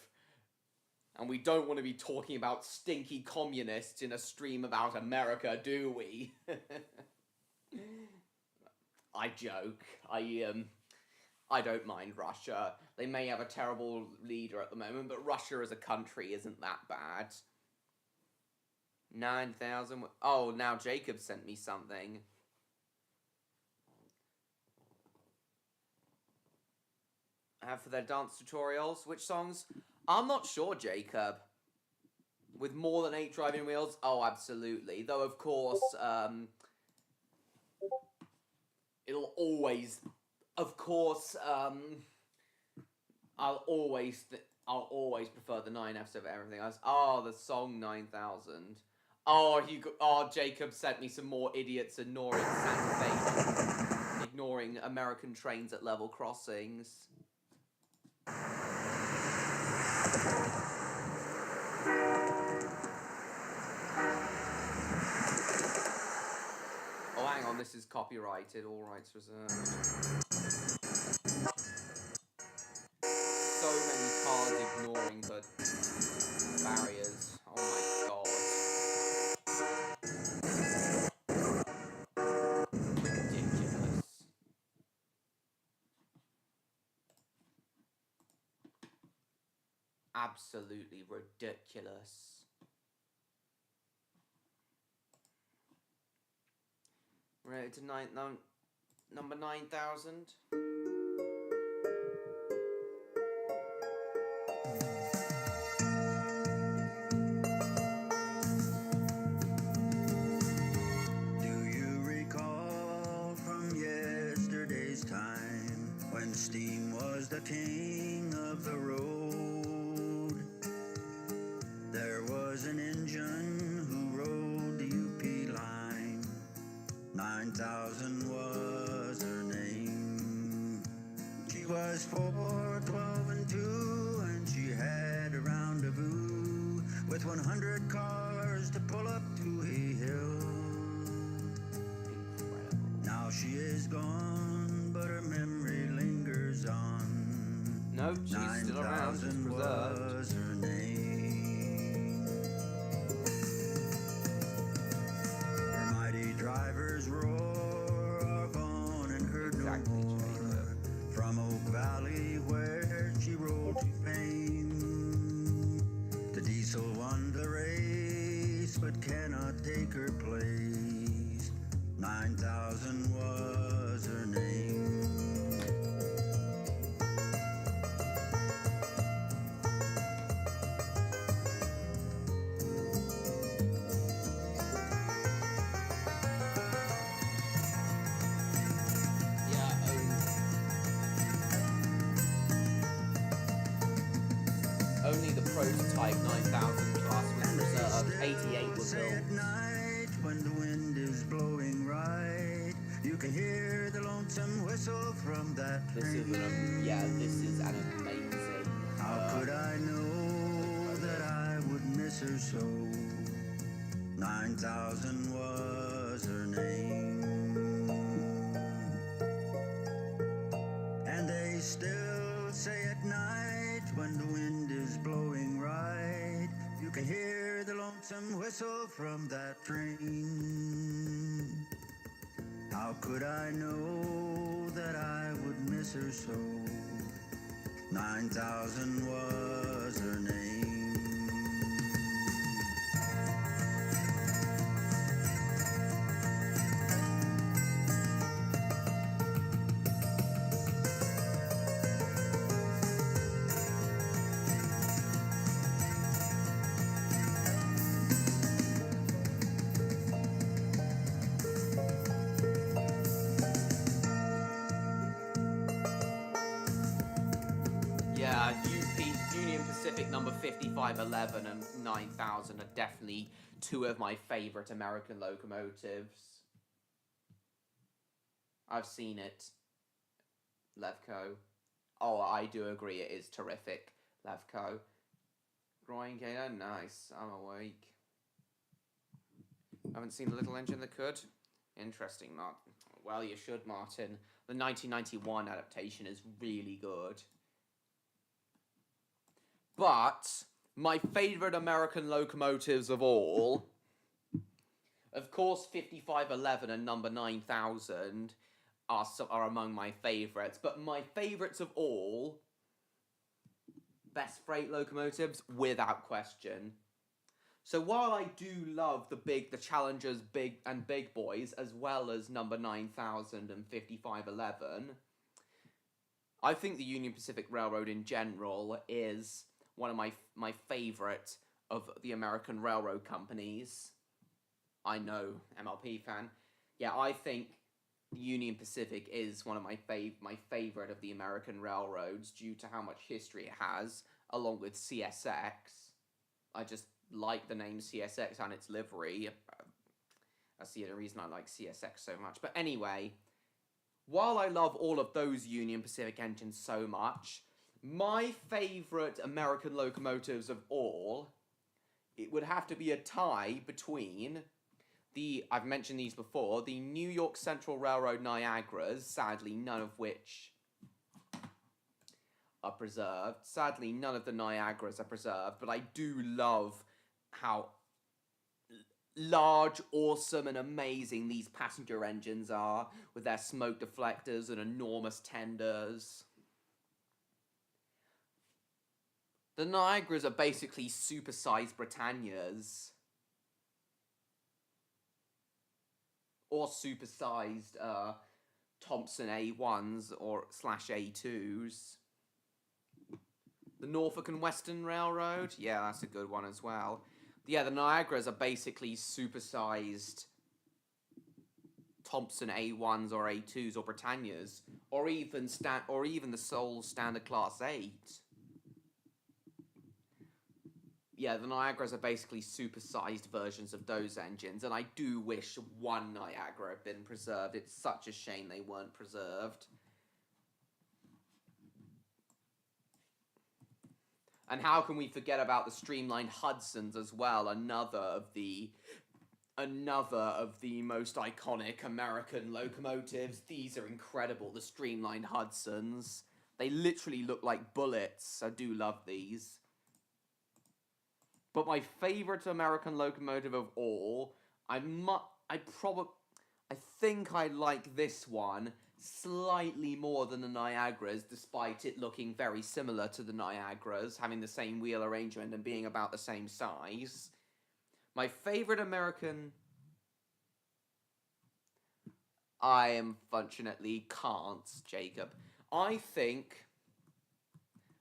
And we don't want to be talking about stinky communists in a stream about America, do we? I joke. I don't mind Russia. They may have a terrible leader at the moment, but Russia as a country isn't that bad. 9,000... Oh, now Jacob sent me something. For their dance tutorials. Which songs? I'm not sure, Jacob. With more than 8 driving wheels? Oh, absolutely. Though, of course, it'll always... Of course, I'll always prefer the 9Fs over everything else. Oh, the song 9000. Oh, Jacob sent me some more idiots ignoring Santa Fe. Ignoring American trains at level crossings. Oh, hang on, this is copyrighted, all rights reserved. So many cars ignoring the barriers. Oh my god. absolutely ridiculous. Rated to number 9,000. When steam was the king of the road, there was an engine who rode the UP line. 9,000 was her name. She was 4, 12, and 2, and she had a rendezvous with 100 cars to pull up to a hill. Now she is gone, but her memory lingers on. No, she's still around. She's preserved. Was her name. Her mighty driver's roar are gone and heard no more. From Oak Valley where she rolled to fame, the diesel won the race but cannot take her place. 9,000 was her name. Only the prototype 9,000 class was preserved. 88 was built. At night when the wind is blowing right, you can hear the lonesome whistle from that train. This is an amazing. How could I know that I would miss her so? 9,000 was her name. And they still say at night when the wind is blowing right, you can hear the lonesome whistle from that train. How could I know that I would miss her so? 9,000 was her name. Yeah, Union Pacific number 5511 and 9,000 are definitely two of my favorite American locomotives. I've seen it. Levco. Oh, I do agree, it is terrific. Levco. Groin Gator, nice. I'm awake. Haven't seen the little engine that could? Interesting, Martin. Well, you should, Martin. The 1991 adaptation is really good. But my favourite American locomotives of all, of course, 5511 and number 9,000 are among my favourites. But my favourites of all, best freight locomotives, without question. So while I do love the Challengers big boys, as well as number 9,000 and 5511, I think the Union Pacific Railroad in general is one of my favourite of the American railroad companies. I know, MLP fan. Yeah, I think Union Pacific is one of my favourite of the American railroads due to how much history it has, along with CSX. I just like the name CSX and its livery. That's the other reason I like CSX so much. But anyway, while I love all of those Union Pacific engines so much, my favourite American locomotives of all, it would have to be a tie between I've mentioned these before, the New York Central Railroad Niagaras, sadly none of which are preserved. Sadly, none of the Niagaras are preserved, but I do love how large, awesome, and amazing these passenger engines are, with their smoke deflectors and enormous tenders. The Niagaras are basically supersized Britannias. Or supersized Thompson A1s or /A2s. The Norfolk and Western Railroad? Yeah, that's a good one as well. Yeah, the Niagaras are basically supersized Thompson A1s or A2s or Britannias, or even the Seoul Standard Class 8. Yeah, the Niagaras are basically supersized versions of those engines, and I do wish one Niagara had been preserved. It's such a shame they weren't preserved. And how can we forget about the streamlined Hudsons as well? Another of the most iconic American locomotives. These are incredible, the streamlined Hudsons. They literally look like bullets. I do love these. But my favorite American locomotive of all, I think I like this one slightly more than the Niagaras, despite it looking very similar to the Niagaras, having the same wheel arrangement and being about the same size. My favorite American... I unfortunately can't, Jacob. I think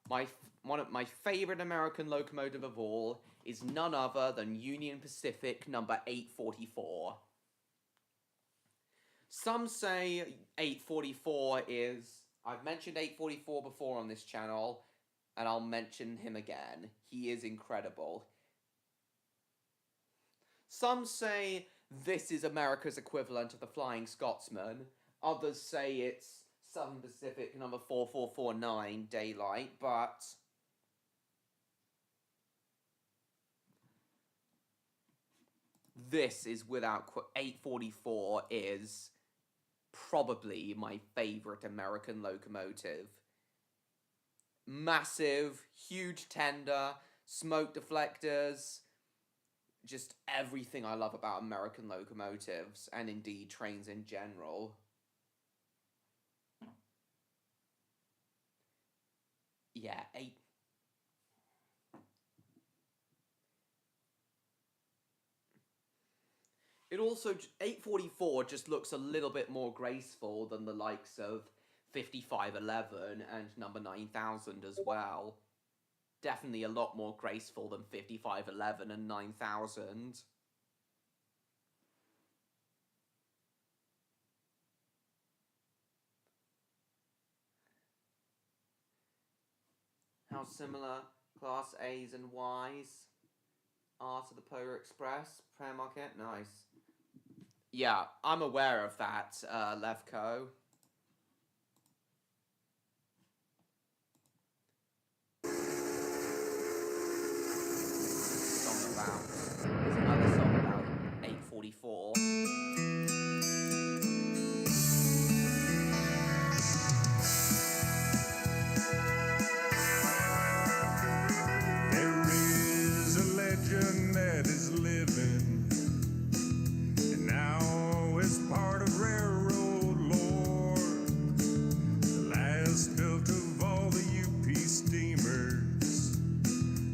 one of my favorite American locomotive of all is none other than Union Pacific number 844. Some say 844 is... I've mentioned 844 before on this channel, and I'll mention him again. He is incredible. Some say this is America's equivalent of the Flying Scotsman. Others say it's Southern Pacific number 4449 Daylight, but... this is without... 844 is probably my favorite American locomotive. Massive, huge tender, smoke deflectors, just everything I love about American locomotives, and indeed trains in general. Yeah, It also, 844 just looks a little bit more graceful than the likes of 5511 and number 9000 as well. Definitely a lot more graceful than 5511 and 9000. How similar Class A's and Y's are to the Polar Express prayer market. Nice. Yeah, I'm aware of that, Levco. There's another song about 844. There is a legend that is living, and now is part of railroad lore. The last built of all the UP steamers,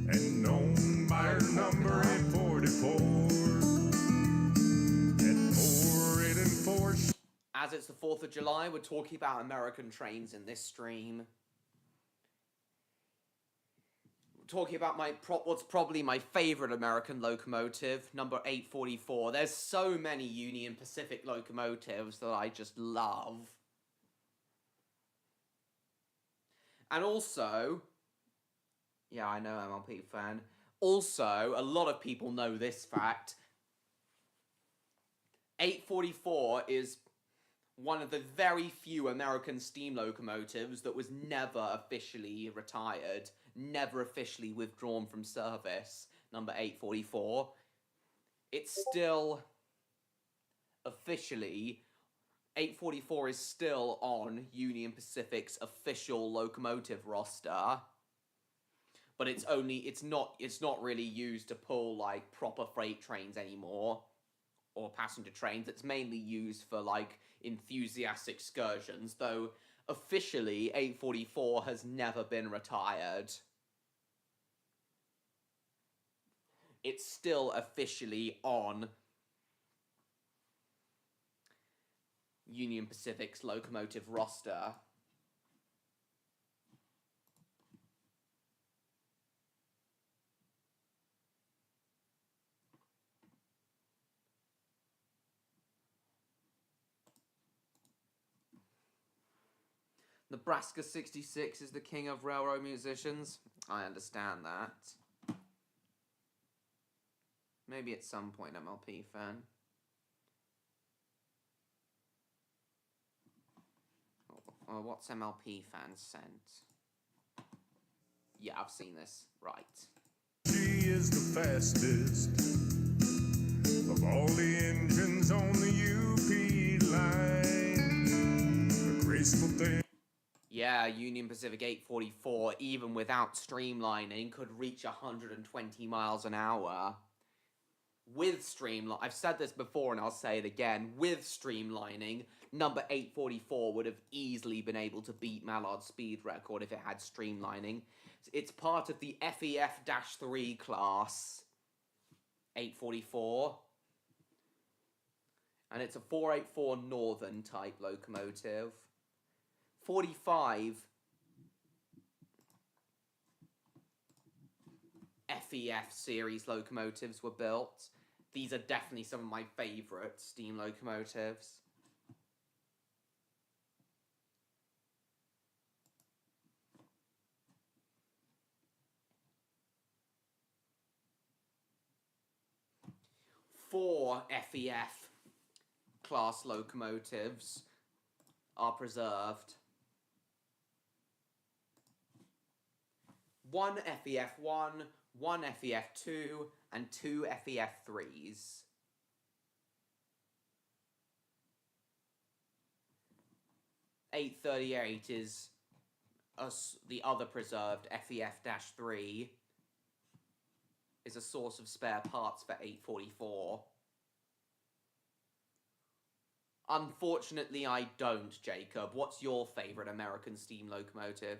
and known by her number 844. At 484. As it's the 4th of July, we're talking about American trains in this stream. We're talking about what's probably my favorite American locomotive, number 844. There's so many Union Pacific locomotives that I just love. And also, yeah, I know, MLP fan. Also, a lot of people know this fact. 844 is one of the very few American steam locomotives that was never officially retired, never officially withdrawn from service, number 844. It's still officially... 844 is still on Union Pacific's official locomotive roster, but it's not really used to pull like proper freight trains anymore or passenger trains. It's mainly used for like enthusiastic excursions, though officially 844 has never been retired. it's still officially on Union Pacific's locomotive roster. Nebraska 66 is the king of railroad musicians. I understand that. Maybe at some point MLP fan. Oh, what's MLP fan sent? Yeah, I've seen this. Right. She is the fastest of all the engines on the UP line. A graceful thing. Yeah, Union Pacific 844, even without streamlining, could reach 120 miles an hour. With streamline, I've said this before and I'll say it again, with streamlining, number 844 would have easily been able to beat Mallard's speed record if it had streamlining. It's part of the FEF-3 class, 844. And it's a 484 Northern type locomotive. 45 FEF series locomotives were built. These are definitely some of my favorite steam locomotives. Four FEF class locomotives are preserved. One FEF1, one FEF2, and two FEF3s. .838 is the other preserved FEF-3 is a source of spare parts for 844. Unfortunately, I don't, Jacob. What's your favourite American steam locomotive?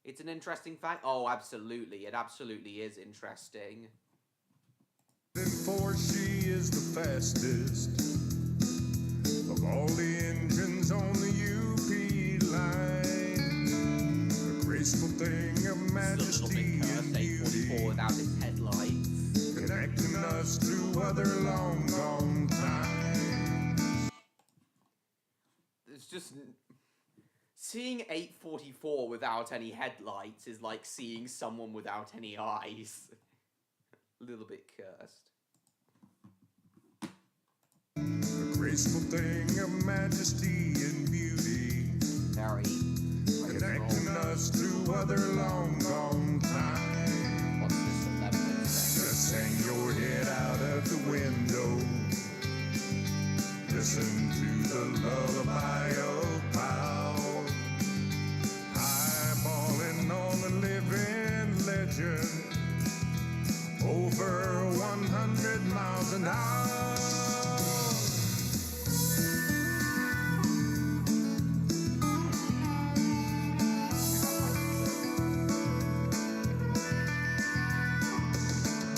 It's an interesting fact. Oh, absolutely. It absolutely is interesting. For she is the fastest of all the engines on the UP line. A graceful thing of majesty and beauty, without its headlights, connecting us to other long gone times. It's just seeing 844 without any headlights is like seeing someone without any eyes. A little bit cursed. A graceful thing of majesty and beauty, very connecting us to other long gone times. What's this? Just hang your head out of the window, listen to the lullaby of power, eyeballing on the living legend, over 100 miles an hour.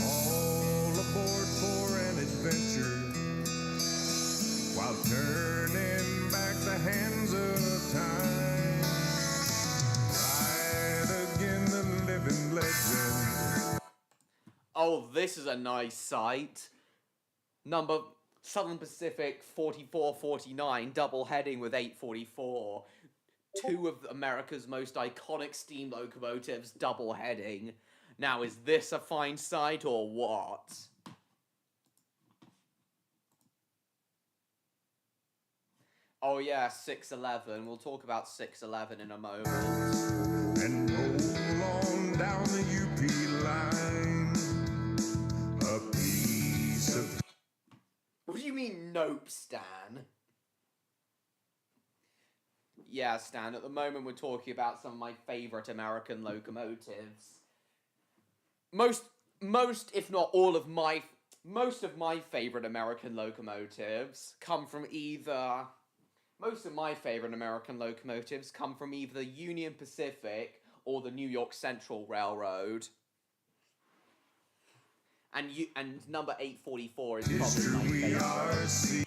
All aboard for an adventure, while turning back the hands of time. Ride again the living legend. Oh, this is a nice sight. Number Southern Pacific 4449 double heading with 844. Two of America's most iconic steam locomotives double heading. Now, is this a fine sight or what? Oh yeah, 611. We'll talk about 611 in a moment. And roll on down the UP line, a piece of... What do you mean, nope, Stan? Yeah, Stan, at the moment we're talking about some of my favourite American locomotives. Most, if not all of my... Most of my favourite American locomotives come from either... Most of my favourite American locomotives come from either Union Pacific or the New York Central Railroad. And number 844 is probably my favorite.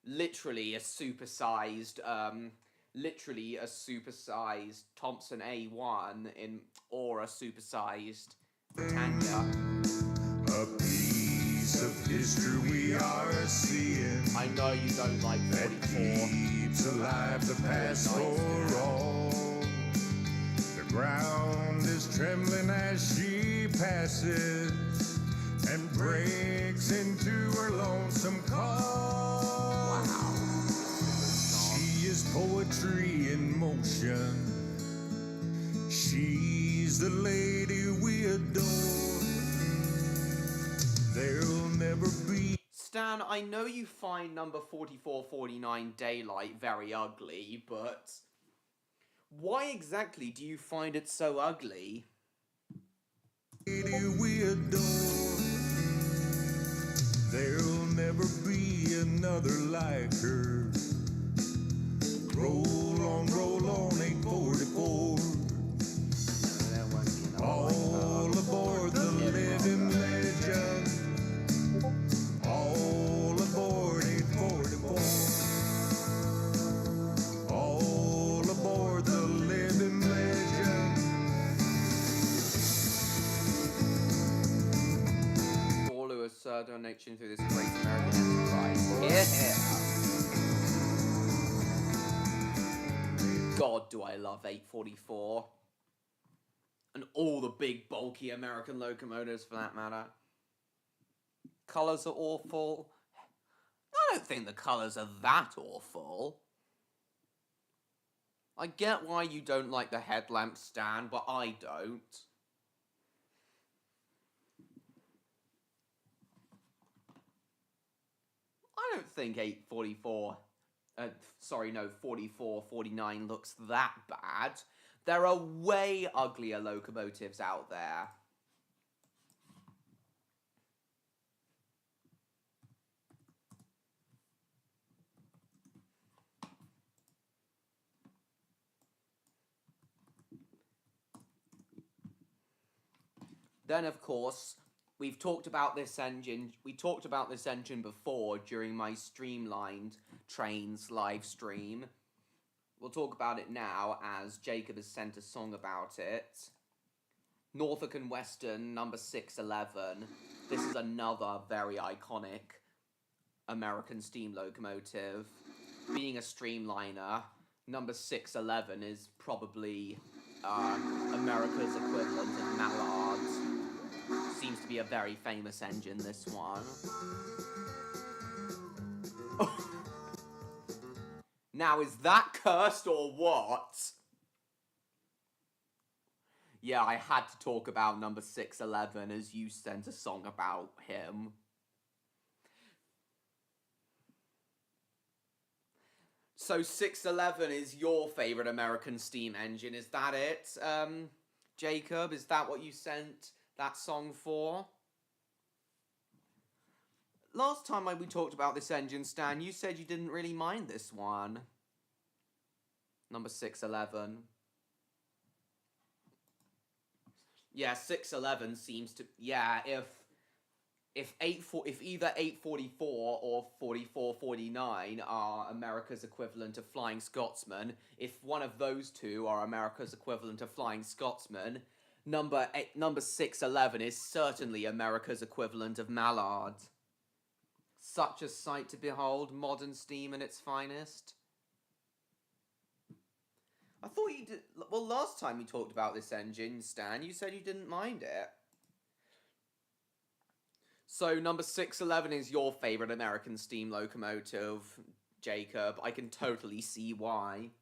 Literally a supersized Thompson A1 or a supersized Tanya. A piece of history we are seeing. I know you don't like 44. Keeps alive the past for all. The ground is trembling as she passes and breaks into her lonesome call. Wow. She is poetry in motion. She's the lady we adore. There'll never be. Stan, I know you find number 4449 Daylight very ugly, but why exactly do you find it so ugly? Lady we adore. There'll never be another like her. Roll on, 844. All aboard the living legend. All aboard 844. All aboard the living legend. All who are donation through this great American enterprise. Yeah. God, do I love 844. And all the big, bulky American locomotives, for that matter. Colours are awful. I don't think the colours are that awful. I get why you don't like the headlamp stand, but I don't. I don't think 4449 looks that bad. There are way uglier locomotives out there. Then, of course, we've talked about this engine. We talked about this engine before during my Streamlined Trains live stream. We'll talk about it now as Jacob has sent a song about it. Norfolk and Western, number 611. This is another very iconic American steam locomotive. Being a streamliner, number 611 is probably America's equivalent of Mallard. Seems to be a very famous engine, this one. Now, is that cursed or what? Yeah, I had to talk about number 611 as you sent a song about him. So 611 is your favourite American steam engine, is that it, Jacob? Is that what you sent that song for? Last time we talked about this engine, Stan, you said you didn't really mind this one. Number 611. Yeah, 611 seems to... Yeah, if either 844 or 4449 are America's equivalent of Flying Scotsman, if one of those two are America's equivalent of Flying Scotsman, number 611 is certainly America's equivalent of Mallard. Such a sight to behold, modern steam in its finest. I thought you did... Well, last time we talked about this engine, Stan, you said you didn't mind it. So, number 611 is your favourite American steam locomotive, Jacob. I can totally see why.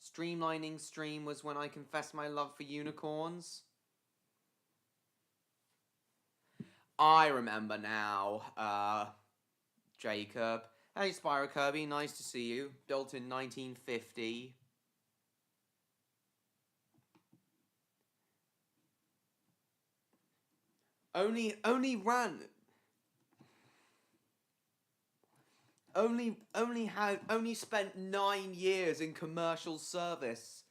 Streamlining stream was when I confessed my love for unicorns. I remember now, Jacob. Hey, Spyro Kirby, nice to see you. Built in 1950. Only spent 9 years in commercial service.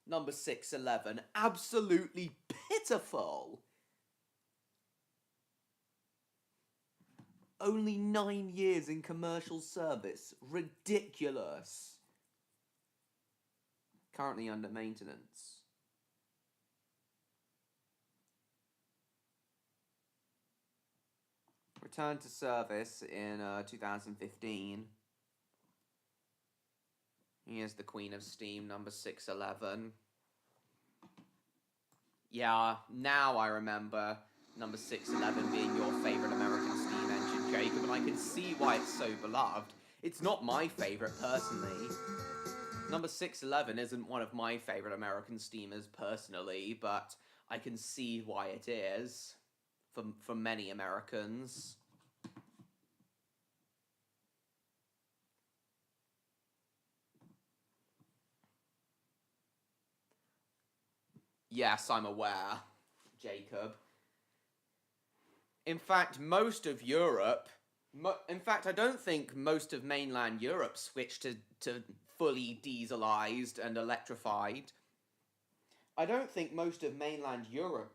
number 611. Absolutely pitiful. Only 9 years in commercial service. Ridiculous. Currently under maintenance. Returned to service in 2015. Here's the Queen of Steam, number 611. Yeah, now I remember number 611 being your favourite American steam engine, Jacob, and I can see why it's so beloved. It's not my favourite, personally. Number 611 isn't one of my favourite American steamers, personally, but I can see why it is for many Americans. Yes, I'm aware, Jacob. In fact, most of Europe... in fact, I don't think most of mainland Europe switched to fully dieselized and electrified. I don't think most of mainland Europe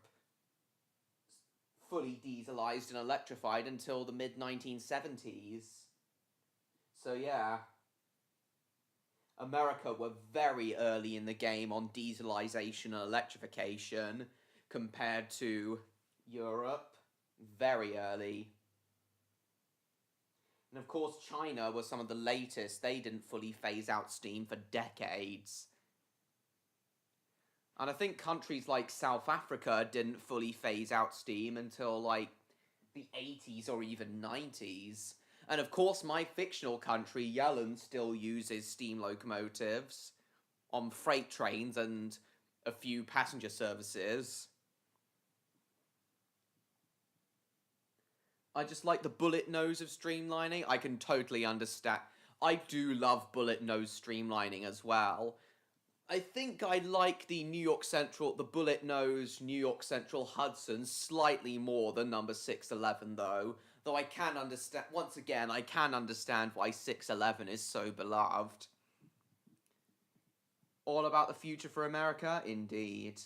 fully dieselized and electrified until the mid-1970s. So yeah. America were very early in the game on dieselization and electrification compared to Europe. Very early. And of course, China was some of the latest. They didn't fully phase out steam for decades. And I think countries like South Africa didn't fully phase out steam until, like, the 80s or even 90s. And of course, my fictional country, Yellen, still uses steam locomotives on freight trains and a few passenger services. I just like the bullet nose of streamlining. I can totally understand. I do love bullet nose streamlining as well. I think I like the bullet nose New York Central Hudson slightly more than number 611 though. Though I can understand, once again, I can understand why 611 is so beloved. All about the future for America? Indeed.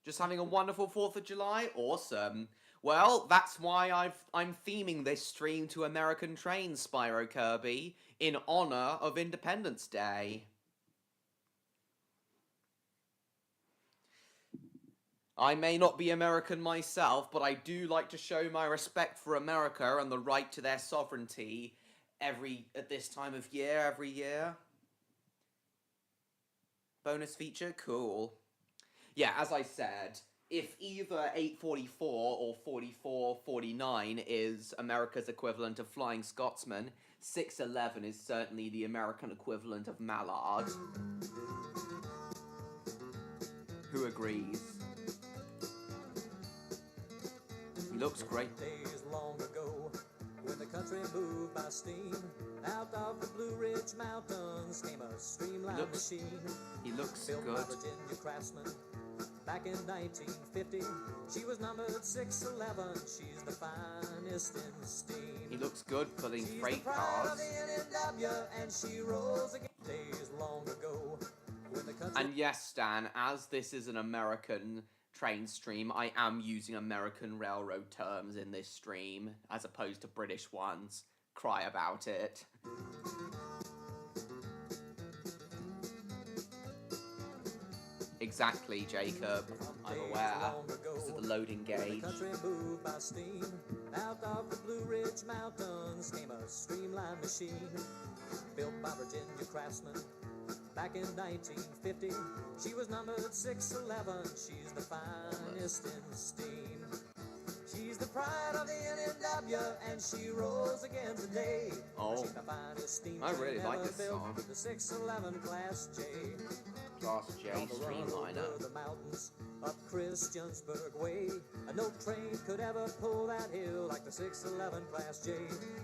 Just having a wonderful 4th of July? Awesome. Well, that's why I'm theming this stream to American trains, Spyro Kirby, in honor of Independence Day. I may not be American myself, but I do like to show my respect for America and the right to their sovereignty at this time of year, every year. Bonus feature? Cool. Yeah, as I said, if either 844 or 4449 is America's equivalent of Flying Scotsman, 611 is certainly the American equivalent of Mallard. Who agrees? He looks great. Days long ago, when the country moved by steam, out of the Blue Ridge Mountains came a streamline machine. He looks built good. by Virginia craftsmen. Back in 1950, she was numbered 611. She's the finest in steam. He looks good pulling She's freight the pride cars. of the NNW, and she rose again days long ago. When the country And yes, Stan, as this is an American train stream, I am using American railroad terms in this stream, as opposed to British ones. Cry about it. Exactly, Jacob. I'm aware. This is the loading gauge. the country moved by steam, out of the Blue Ridge Mountains came a streamline machine, built by Virginia craftsmen. Back in 1950, she was numbered 611. She's the finest in steam. She's the pride of the NNW, and she rose again today. Oh, She's the finest steam I really train like ever this built, song. the 611 Class J. Class J On the run streamliner. over the mountains up Christiansburg Way, no train could ever pull that hill like the 611 Class J.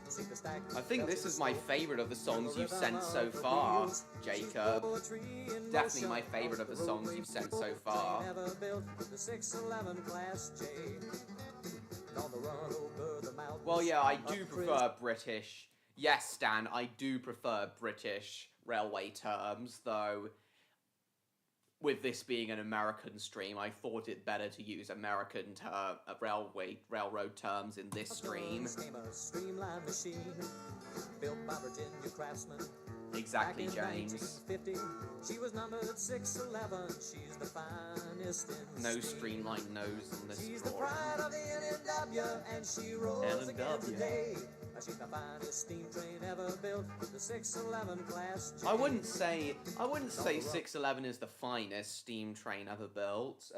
See the stack I think this is my favourite of the songs you've sent so far, Jacob. Definitely my favourite of the songs you've sent so far. Ever built the 611 Class J. On the run over the mountains. Well, yeah, I do prefer British. Yes, Stan, I do prefer British railway terms, though with this being an American stream, I thought it better to use American railroad terms in this stream. Came a streamlined machine built by Virginia craftsmen. Exactly, Back in James. 1950, she was numbered 611. She's the finest in No steam. streamlined nose on this She's the drawing. pride of the NNW, and she rolls again today. She's the finest steam train ever built, the 611 class J. I wouldn't say 611 is the finest steam train ever built.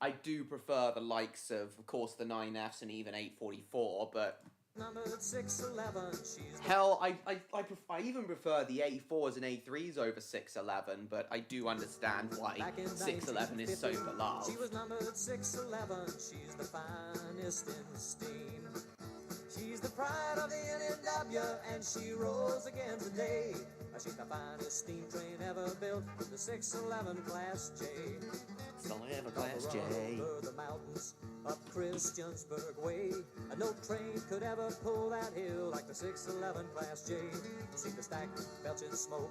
I do prefer the likes of course, the 9Fs and even 844, but Numbered 611, she's hell, I even prefer the A4s and A3s over 611, but I do understand why 611 is so beloved. She was numbered 611, she's the finest in steam. She's the pride of the NNW, and she rolls again today. She's the finest steam train ever built, the 611 Class J. 611 Class J. Over the mountains, up Christiansburg Way. No train could ever pull that hill like the 611 Class J. See the stack belching smoke,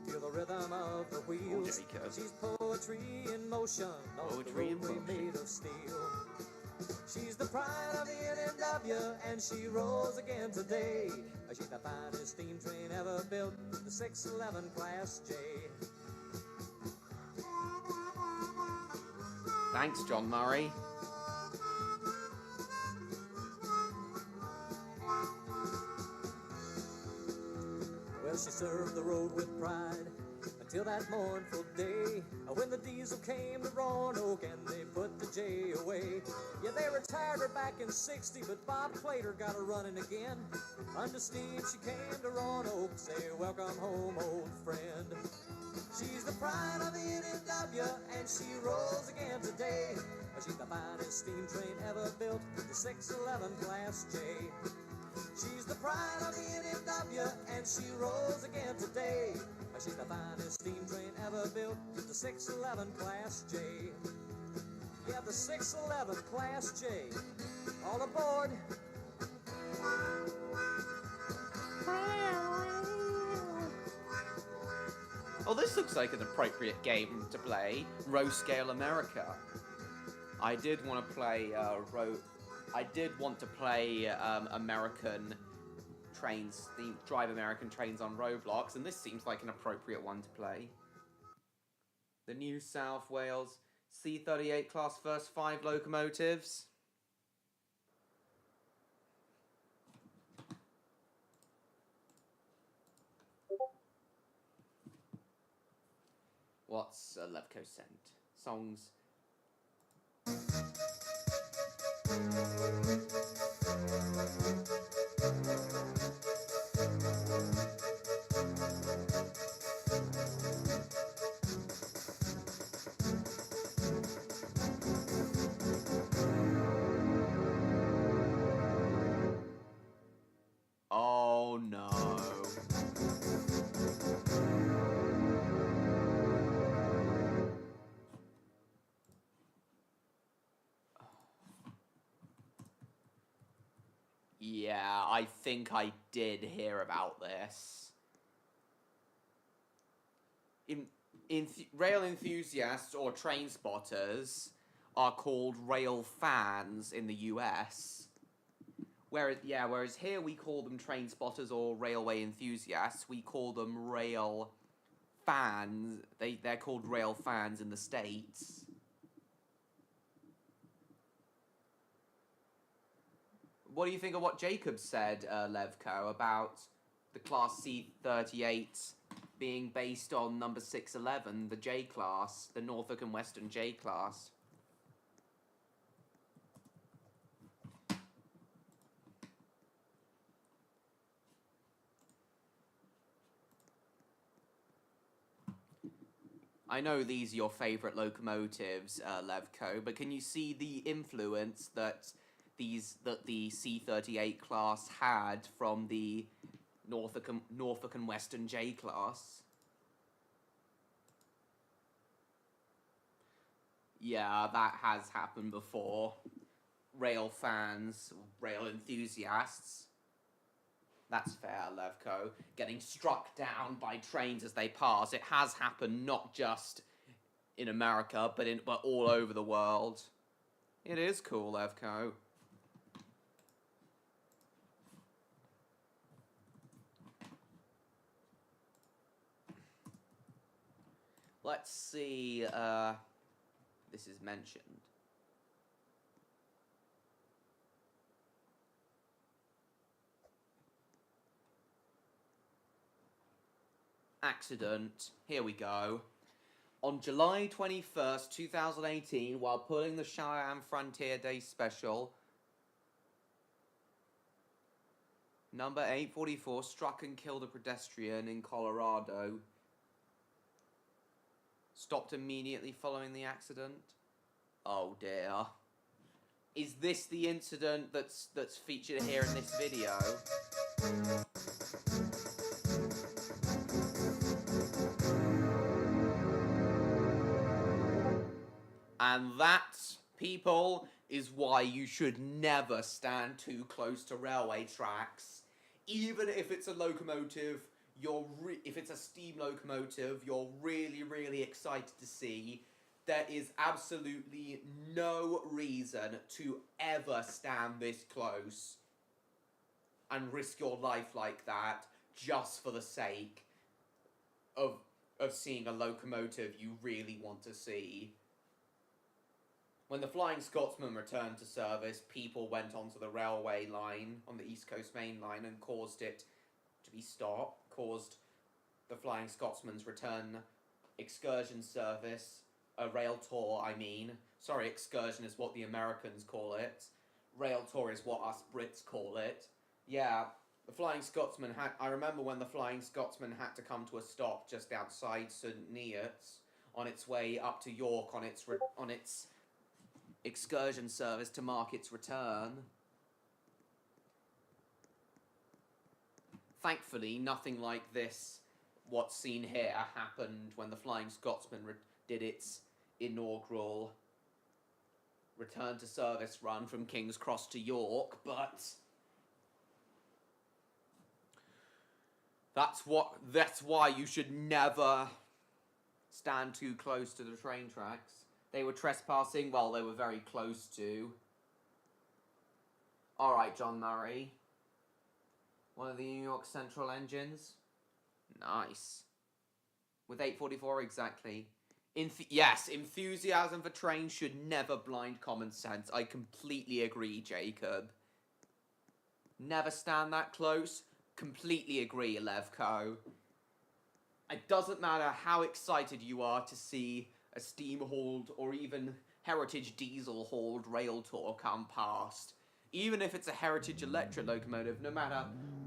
feel the rhythm of the wheels. She's poetry in motion, Poetry in motion. made of steel. She's the pride of the NNW, and she rolls again today. She's the finest steam train ever built, the 611 Class J. Thanks, John Murray. Well, she served the road with pride until that mournful day when the diesel came to Roanoke and they put the J away. Yeah, they retired her back in 60, but Bob Plater got her running again. Under steam she came to Roanoke, say welcome home, old friend. She's the pride of the NNW, and she rolls again today. She's the finest steam train ever built, the 611 Class J. She's the pride of the NNW, and she rolls again today. She's the finest steam train ever built, the 611 Class J. Yeah, the 611 Class J. All aboard. Oh, this looks like an appropriate game to play. Row Scale America. I did want to play American trains, drive American trains on Roblox, and this seems like an appropriate one to play. The New South Wales C38 class first 5 locomotives. What's Levko sent? Songs. Oh no. Yeah, I think I did hear about this. Rail enthusiasts or train spotters are called rail fans in the US. Whereas here we call them train spotters or railway enthusiasts. We call them rail fans. They're called rail fans in the States. What do you think of what Jacob said, Levko, about the Class C38 being based on number 611, the J class, the Norfolk and Western J class? I know these are your favourite locomotives, Levko, but can you see the influence that the C38 class had from the Norfolk and Western J class? Yeah, that has happened before. Rail fans, rail enthusiasts. That's fair, Levko. Getting struck down by trains as they pass. It has happened not just in America, but all over the world. It is cool, Evco. Let's see, this is mentioned. Accident. Here we go. On July 21st, 2018, while pulling the Cheyenne Frontier Day Special, number 844 struck and killed a pedestrian in Colorado. Stopped immediately following the accident. Oh dear. Is this the incident that's featured here in this video? And that, people, is why you should never stand too close to railway tracks. Even if it's a locomotive, if it's a steam locomotive, you're really, really excited to see. There is absolutely no reason to ever stand this close and risk your life like that just for the sake of seeing a locomotive you really want to see. When the Flying Scotsman returned to service, people went onto the railway line on the East Coast Main Line and caused it to be stopped, caused the Flying Scotsman's return excursion service, a rail tour, I mean. Sorry, excursion is what the Americans call it. Rail tour is what us Brits call it. Yeah, the Flying Scotsman I remember when the Flying Scotsman had to come to a stop just outside St. Neots on its way up to York on its excursion service to mark its return. Thankfully, nothing like this, what's seen here, happened when the Flying Scotsman did its inaugural return to service run from King's Cross to York, but that's why you should never stand too close to the train tracks. They were trespassing, well, they were very close to. Alright, John Murray. One of the New York Central engines. Nice. With 844, exactly. Yes, enthusiasm for trains should never blind common sense. I completely agree, Jacob. Never stand that close. Completely agree, Levko. It doesn't matter how excited you are to see a steam-hauled or even heritage diesel-hauled rail tour come past. Even if it's a heritage electric locomotive, no matter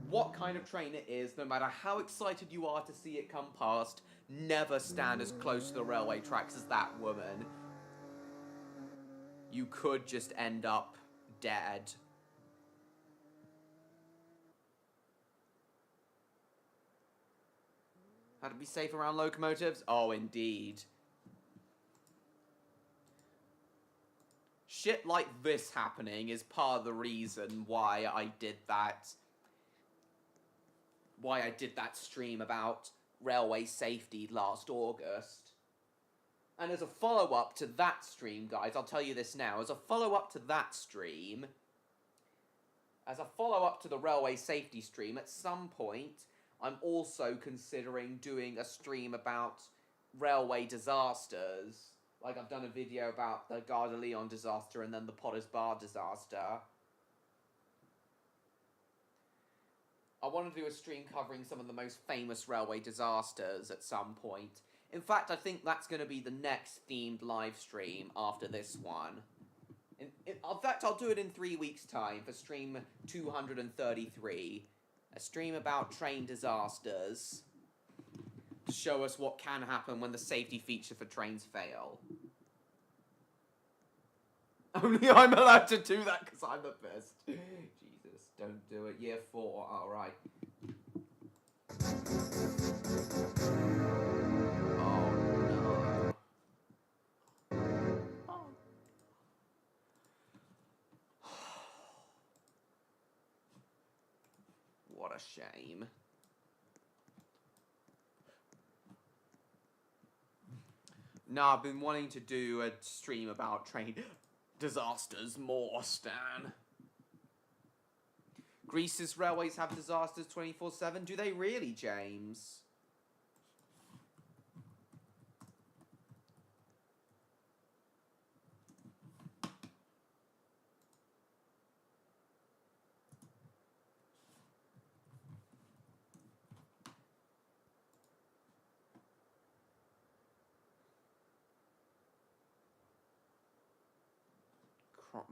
what kind of train it is, no matter how excited you are to see it come past, never stand as close to the railway tracks as that woman. You could just end up dead. How to be safe around locomotives? Oh, indeed. Shit like this happening is part of the reason why I did that stream about railway safety last August. And as a follow-up to that stream, guys, I'll tell you this now, as a follow-up to that stream, as a follow-up to the railway safety stream, at some point, I'm also considering doing a stream about railway disasters. Like, I've done a video about the Gare de Lyon disaster and then the Potters Bar disaster. I want to do a stream covering some of the most famous railway disasters at some point. In fact, I think that's going to be the next themed live stream after this one. In fact, I'll do it in 3 weeks' time for stream 233. A stream about train disasters. To show us what can happen when the safety feature for trains fail. Only I'm allowed to do that because I'm the best. Jesus, don't do it. Year 4, alright. Oh no. Oh. What a shame. No, I've been wanting to do a stream about train disasters more, Stan. Greece's railways have disasters 24/7. Do they really, James?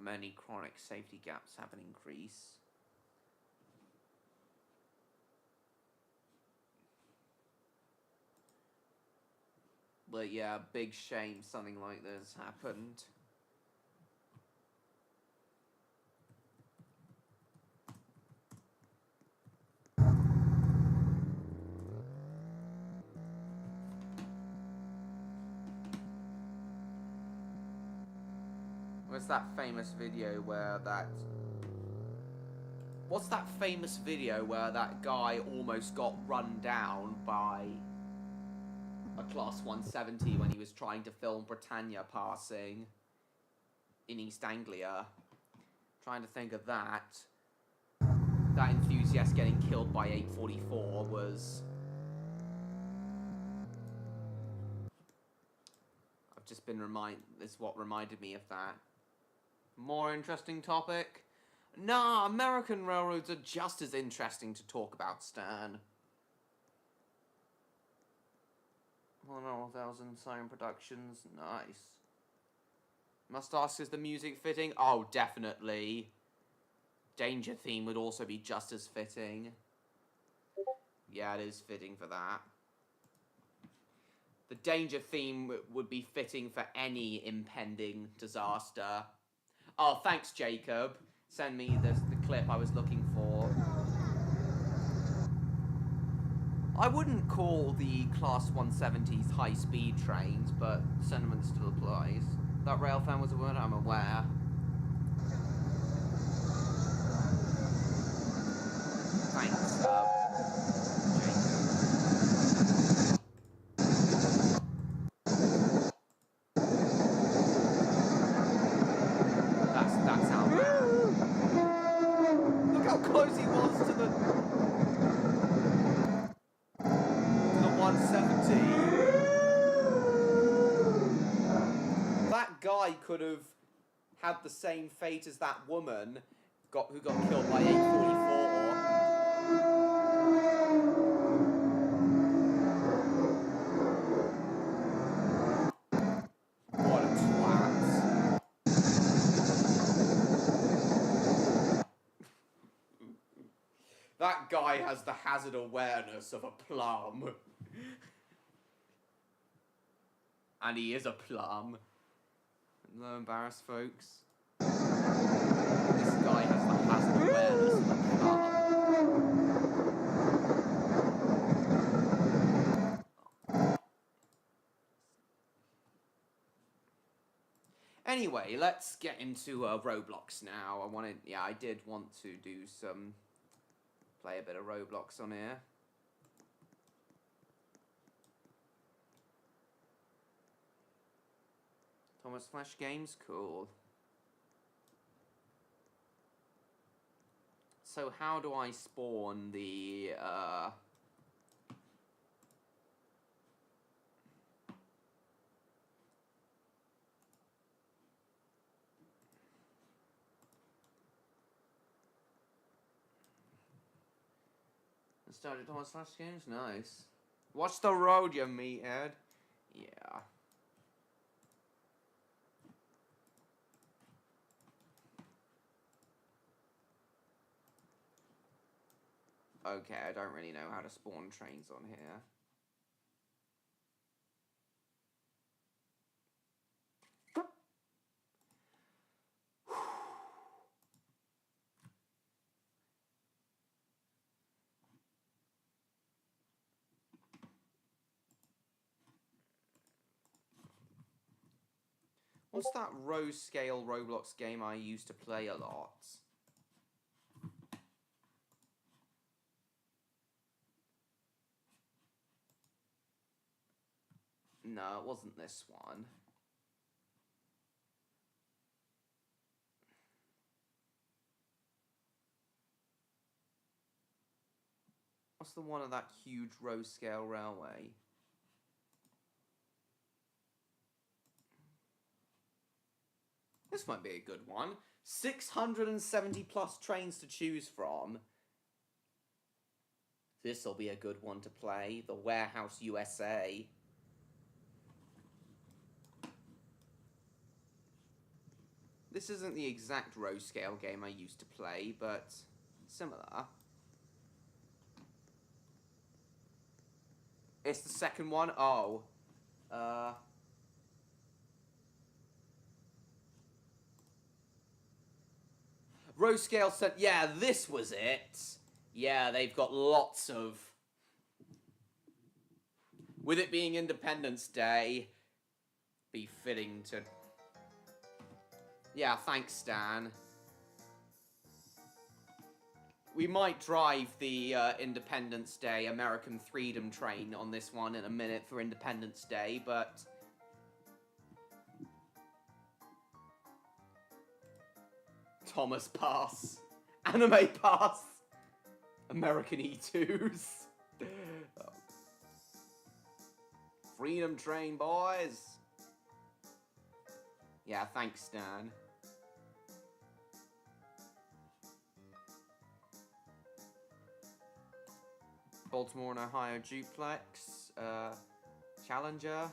Many chronic safety gaps happen in Greece. But yeah, big shame something like this happened. What's that famous video where that... What's that famous video where that guy almost got run down by a Class 170 when he was trying to film Britannia passing in East Anglia? Trying to think of that. That enthusiast getting killed by 844 was... I've just been this is what reminded me of that. More interesting topic? Nah, American railroads are just as interesting to talk about, Stan. 1,000 siren productions, nice. Must ask, is the music fitting? Oh, definitely. Danger theme would also be just as fitting. Yeah, it is fitting for that. The danger theme would be fitting for any impending disaster. Oh, thanks, Jacob. Send me the clip I was looking for. I wouldn't call the Class 170s high-speed trains, but sentiment still applies. That rail fan was a word, I'm aware. Thanks, Jacob. That's how bad. Look how close he was to the 170. That guy could have had the same fate as that woman who got killed by 844. What a twat. That guy has the hazard awareness of a plum. And he is a plum. No embarrassed, folks. This guy has the hazard awareness of a plum. Anyway, let's get into Roblox now. I did want to do play a bit of Roblox on here. Thomas Flash Games, cool. So how do I spawn the, started Thomas Flash Games? Nice. Watch the road, you meathead. Yeah. Okay, I don't really know how to spawn trains on here. What's that rose scale Roblox game I used to play a lot? No, it wasn't this one. What's the one of that huge row scale railway? This might be a good one. 670 plus trains to choose from. This'll be a good one to play. The Warehouse USA. This isn't the exact row scale game I used to play, but similar. It's the second one? Oh. Row scale set. Yeah, this was it. Yeah, they've got lots of. With it being Independence Day, be fitting to. Yeah, thanks, Stan. We might drive the Independence Day American Freedom train on this one in a minute for Independence Day, but. Thomas Pass. Anime Pass. American E2s. Oh. Freedom train, boys. Yeah, thanks, Stan. Baltimore and Ohio duplex. Challenger.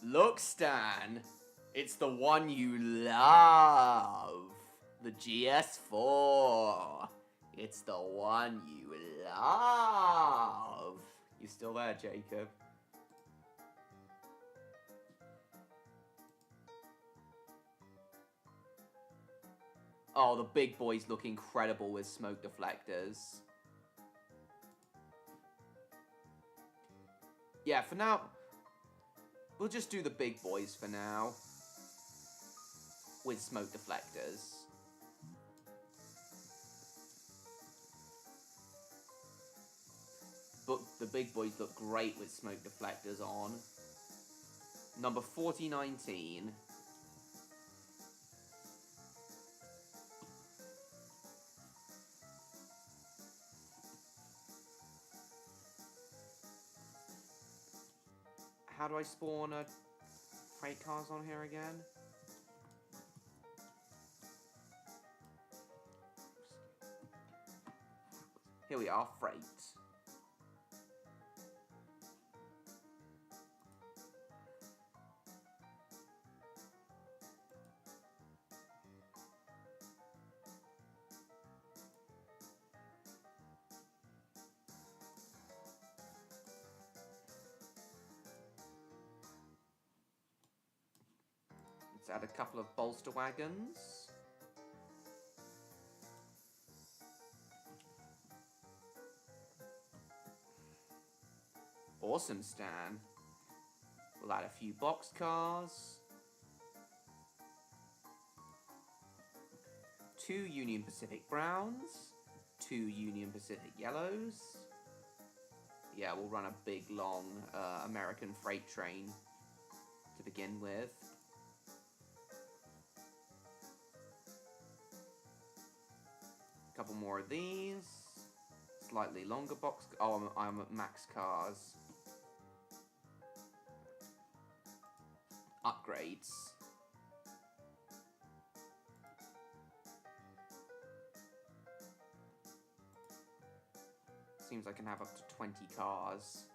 Look, Stan, it's the one you love. The GS4. It's the one you love. You still there, Jacob? Oh, the big boys look incredible with smoke deflectors. Yeah, for now... We'll just do the big boys for now. With smoke deflectors. But the big boys look great with smoke deflectors on. Number 4019. How do I spawn freight cars on here again? Here we are, freight. Let's add a couple of bolster wagons. Awesome, Stan. We'll add a few box cars. 2 Union Pacific Browns. 2 Union Pacific Yellows. Yeah, we'll run a big, long American freight train to begin with. Couple more of these. Slightly longer box. Oh, I'm at max cars. Upgrades. Seems I can have up to 20 cars.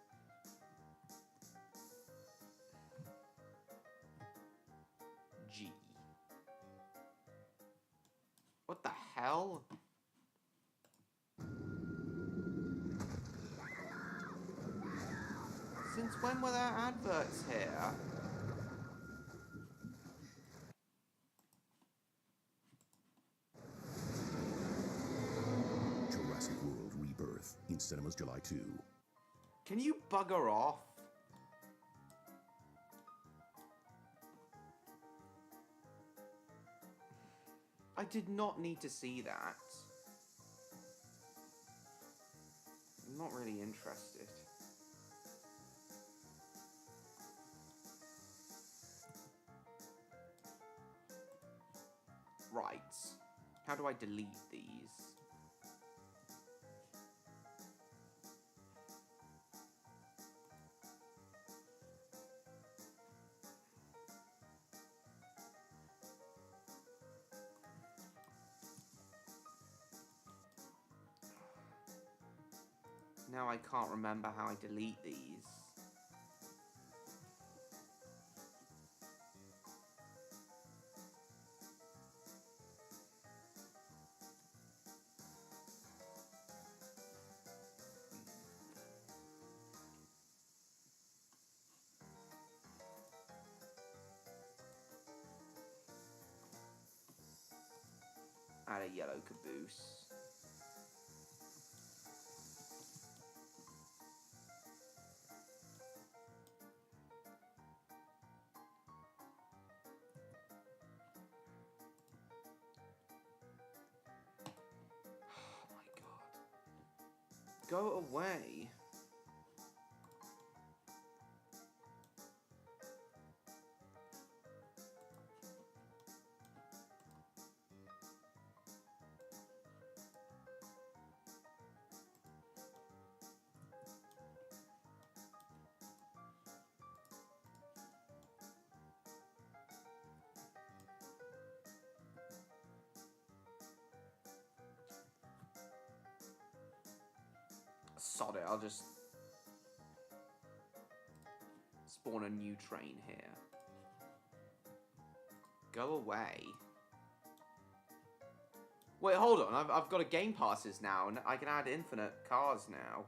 G. What the hell? Since when were there adverts here? Jurassic World Rebirth in cinemas July 2. Can you bugger off? I did not need to see that. I'm not really interested. Right. How do I delete these? Now I can't remember how I delete these. Add a yellow caboose. Oh my god. Go away. Sod it, I'll just spawn a new train here. Go away. Wait, hold on, I've got a game passes now, and I can add infinite cars now.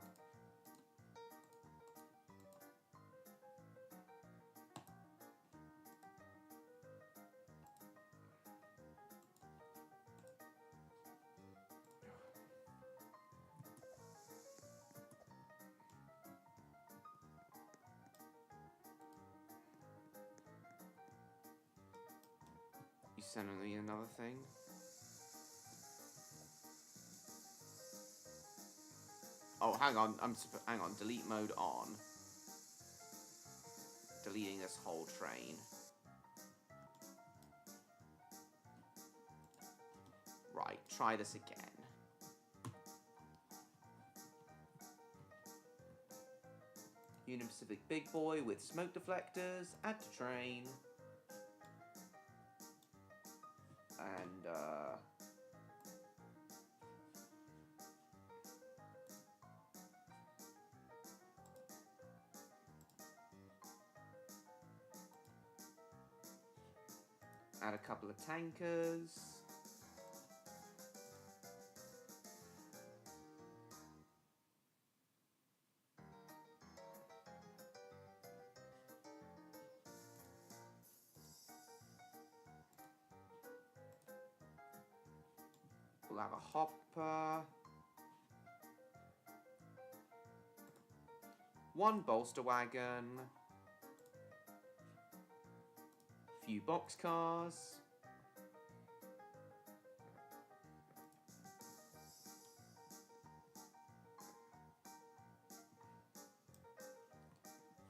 You sending me another thing? Oh, hang on. Hang on. Delete mode on. Deleting this whole train. Right. Try this again. Union Pacific Big Boy with smoke deflectors. Add to train. And, add a couple of tankers. We'll have a hopper. One bolster wagon. Few boxcars.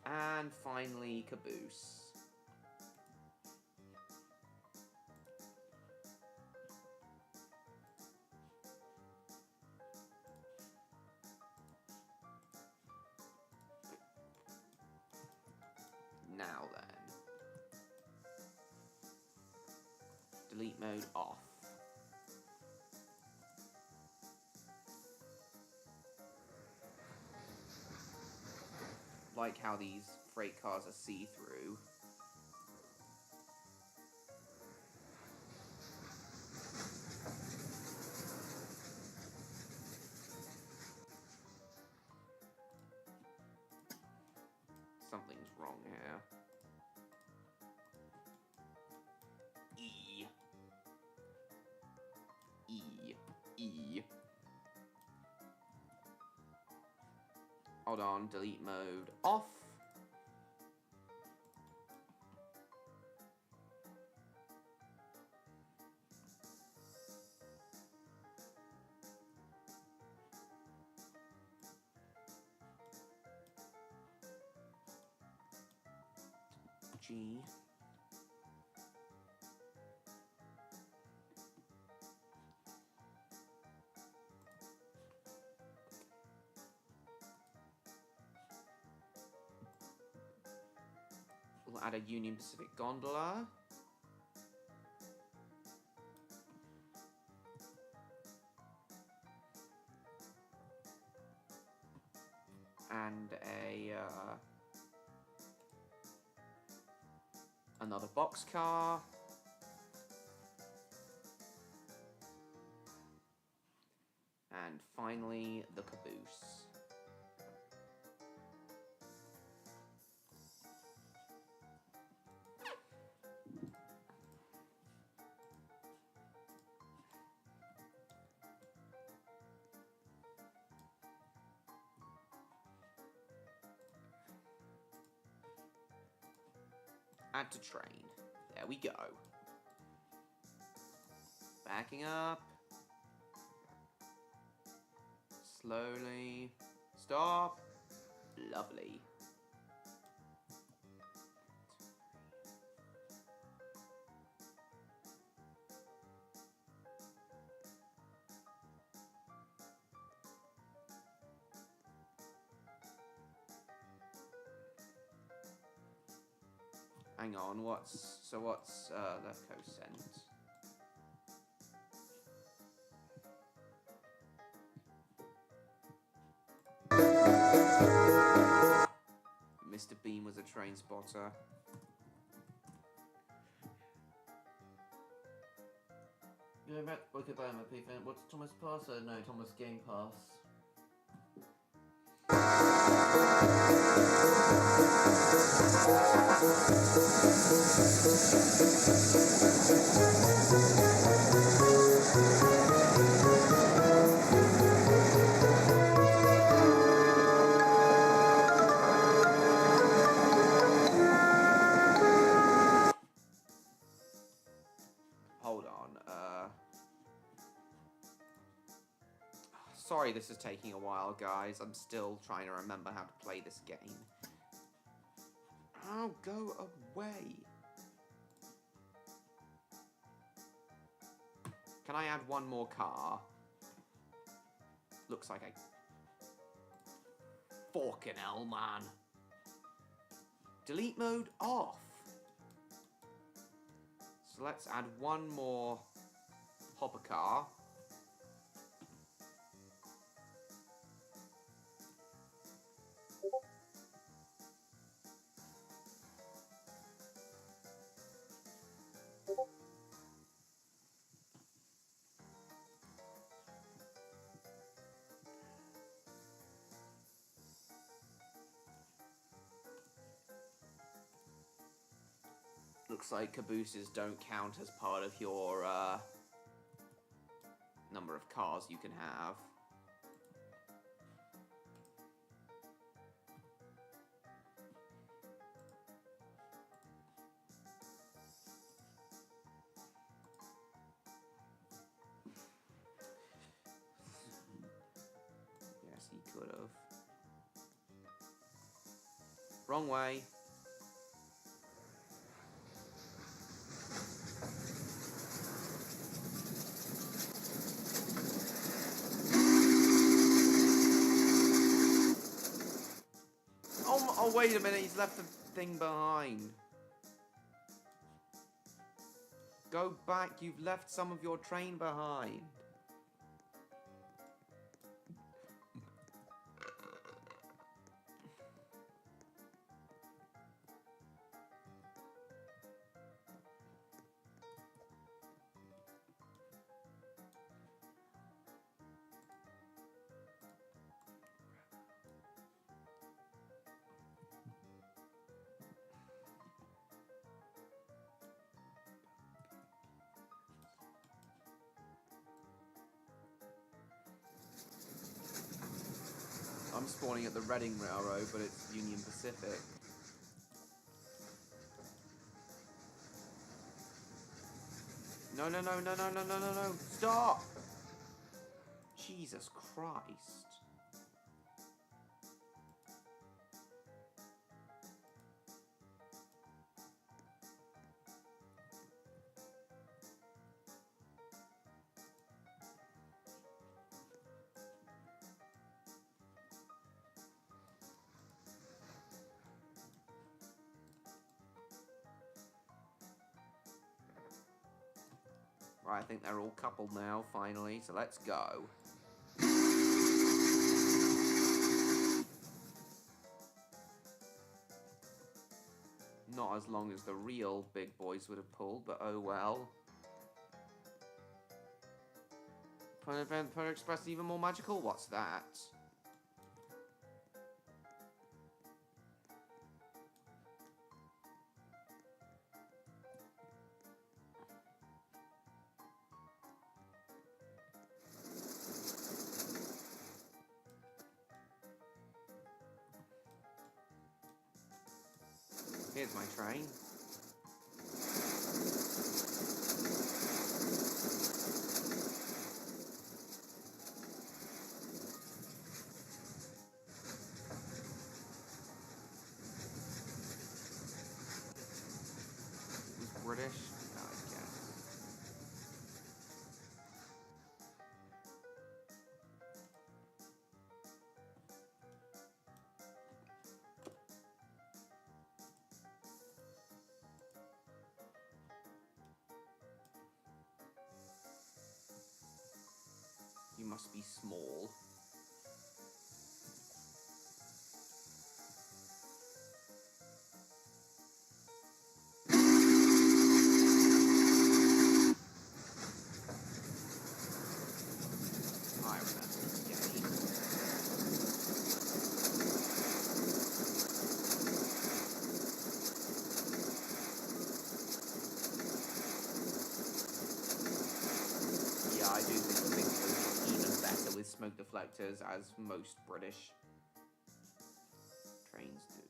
And finally, caboose. Now then. Delete mode off. Like how these freight cars are see-through. Something's wrong here. E. Hold on, delete mode off. G. We'll add a Union Pacific gondola. And another boxcar. And finally, the caboose. Add to train. There we go. Backing up. Slowly. Stop. Lovely. Hang on, what's left coast sent? Mr. Bean was a train spotter. Yeah, okay, bye, my P-fan. What's Thomas Pass? No, Thomas Game Pass. Hold on. Sorry this is taking a while, guys. I'm still trying to remember how to play this game. Oh, go away. Can I add one more car? Looks like I... Fucking hell, man. Delete mode off. So let's add one more hopper car. Looks like cabooses don't count as part of your number of cars you can have. Yes, he could have. Wrong way. Oh, wait a minute, he's left the thing behind. Go back, you've left some of your train behind. I'm spawning at the Reading Railroad, but it's Union Pacific. No, no, no, no, no, no, no, no, no. Stop! Jesus Christ. Right, I think they're all coupled now, finally, so let's go. Not as long as the real big boys would have pulled, but oh well. Polar Event, Polar Express even more magical? What's that? Here's my train. Who's British? No, I guess. You must be small. I remember this game. Yeah, I do think the big boys are even better with smoke deflectors, as most British trains do.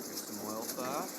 Get some oil first.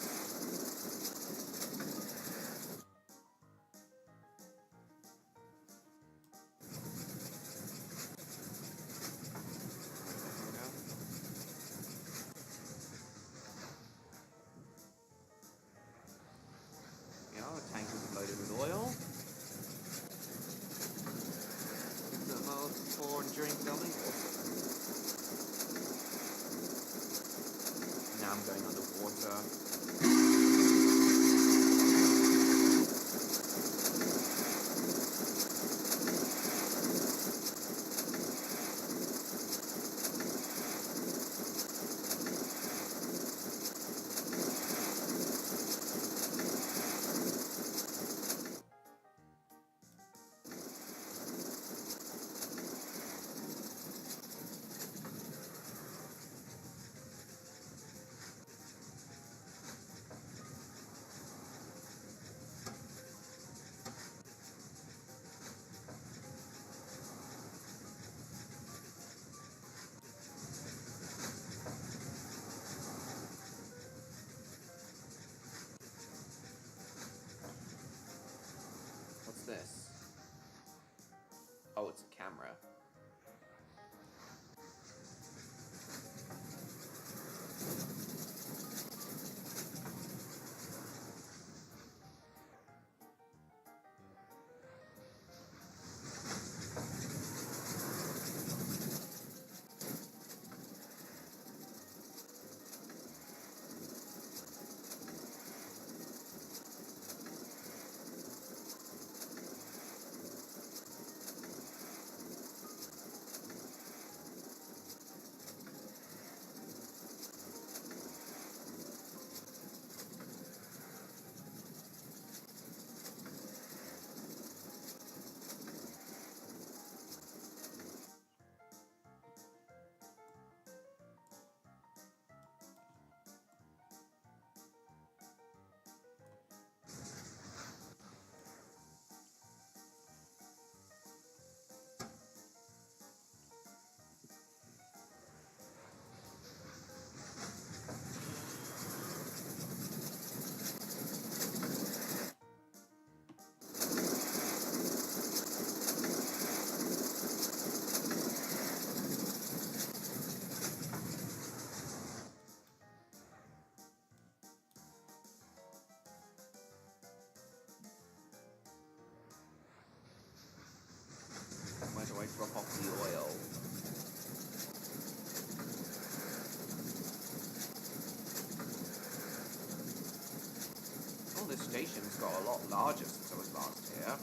station's got a lot larger since I was last here.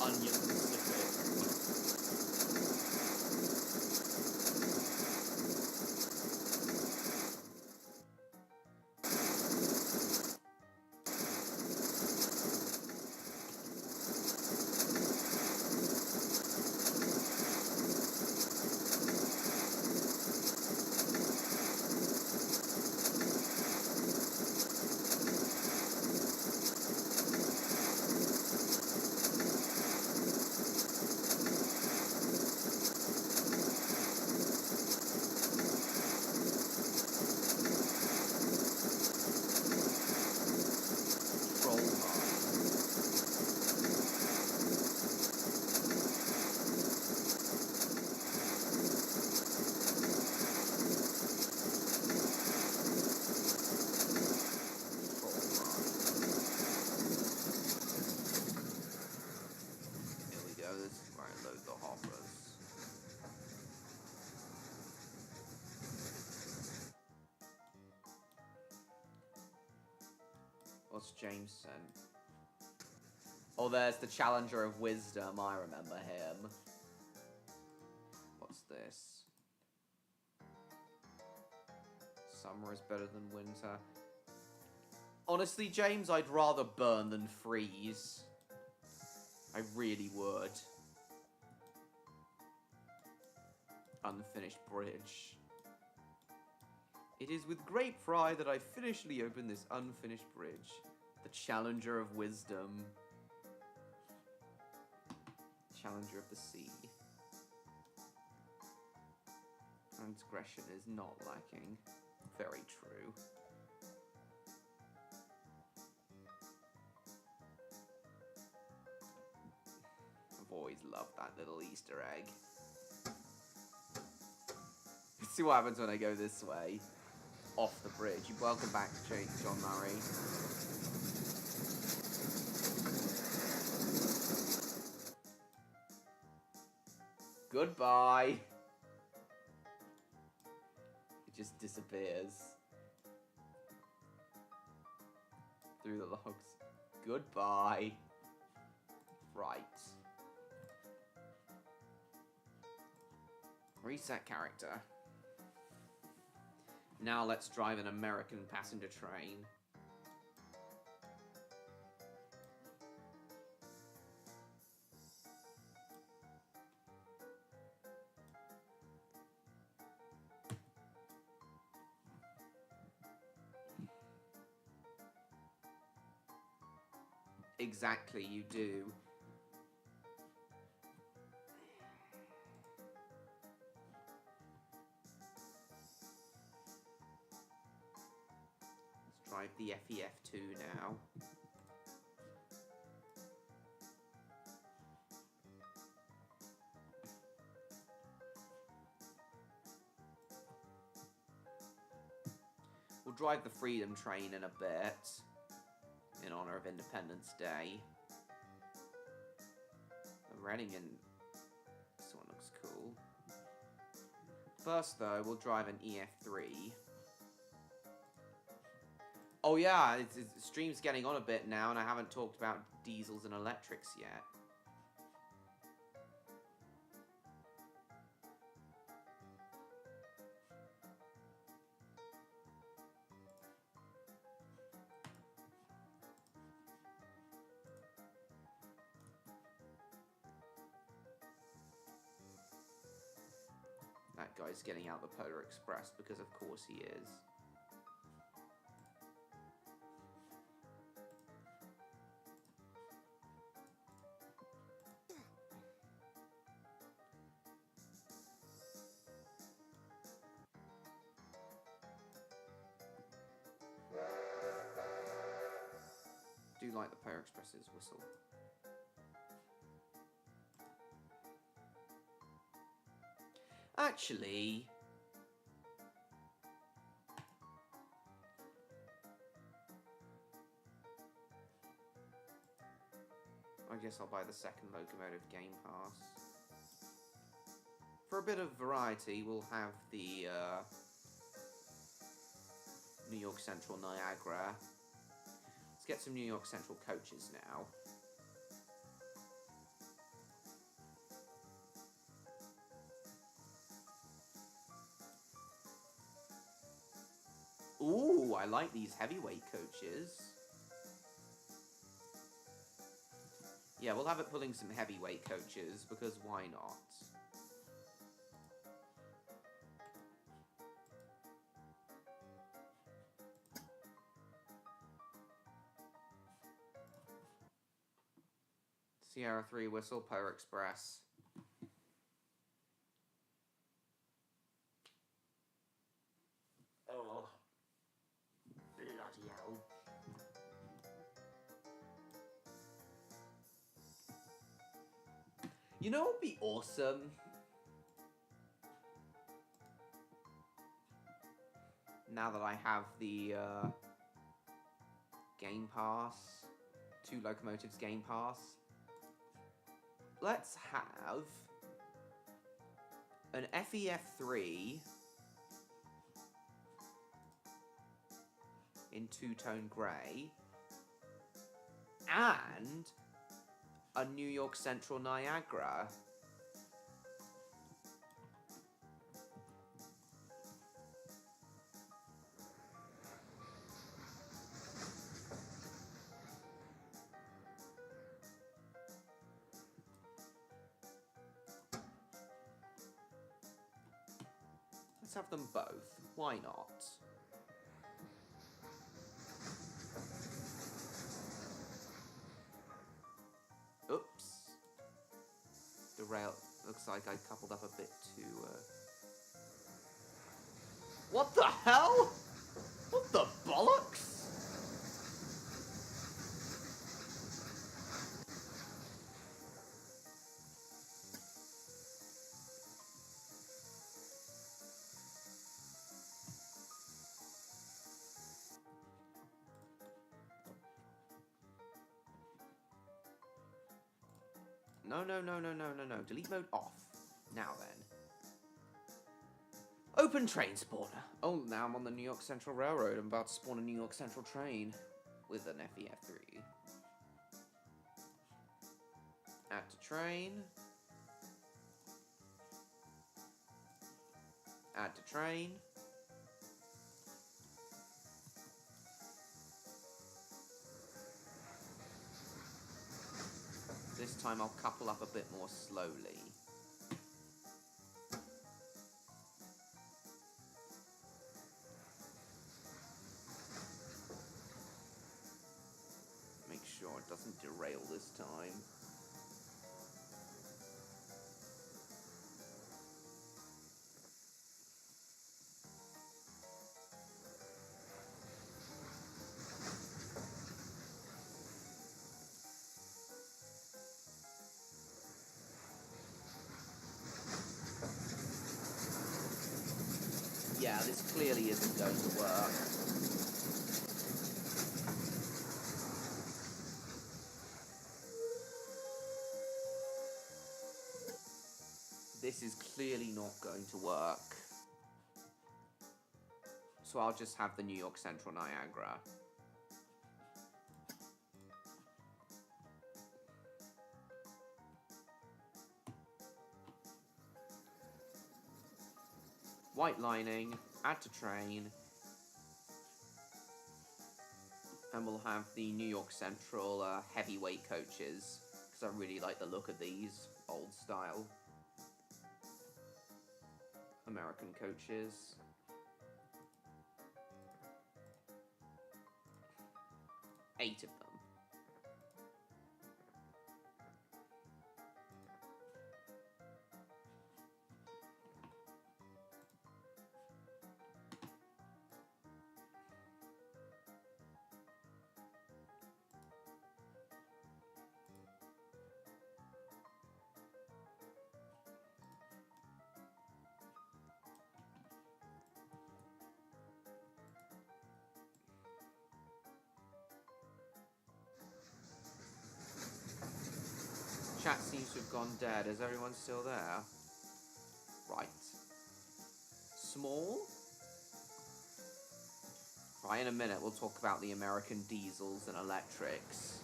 Onion Pacific. What's Jameson? Oh, there's the Challenger of Wisdom. I remember him. What's this? Summer is better than winter. Honestly, James, I'd rather burn than freeze. I really would. Unfinished bridge. It is with great pride that I finishly open this unfinished bridge. The Challenger of Wisdom. Challenger of the Sea. Transgression is not lacking. Very true. I've always loved that little Easter egg. Let's see what happens when I go this way. Off the bridge. Welcome back, John Murray. Goodbye. It just disappears. Through the logs. Goodbye. Right. Reset character. Now let's drive an American passenger train. Exactly, you do. Drive the FEF2 now. We'll drive the Freedom Train in a bit, in honor of Independence Day. Reading in... This one looks cool. First, though, we'll drive an EF3. Oh yeah, stream's getting on a bit now, and I haven't talked about diesels and electrics yet. guy's getting out the Polar Express, because of course he is. Do like the Polar Express's whistle. Actually, I guess I'll buy the second locomotive Game Pass. For a bit of variety, we'll have the New York Central Niagara. Let's get some New York Central coaches now. Ooh, I like these heavyweight coaches. Yeah, we'll have it pulling some heavyweight coaches, because why not? Sierra 3 whistle, Polar Express. Oh. Bloody hell. You know what would be awesome? Now that I have the Game Pass, 2 locomotives Game Pass, let's have an FEF3 in two-tone grey and a New York Central Niagara. Let's have them both. Why not? Oops. The rail looks like I coupled up a bit too, What the hell? What the bollocks? No. Delete mode off. Now then. Open train spawner. Oh, now I'm on the New York Central Railroad. I'm about to spawn a New York Central train with an FEF3. Add to train. Add to train. This time I'll couple up a bit more slowly. Make sure it doesn't derail this time. Yeah, this clearly isn't going to work. This is clearly not going to work. So I'll just have the New York Central Niagara. White lining, add to train, and we'll have the New York Central heavyweight coaches, because I really like the look of these, old style. American coaches. Eight of them. Chat seems to have gone dead. Is everyone still there? Right. Small? Right, in a minute we'll talk about the American diesels and electrics.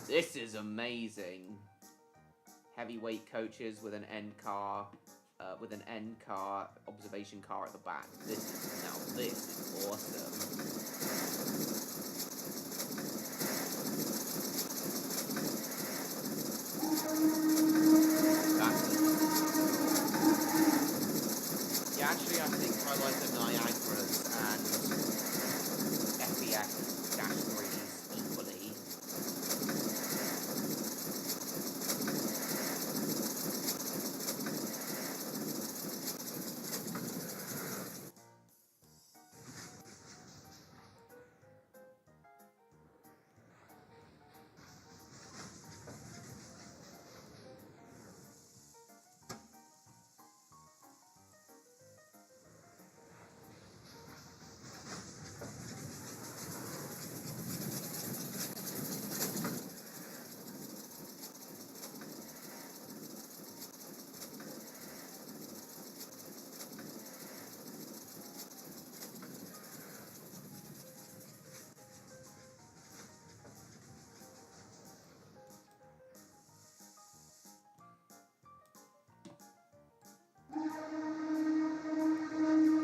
This is amazing. Heavyweight coaches with an end car, observation car at the back. This is awesome. Yeah, actually, I think I like the Niagaras and FEF-3s equally.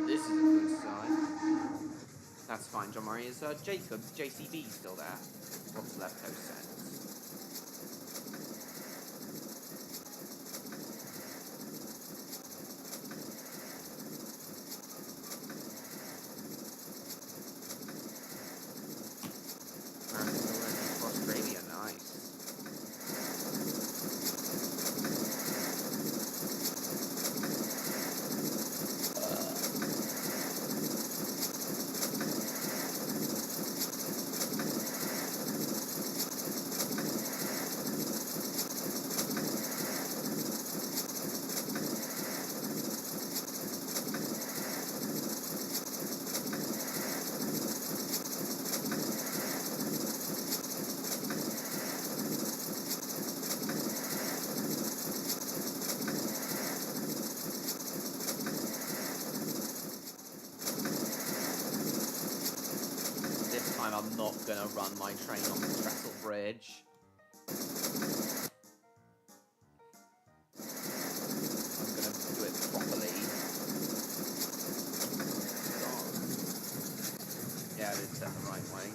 This is a good sign. That's fine, John Murray. Is Jacob, JCB, still there? What's left coast sends? American Legends for Australia, nice. I'm not gonna run my train off the trestle bridge. I'm gonna do it properly. Yeah, it is set the right way.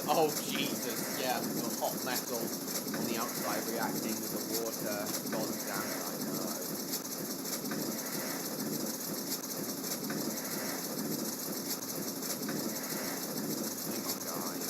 Oh Jesus, yeah, the hot metal on the outside reacting with the water. God damn it, I know. Hang on, guys.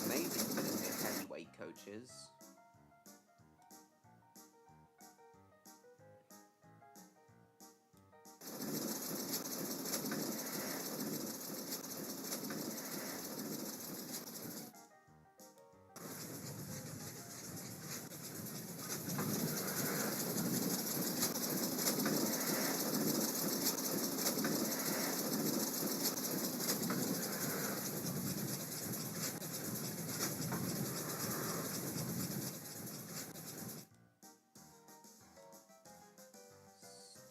amazing for the heavyweight coaches.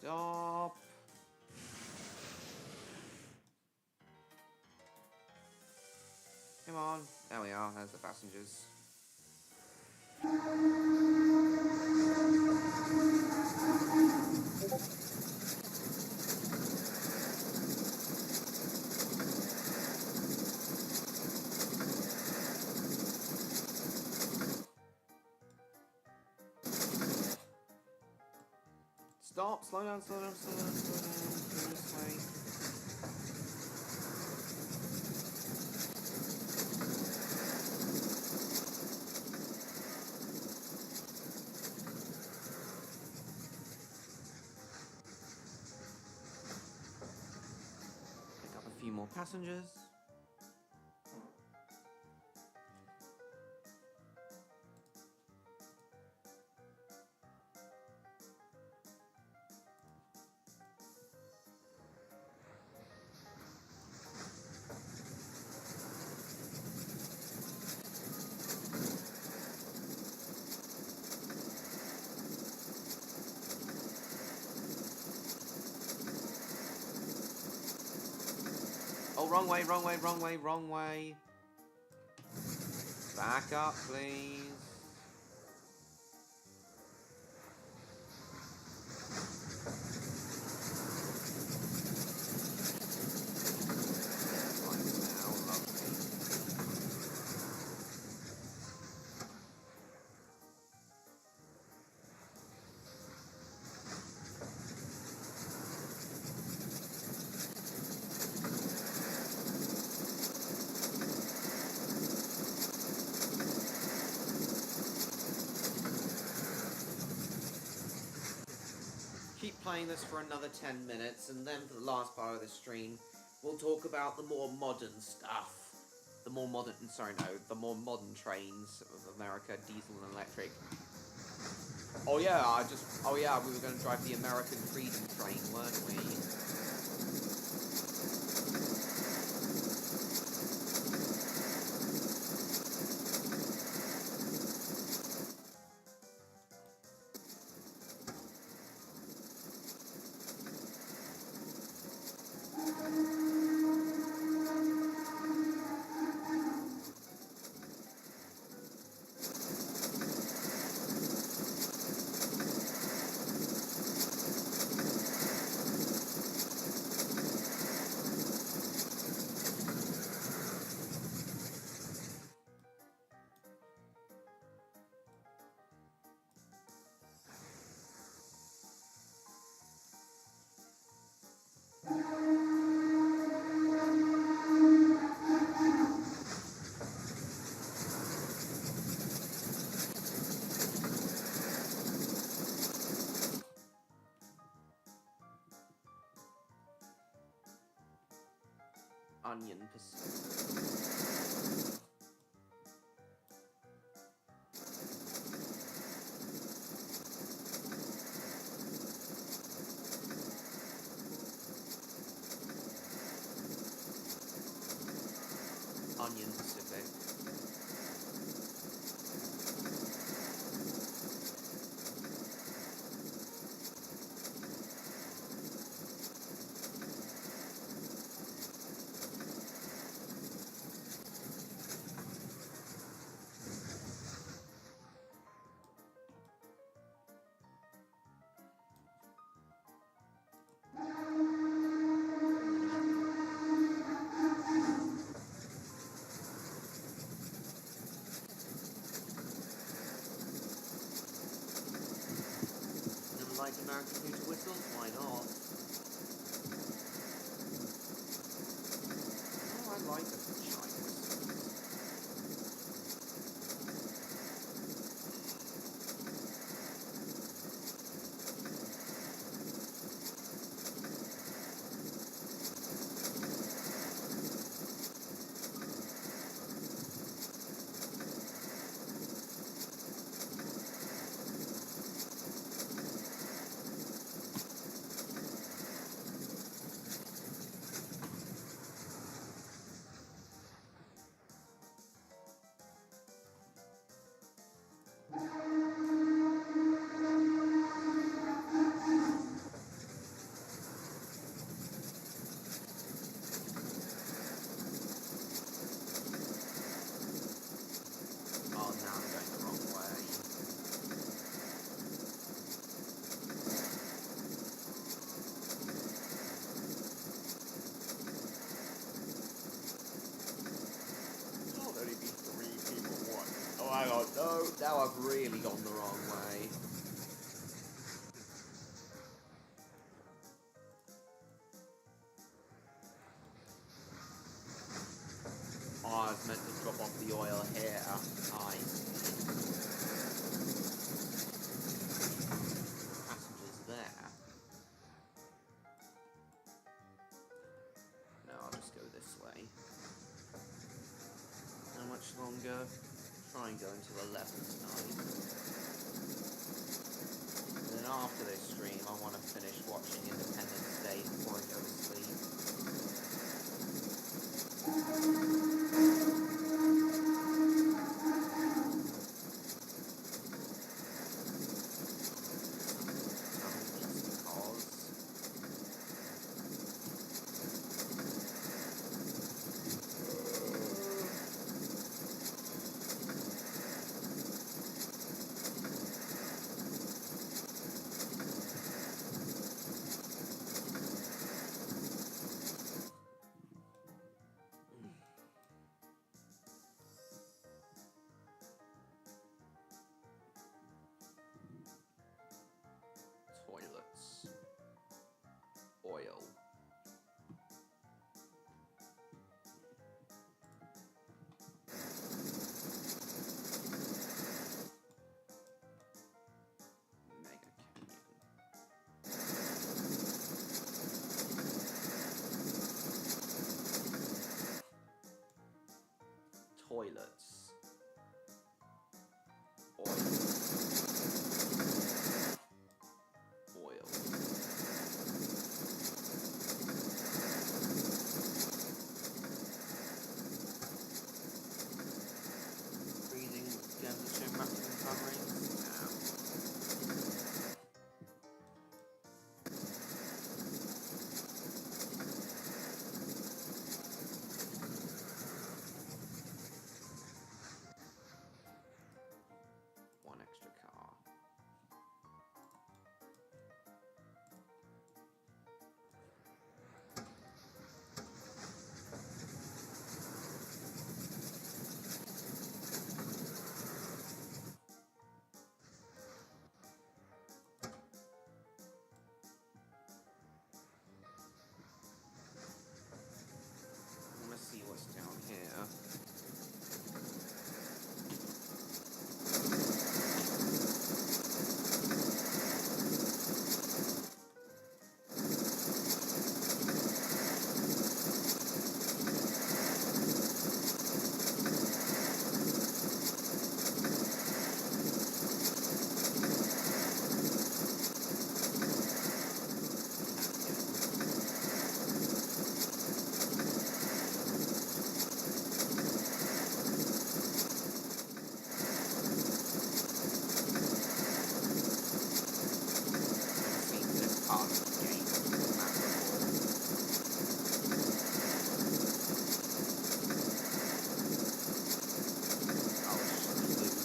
Stop. Come on. There we are. There's the passengers. Stop. Slow down, slow down, slow down, slow down. Go this way. Pick up a few more passengers. Oh, wrong way, wrong way, wrong way, wrong way. Back up, please. Keep playing this for another 10 minutes, and then for the last part of the stream, we'll talk about the more modern stuff. The more modern trains of America, diesel and electric. Oh yeah, we were going to drive the American Freedom Train, weren't we? Onion Pacific. Onion Pacific. Like American Computer Whistles? Why not? Oh, I like the chime whistles. Oh no, now I've really gone the wrong way. Oh, I was meant to drop off the oil here. Nice. Passengers there. No, I'll just go this way. How much longer? Try and go until 11 tonight. And then after this stream, I want to finish watching Independence Day before I go to sleep. Toilets. Oil. Mega Canyon. Toilets. Oil. Oil. Breathing down the show maximum coverings. One extra car. I want to see what's down here. Seen this part of the game on the map before. Oh, it's just loot.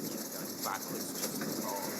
Yeah, going backwards just because.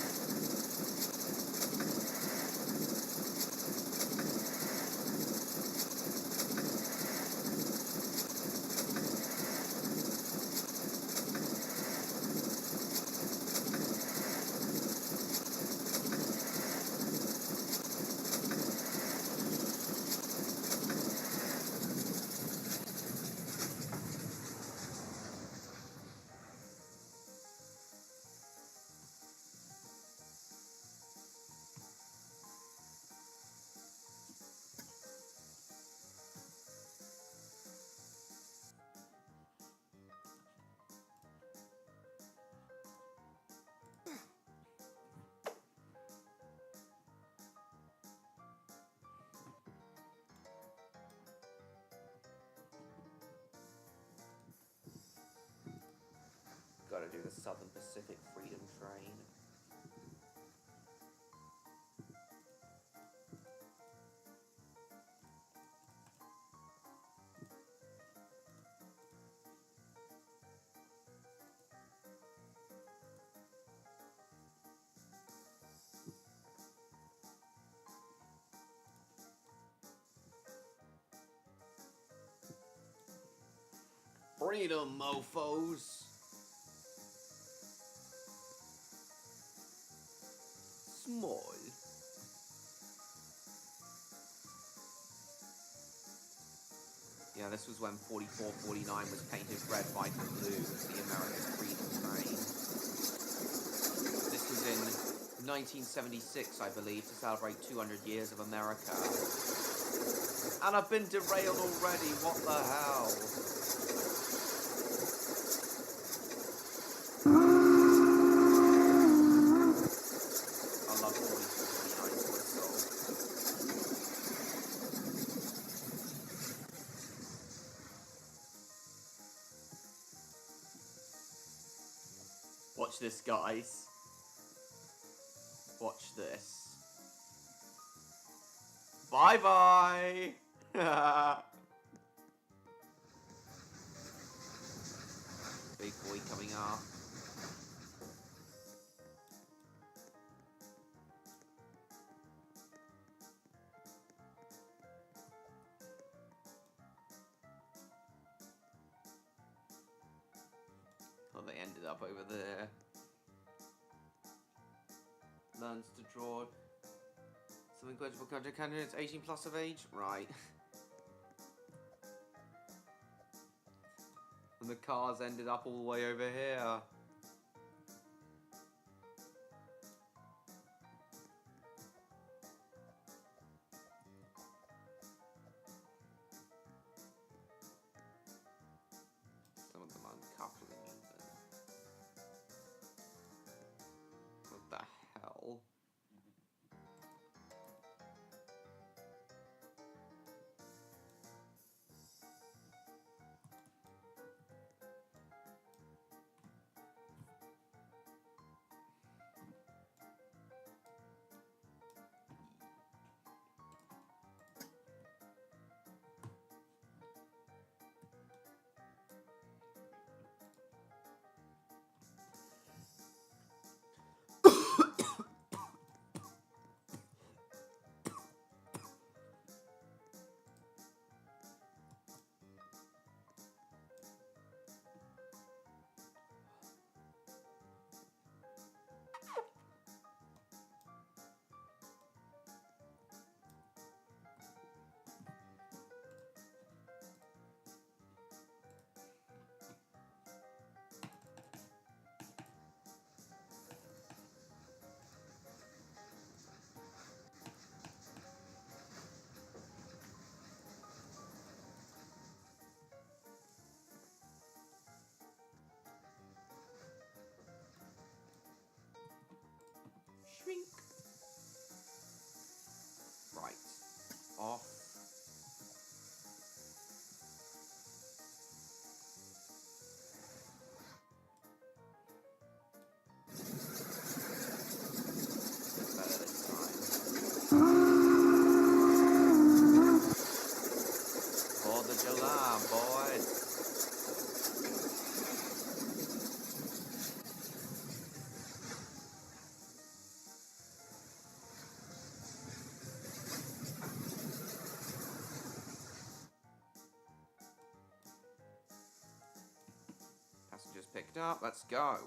do the Southern Pacific Freedom Train. Freedom, mofos! Small. Yeah, this was when 4449 was painted red, white and blue as the American Freedom Train. This was in 1976, I believe, to celebrate 200 years of America. And I've been derailed already, what the hell? Watch this, guys. Watch this. Bye-bye! Big boy coming up. Oh, they ended up over there. Learns to draw. Something eligible country candidates 18 plus of age? Right. And the cars ended up all the way over here. Some of them uncoupling even. What the hell? Shrink. Right. Off. Better this time. 4th of July, boys. Passengers picked up, let's go.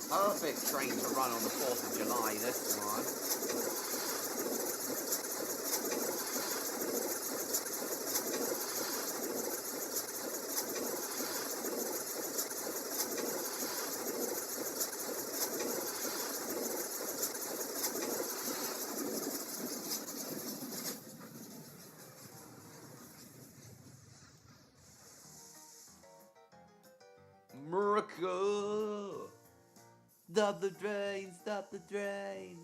Perfect train to run on the 4th of July, this one. Miracle! Stop the train! Stop the train!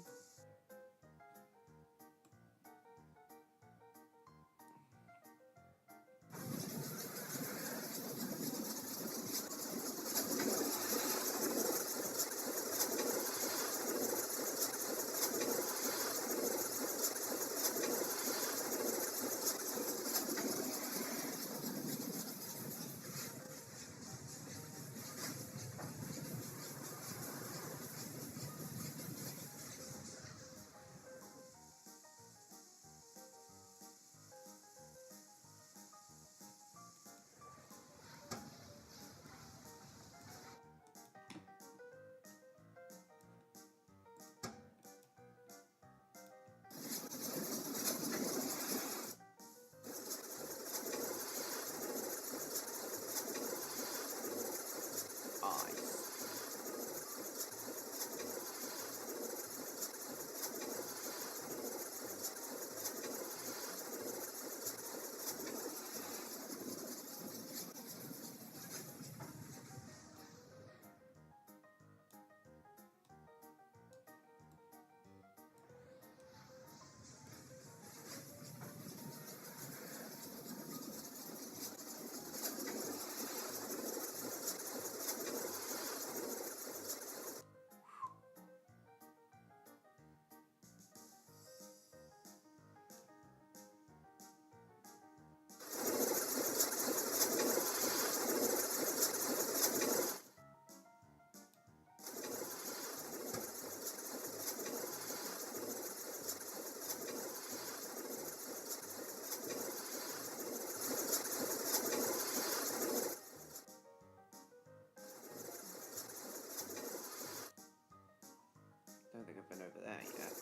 think I've been over there yet.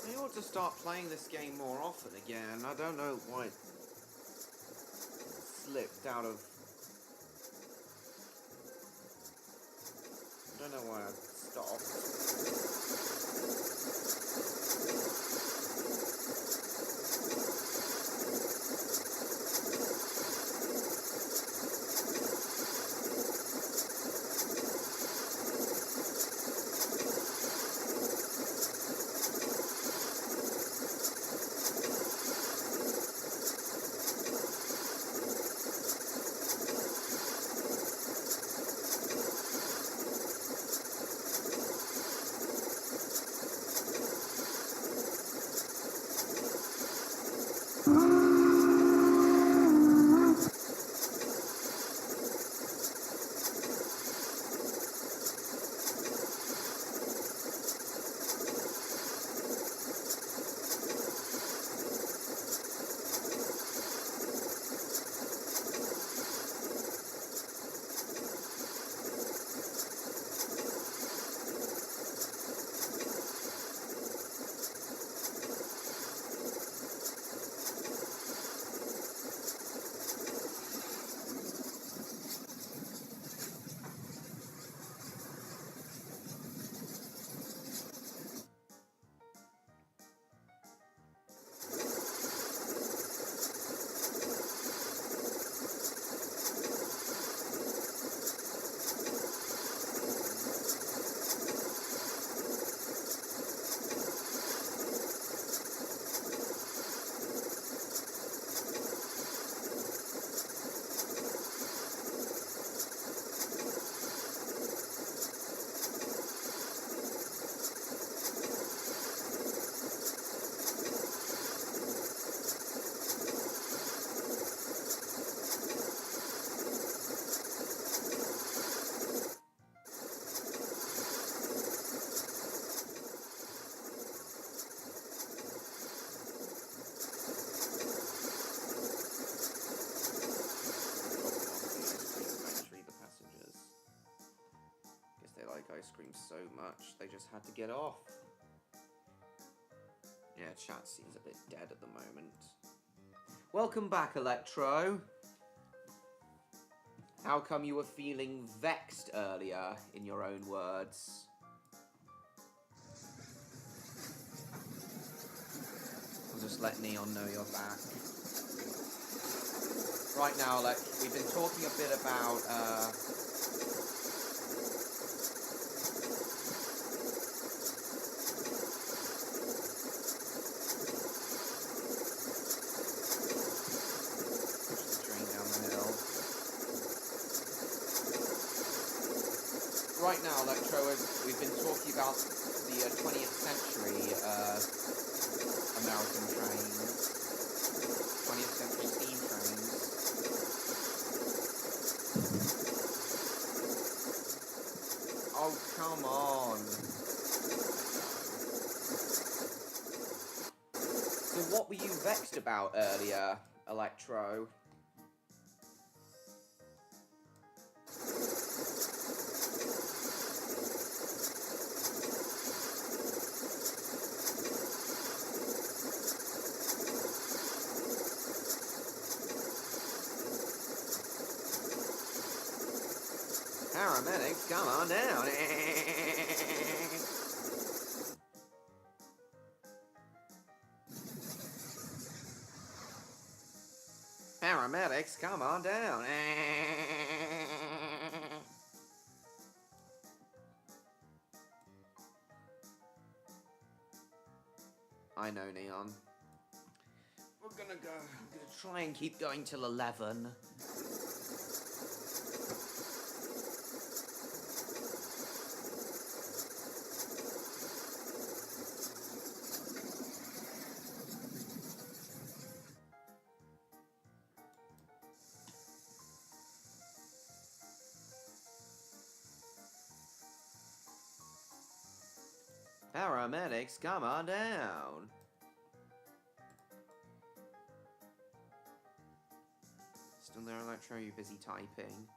I ought to start playing this game more often again. I don't know why it slipped out of... I don't know why I stopped. Ice cream so much, they just had to get off. Yeah, chat seems a bit dead at the moment. Welcome back, Electro. How come you were feeling vexed earlier, in your own words? I'll just let Neon know you're back. Right now, we've been talking a bit about, right now, Electro, we've been talking about the 20th century American trains, 20th century steam trains. Oh, come on. So what were you vexed about earlier, Electro? Paramedics, come on down. Paramedics, come on down. I know, Neon. I'm gonna try and keep going till 11. Paramedics, come on down. Still there, Electro? You busy typing?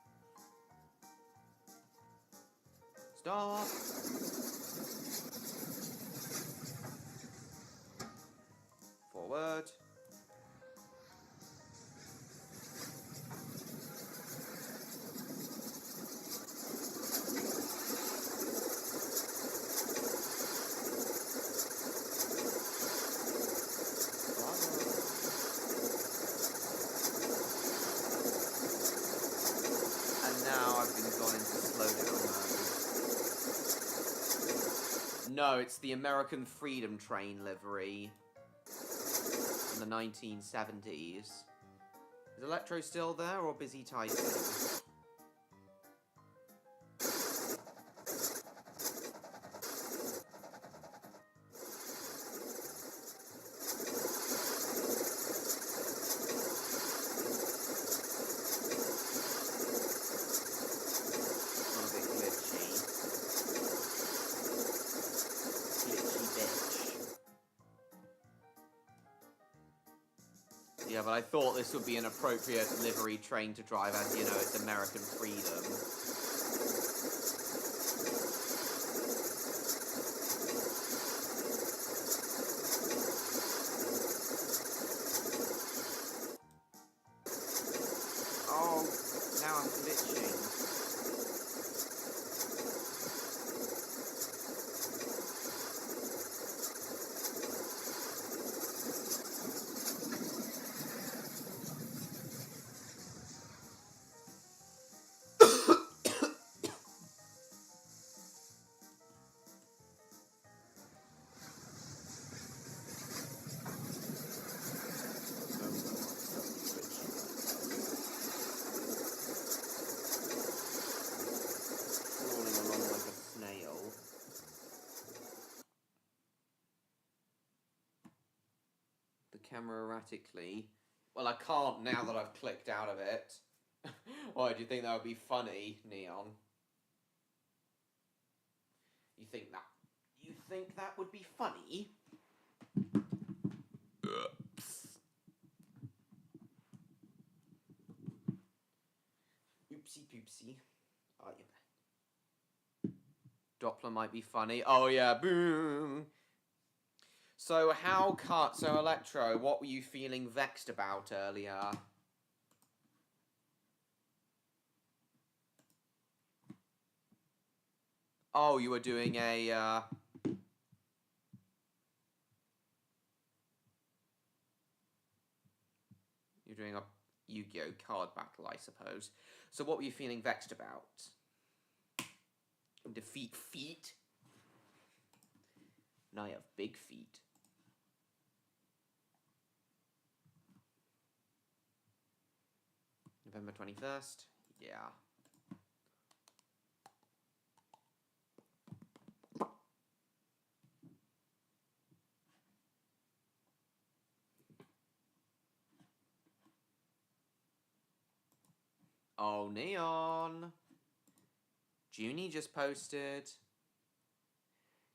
Stop! Forward. No, it's the American Freedom Train livery in the 1970s. Is Electro still there or busy typing? Yeah, but I thought this would be an appropriate livery train to drive, as you know, it's American freedom. Oh, now I'm glitching. Camera erratically. Well, I can't now that I've clicked out of it. Why, do you think that would be funny, Neon? You think that would be funny? Oopsie poopsie. Oh, yeah. Doppler might be funny. Oh yeah, boom. So so Electro, what were you feeling vexed about earlier? Oh, you were doing a, you're doing a Yu-Gi-Oh! Card battle, I suppose. So what were you feeling vexed about? Defeat feet? And I have big feet. November 21st? Yeah. Oh, Neon. Junie just posted.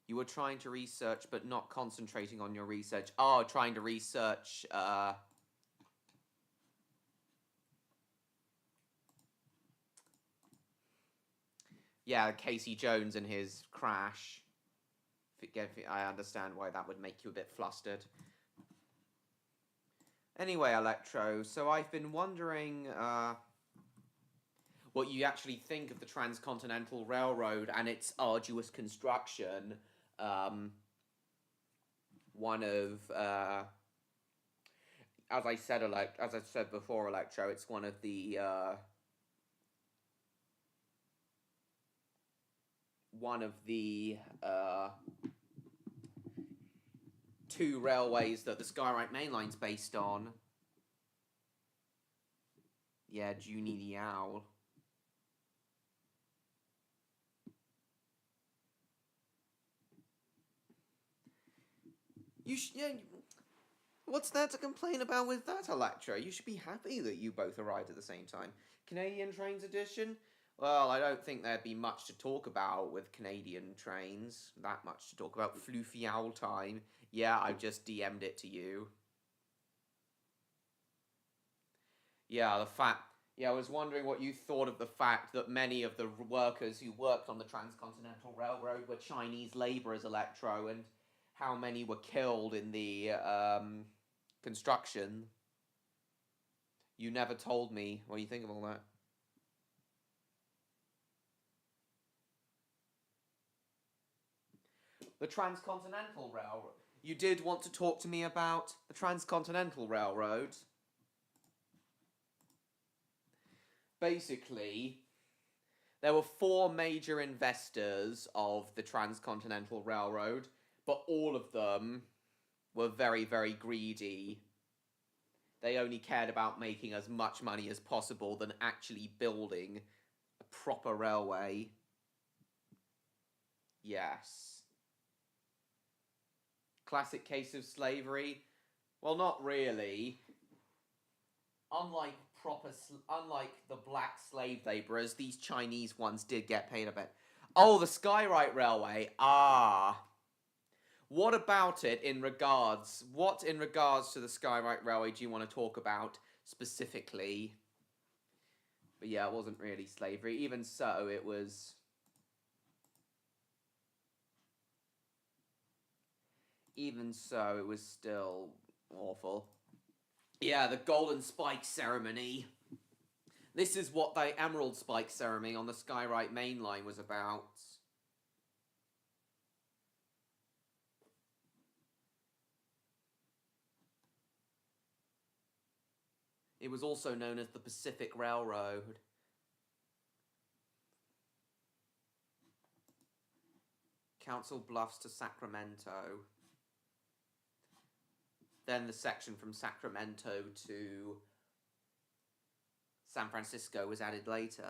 You were trying to research, but not concentrating on your research. Oh, trying to research, yeah, Casey Jones and his crash. I understand why that would make you a bit flustered. Anyway, Electro, so I've been wondering, what you actually think of the Transcontinental Railroad and its arduous construction. One of, as I said before, Electro, it's one of the, two railways that the Skyrite Main Line's based on. Yeah, Junie the Owl. Yeah, what's there to complain about with that, Electra? You should be happy that you both arrived at the same time. Canadian Trains Edition? Well, I don't think there'd be much to talk about with Canadian trains. That much to talk about. Floofy Owl time. Yeah, I've just DM'd it to you. Yeah, I was wondering what you thought of the fact that many of the workers who worked on the Transcontinental Railroad were Chinese laborers, Electro, and how many were killed in the construction. You never told me. What do you think of all that? The Transcontinental Railroad. You did want to talk to me about the Transcontinental Railroad. Basically, there were 4 major investors of the Transcontinental Railroad, but all of them were very, very greedy. They only cared about making as much money as possible than actually building a proper railway. Yes. Classic case of slavery? Well, not really. Unlike the black slave laborers, these Chinese ones did get paid a bit. Oh, the Skyrite Railway. Ah. What about it in regards to the Skyrite Railway do you want to talk about specifically? But yeah, it wasn't really slavery. Even so, it was... Even so, it was still awful. Yeah, the Golden Spike Ceremony. This is what the Emerald Spike Ceremony on the Skyrite Main Line was about. It was also known as the Pacific Railroad. Council Bluffs to Sacramento. Then the section from Sacramento to San Francisco was added later.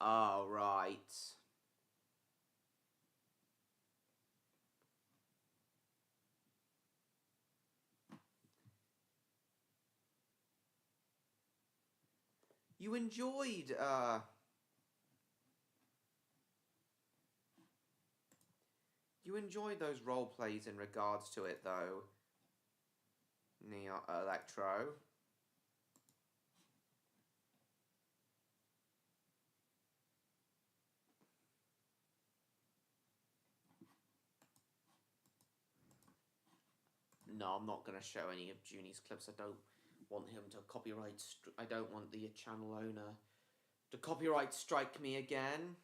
Oh, right. You enjoyed, You enjoyed those role plays in regards to it, though, Neo Electro. No, I'm not going to show any of Junie's clips. I don't want him to copyright... I don't want the channel owner to copyright strike me again.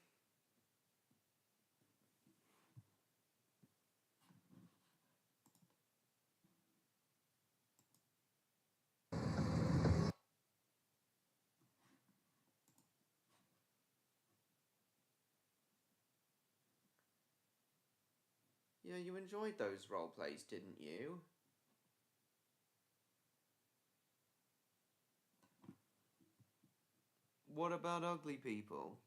Yeah, you enjoyed those role plays, didn't you? What about ugly people?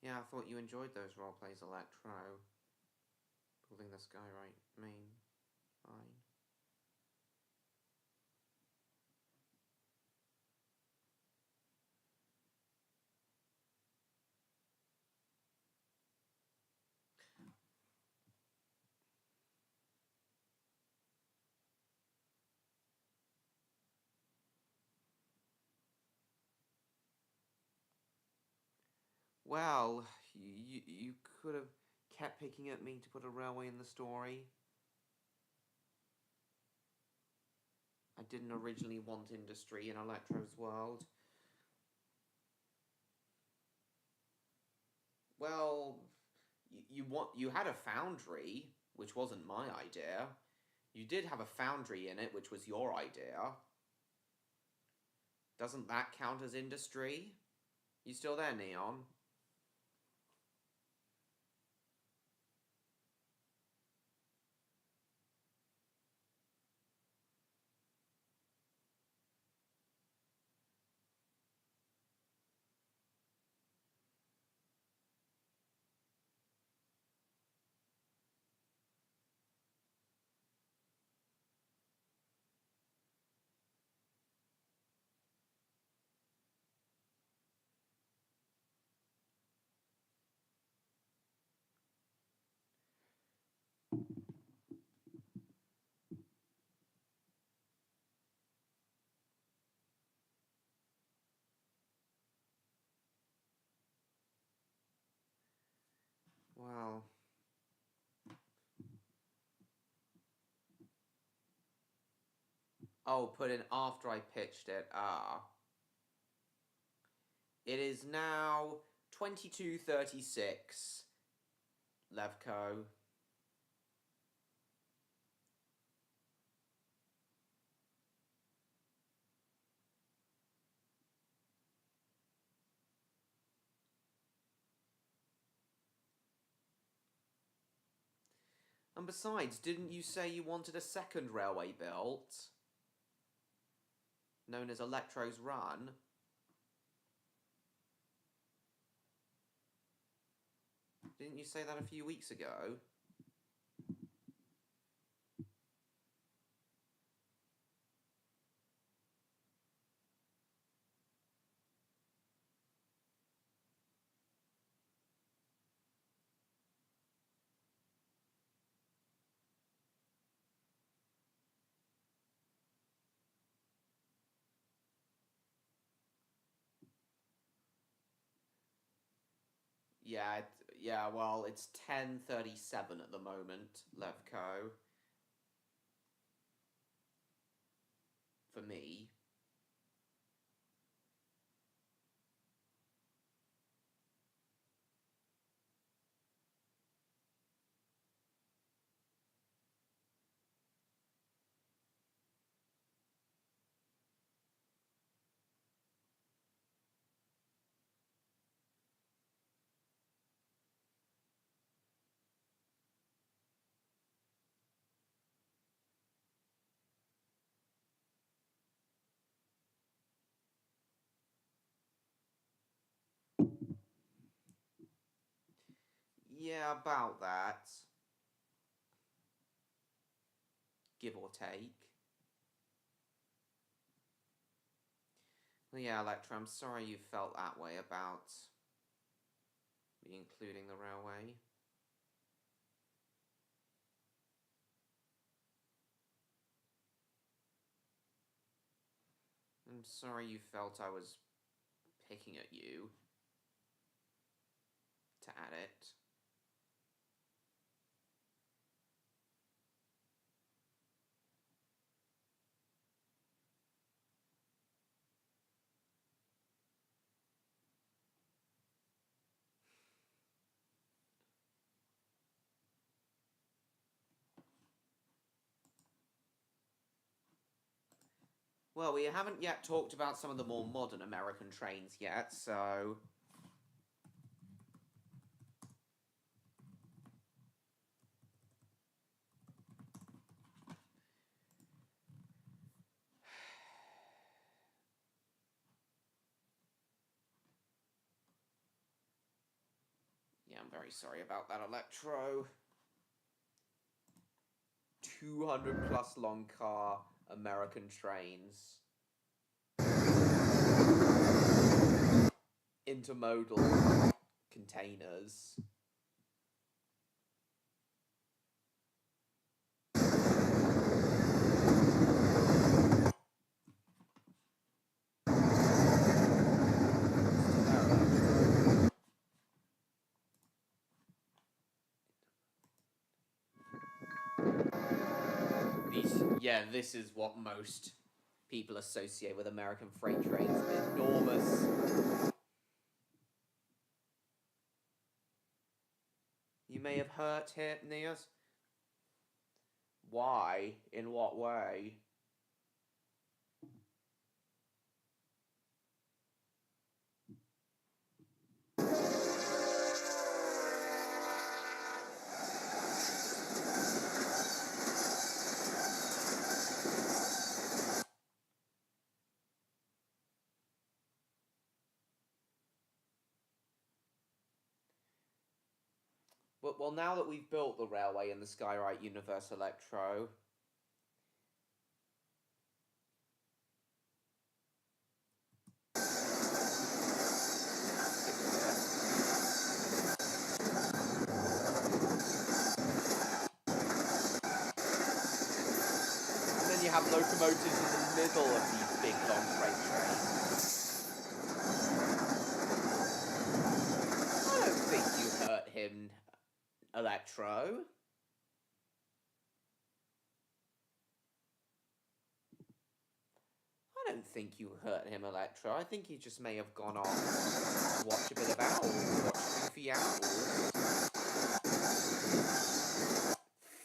Yeah, I thought you enjoyed those role plays, Electro. Building the Skyrite Main Line. Well, you could have kept picking at me to put a railway in the story. I didn't originally want industry in Electro's world. Well, you had a foundry, which wasn't my idea. You did have a foundry in it, which was your idea. Doesn't that count as industry? You still there, Neon? Well... Oh, put in after I pitched it. Ah. It is now 22:36. Levko. And besides, didn't you say you wanted a second railway built? Known as Electro's Run? Didn't you say that a few weeks ago? Yeah, well, it's 10:37 at the moment, Levko. For me. Yeah, about that. Give or take. Well, yeah, Electra, I'm sorry you felt that way about me including the railway. I'm sorry you felt I was picking at you to add it. Well, we haven't yet talked about some of the more modern American trains yet, so... Yeah, I'm very sorry about that, Electro. 200 plus long car American trains. Intermodal containers. Yeah, this is what most people associate with American freight trains. Enormous. You may have hurt him, Neos. Why? In what way? Well, now that we've built the railway in the Skyrite Universe Electro, and then you have locomotives in the middle of these big long freight trains. I don't think you hurt him, Electro. I don't think you hurt him, Electro. I think he just may have gone off to watch a bit of owls, watch goofy owls.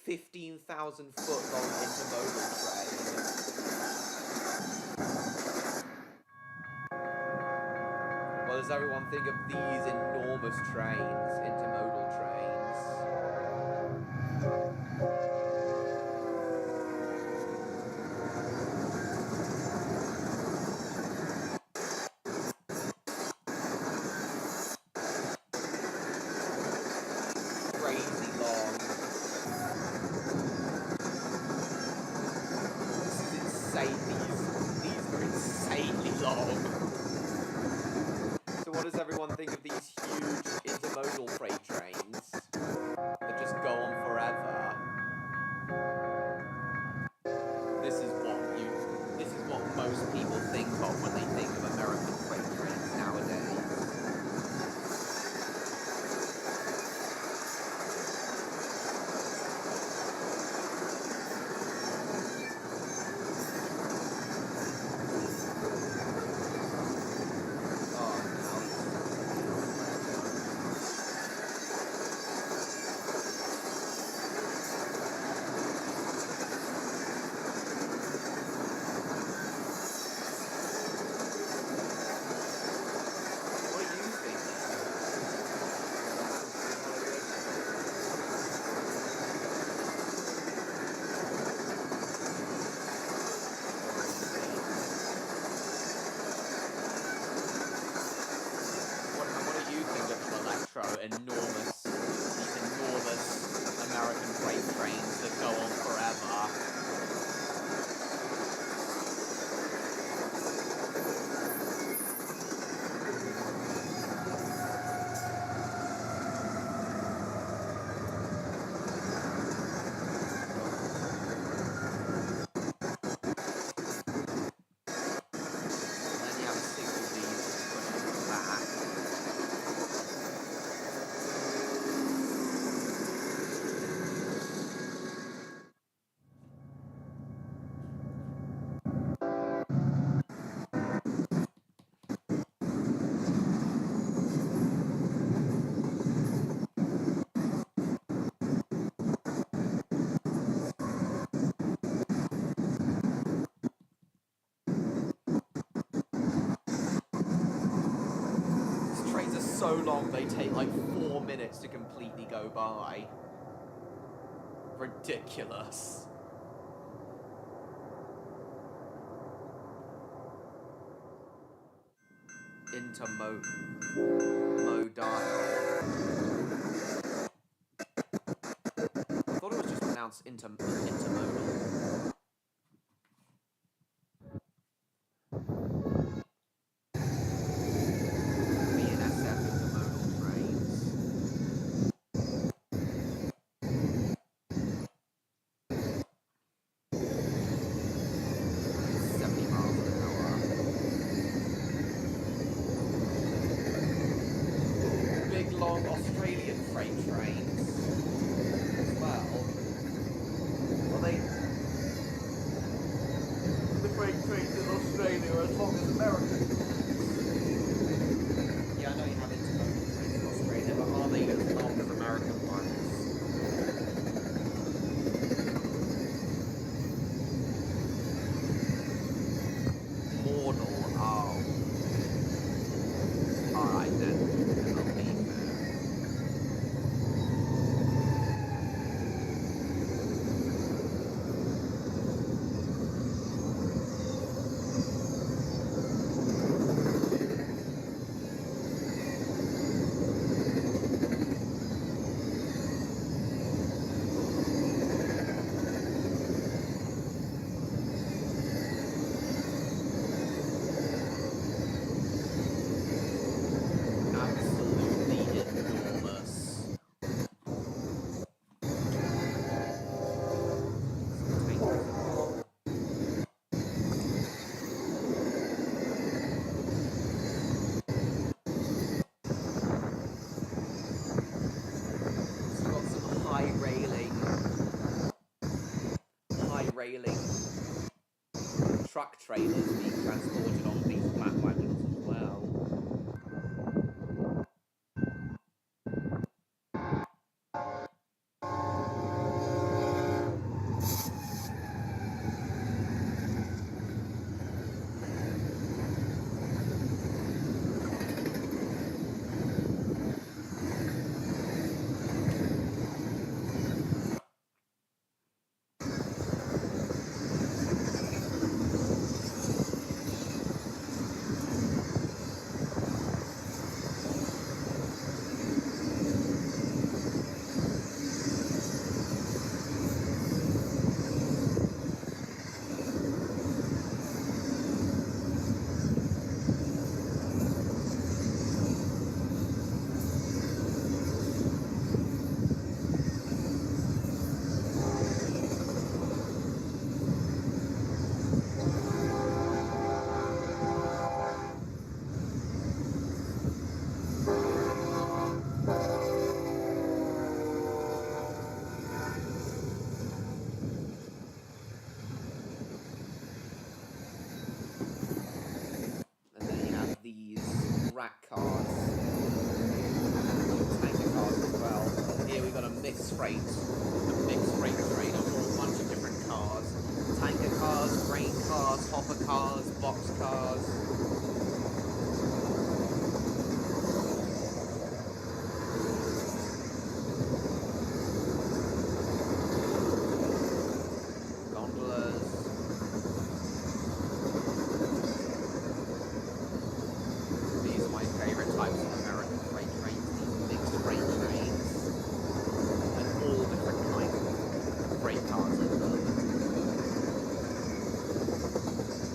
15,000 foot long intermodal train. What does everyone think of these enormous trains, intermodal trains? Crazy long. This is insane. These are insanely long. So what does everyone think of these huge intermodal freight trains that just go on forever? This is what most people think of when they think of American freight trains nowadays. These enormous American freight trains that go on forever. So long they take like 4 minutes to completely go by. Ridiculous. Intermodal. I thought it was just pronounced intermodal. Australian freight trains as well. are as long as American. Yeah, I know you have intermodal trains in Australia, but are they as long as American ones? Mortal, oh. Alright then, I'll leave it. Absolutely enormous. It's got some high railing truck trailers being transported on these flat wagons as well. And then you have these rat cars, tanker cars as well. Here we've got a mixed freight train of a bunch of different cars. Tanker cars, grain cars, hopper cars, box cars. These are my favourite types of American freight trains, these mixed freight trains, with all different kinds of freight cars in them.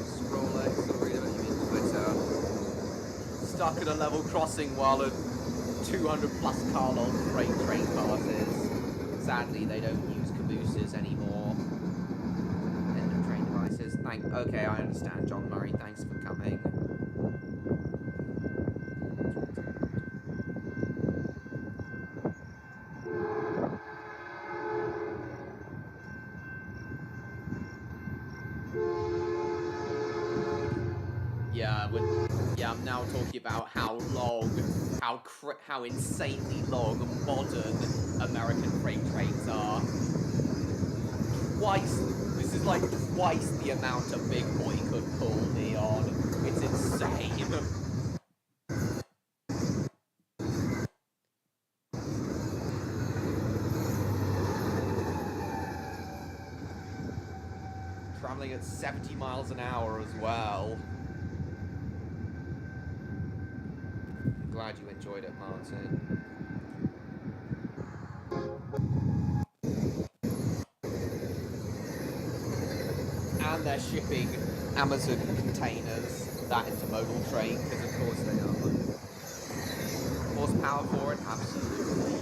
Scroll X or read about you mean Twitter. Stuck at a level crossing while a 200 plus car long freight train passes. Sadly, they don't use cabooses anymore. End of train devices. Okay, I understand, John Murray. Thanks for coming. Yeah, I'm now talking about how long, how insanely long modern American freight trains are. This is like twice the amount a big boy could pull me on. It's insane. Traveling at 70 miles an hour as well. I'm glad you enjoyed it, Martin. And they're shipping Amazon containers, that intermodal train, because of course they are. Horsepower for it? Absolutely.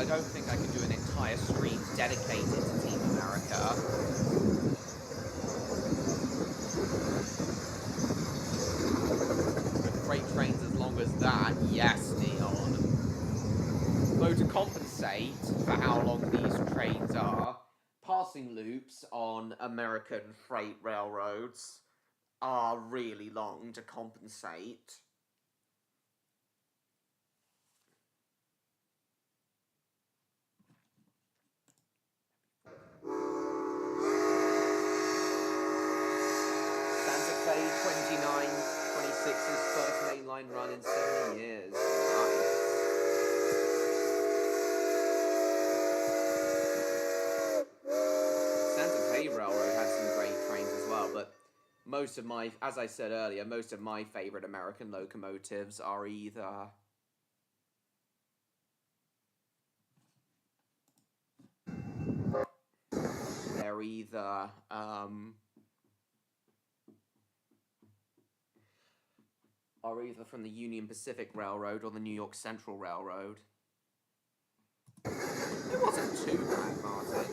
don't think I could do an entire stream dedicated to Team America. With freight trains as long as that, yes, Neon. Though to compensate for how long these trains are, passing loops on American freight railroads are really long to compensate. Santa Fe 2926's first mainline run in 7 years. Nice. Santa Fe Railroad had some great trains as well, but most of my, as I said earlier, most of my favorite American locomotives are either from the Union Pacific Railroad or the New York Central Railroad. It wasn't too bad, Martin.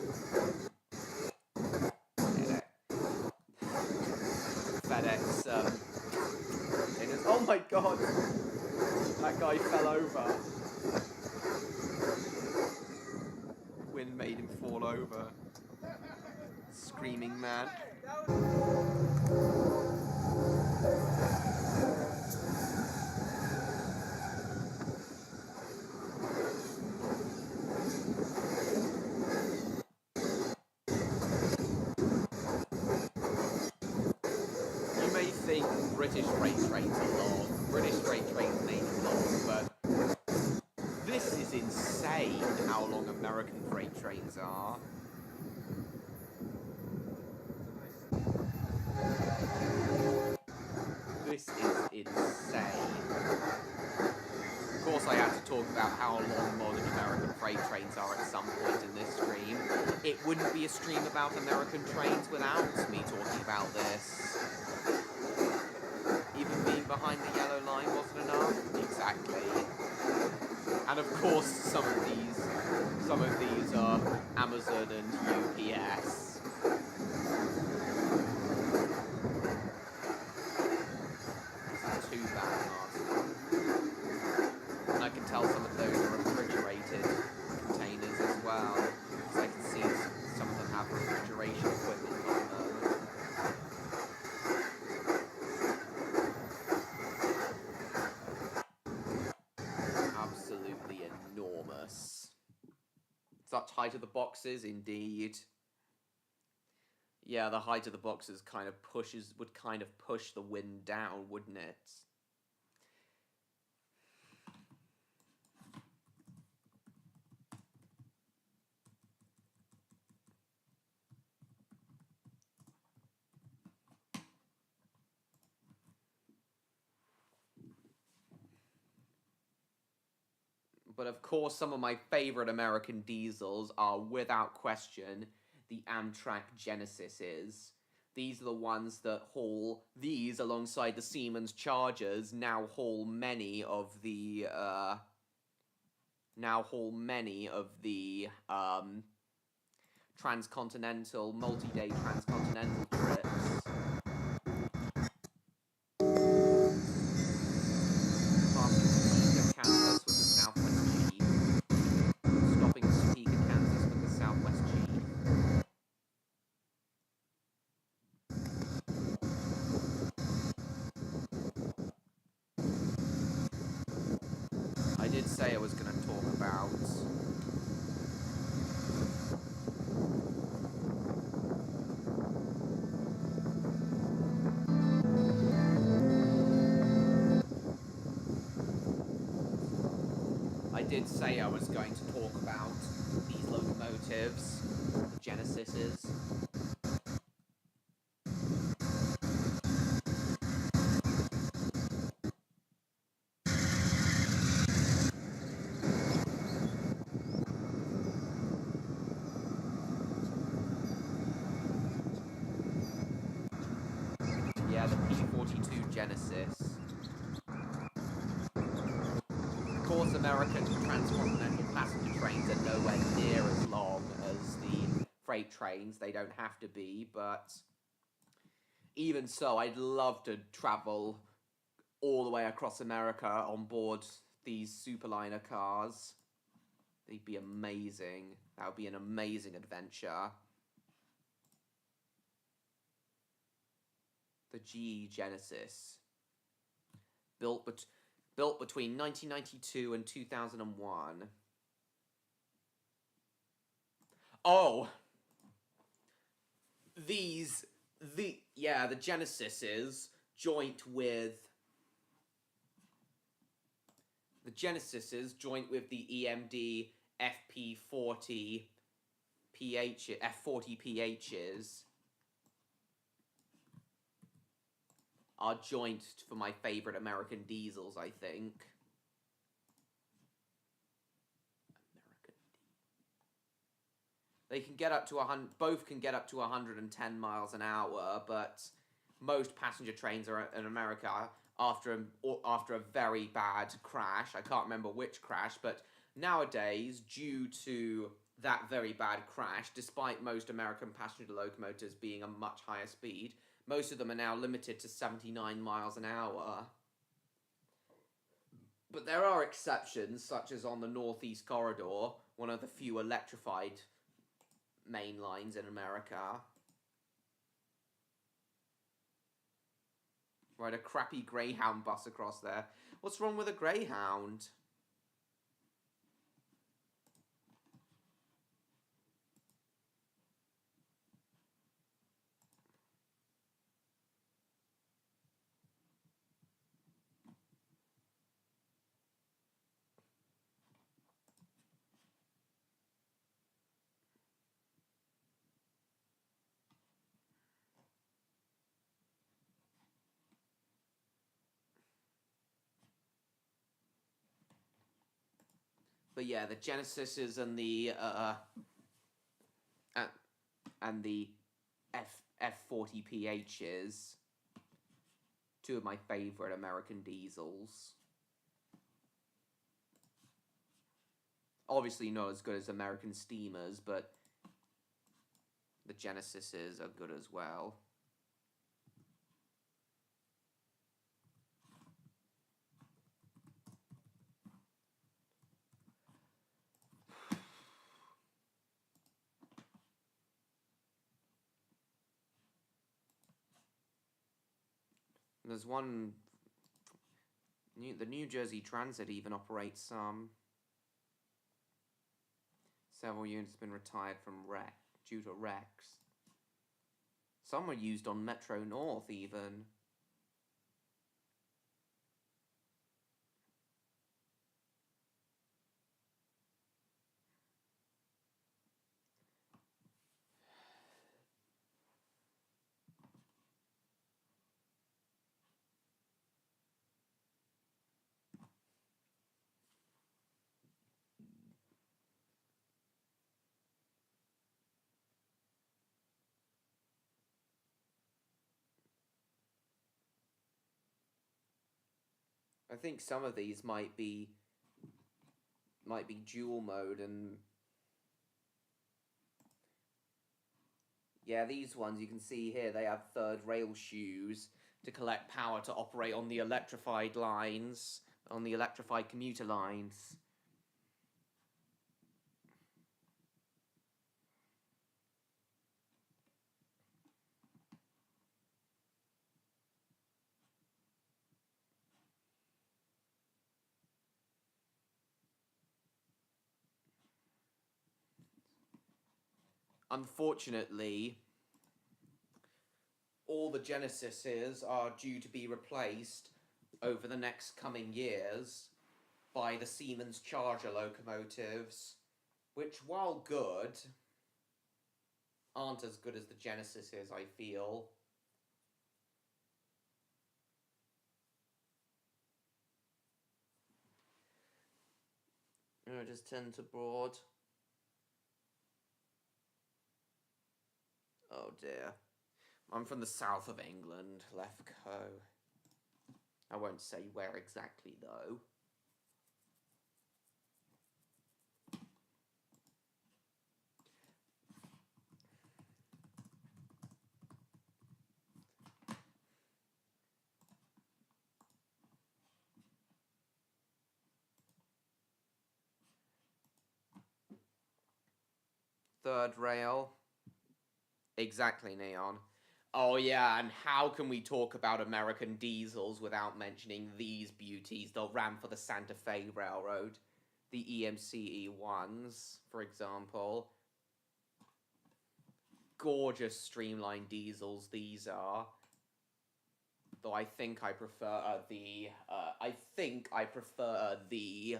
FedEx containers. Oh my god! That guy fell over. Wind made him fall over. Screaming man. British freight trains are long. British freight trains may be long, but this is insane how long American freight trains are. This is insane. Of course, I had to talk about how long modern American freight trains are at some point in this stream. It wouldn't be a stream about American trains without me talking about this. Even being behind the yellow line wasn't enough? Exactly. And of course, some of these are Amazon and UPS. This is too bad, Martin. And I can tell some of those are refrigerated containers as well. Because I can see some of them have refrigeration equipment on them. Such height of the boxes, indeed. Yeah, the height of the boxes would kind of push the wind down, wouldn't it? But of course, some of my favorite American diesels are, without question, the Amtrak Genesises. These are the ones that haul, these alongside the Siemens Chargers, now haul many of the transcontinental, multi-day transcontinental trips. Kansas with the Southwest Chief. Stopping Topeka, Kansas with the Southwest Chief. I did say I was going to talk about these locomotives, the Genesises. Yeah, the P-42 Genesis. Of course, American transcontinental passenger trains are no nowhere near as long as the freight trains. They don't have to be, but even so, I'd love to travel all the way across America on board these superliner cars. They'd be amazing. That would be an amazing adventure. The GE Genesis. Built between 1992 and 2001. Oh! The Genesises joint with the EMD FP40 F40 PHs are joint for my favorite American diesels, I think. They can get up to both can get up to 110 miles an hour, but most passenger trains are in America after a very bad crash. I can't remember which crash, but nowadays, due to that very bad crash, despite most American passenger locomotives being a much higher speed, most of them are now limited to 79 miles an hour. But there are exceptions, such as on the Northeast Corridor, one of the few electrified main lines in America. Ride a crappy Greyhound bus across there. What's wrong with a Greyhound? But yeah, the Genesises and the F40 PHs, two of my favorite American diesels. Obviously not as good as American steamers, but the Genesises are good as well. There's one. The New Jersey Transit even operates some. Several units have been retired from due to wrecks. Some are used on Metro North even. I think some of these might be dual mode, and yeah, these ones you can see here, they have third rail shoes to collect power to operate on the electrified lines, on the electrified commuter lines. Unfortunately, all the Genesises are due to be replaced over the next coming years by the Siemens Charger locomotives, which, while good, aren't as good as the Genesises, I feel. Just 10 to broad. Oh dear. I'm from the south of England, Lefko. I won't say where exactly, though. Third rail. Exactly, Neon. Oh yeah, and how can we talk about American diesels without mentioning these beauties that ran for the Santa Fe Railroad? The EMCE ones, for example. Gorgeous streamlined diesels these are. Though I think I prefer the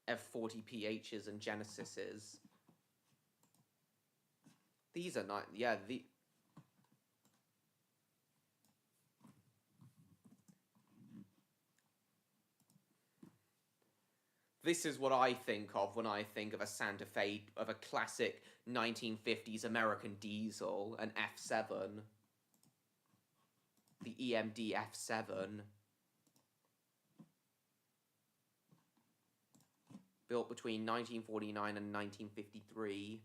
F40PHs and Genesises. These are not, yeah, this is what I think of when I think of a Santa Fe, of a classic 1950s American diesel, an F7. The EMD F7. Built between 1949 and 1953.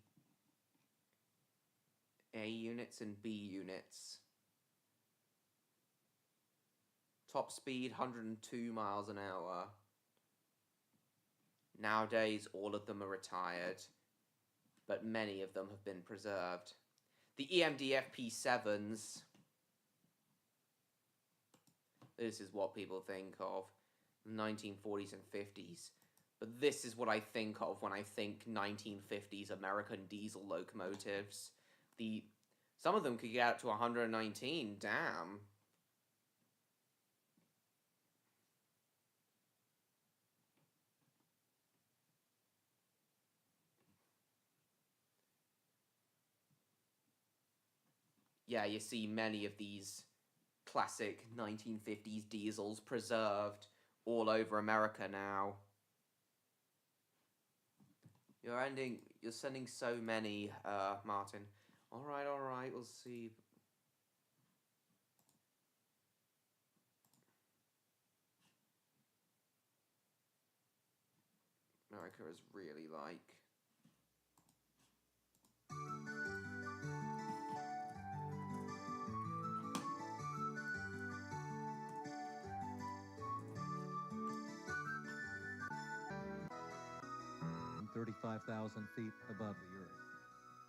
A units and B units. Top speed 102 miles an hour. Nowadays, all of them are retired, but many of them have been preserved. The EMD FP7s. This is what people think of. 1940s and 50s. But this is what I think of when I think 1950s American diesel locomotives. Some of them could get up to 119, damn. Yeah, you see many of these classic 1950s diesels preserved all over America now. You're sending so many, Martin. Alright, we'll see. America is really like... ...35,000 feet above the earth.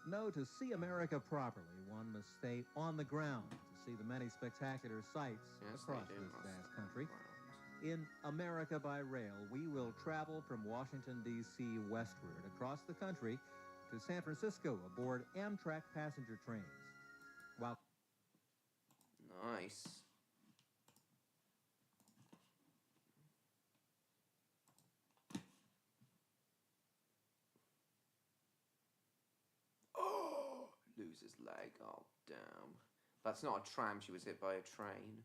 No, to see America properly, one must stay on the ground to see the many spectacular sights across this vast country. In America by Rail, we will travel from Washington, D.C. westward across the country to San Francisco aboard Amtrak passenger trains. While Nice. Oh, lose his leg. Oh, damn. That's not a tram. She was hit by a train.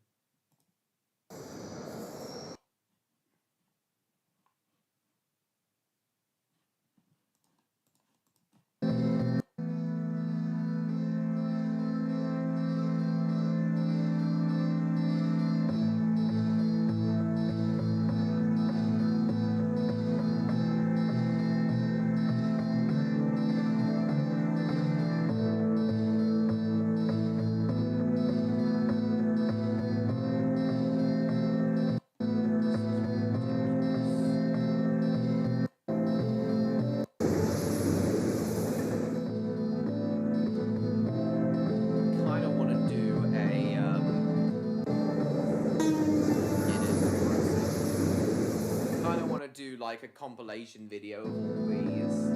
Like a compilation video of all these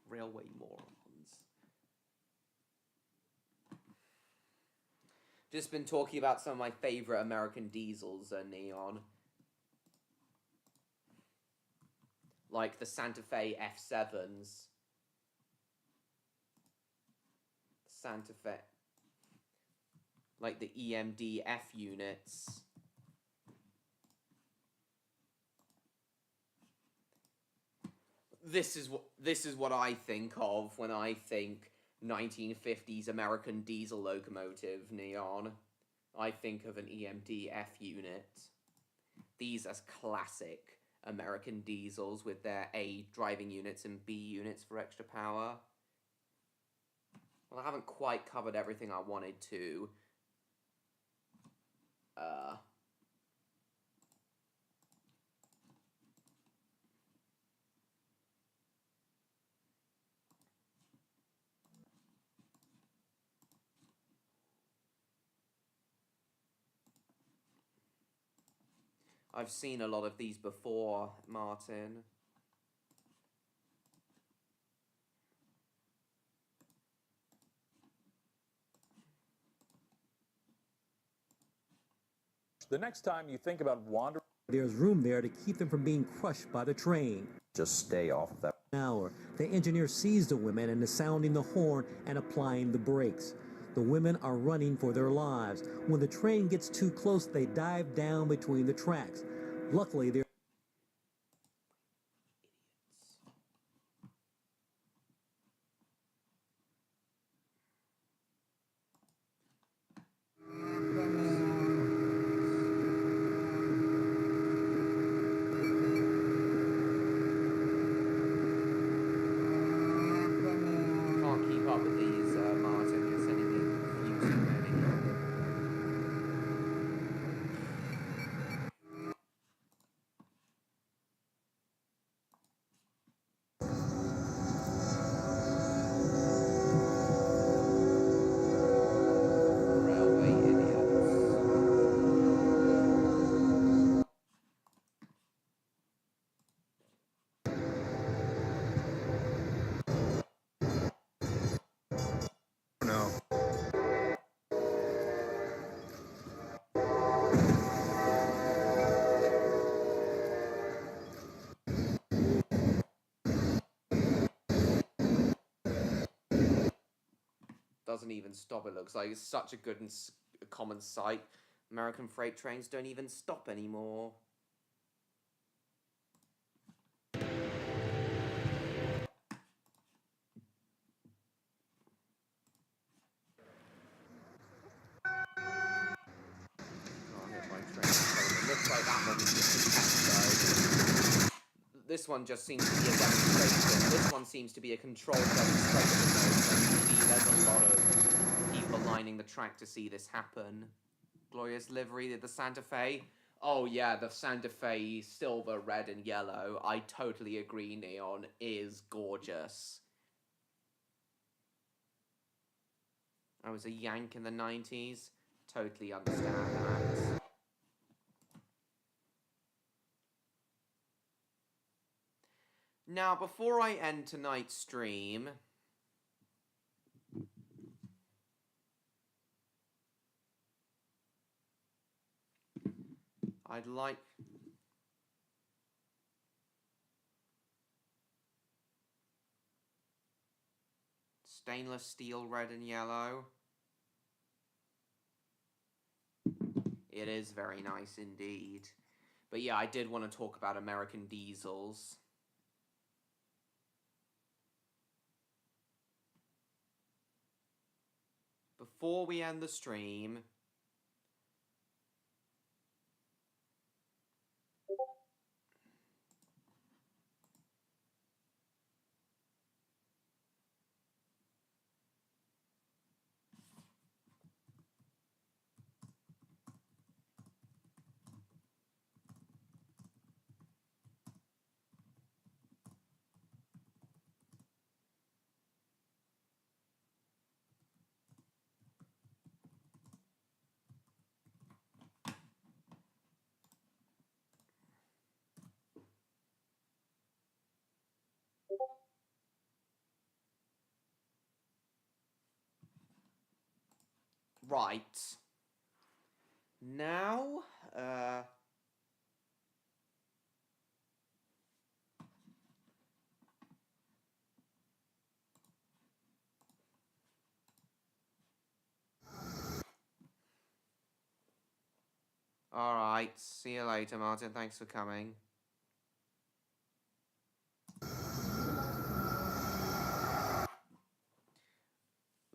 railway morons. Just been talking about some of my favorite American diesels, Neon. Like the Santa Fe F7s. Santa Fe. Like the EMD F units. This is what I think of when I think 1950s American diesel locomotive, Neon. I think of an EMD F unit. these as classic American diesels with their A driving units and B units for extra power. Well, I haven't quite covered everything I wanted to. I've seen a lot of these before, Martin. The next time you think about wandering, there's room there to keep them from being crushed by the train. Just stay off of that. Hour, the engineer sees the women and is sounding the horn and applying the brakes. The women are running for their lives. When the train gets too close, they dive down between the tracks. Luckily, they're Can't keep up with these, Martin. You're sending me confusing maybe. Railway idiots. No. Doesn't even stop, it looks like. It's such a good and common sight. American freight trains don't even stop anymore. Can't hit my train. It looks like that one was just a test, though. This one just seems to be a demonstration. This one seems to be a controlled demonstration. Though. There's a lot of people lining the track to see this happen. Glorious livery of the Santa Fe. Oh yeah, the Santa Fe silver, red, and yellow. I totally agree, Neon is gorgeous. I was a Yank in the 90s. Totally understand that. Now, before I end tonight's stream, I'd like stainless steel, red and yellow. It is very nice indeed. But yeah, I did want to talk about American diesels. Before we end the stream, right. Now, alright, see you later, Martin. Thanks for coming.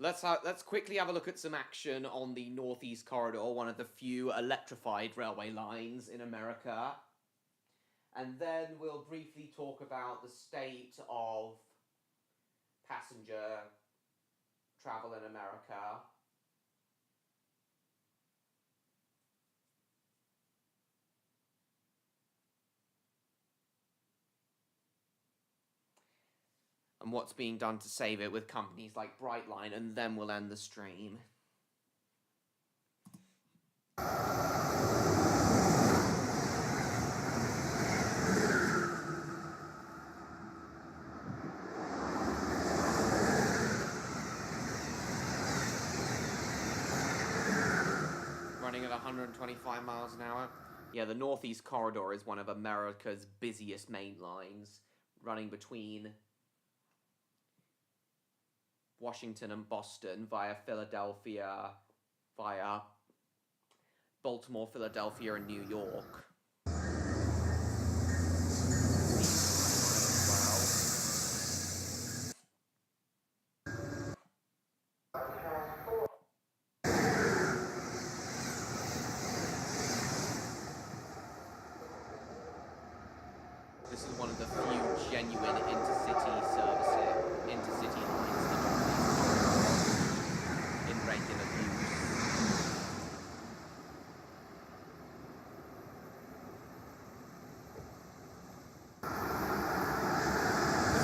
Let's quickly have a look at some action on the Northeast Corridor, one of the few electrified railway lines in America. And then we'll briefly talk about the state of passenger travel in America. And what's being done to save it with companies like Brightline, and then we'll end the stream. Running at 125 miles an hour. Yeah, the Northeast Corridor is one of America's busiest main lines, running between Washington and Boston via Philadelphia, via Baltimore, Philadelphia, and New York. This is one of the few genuine intercity lines in regular use.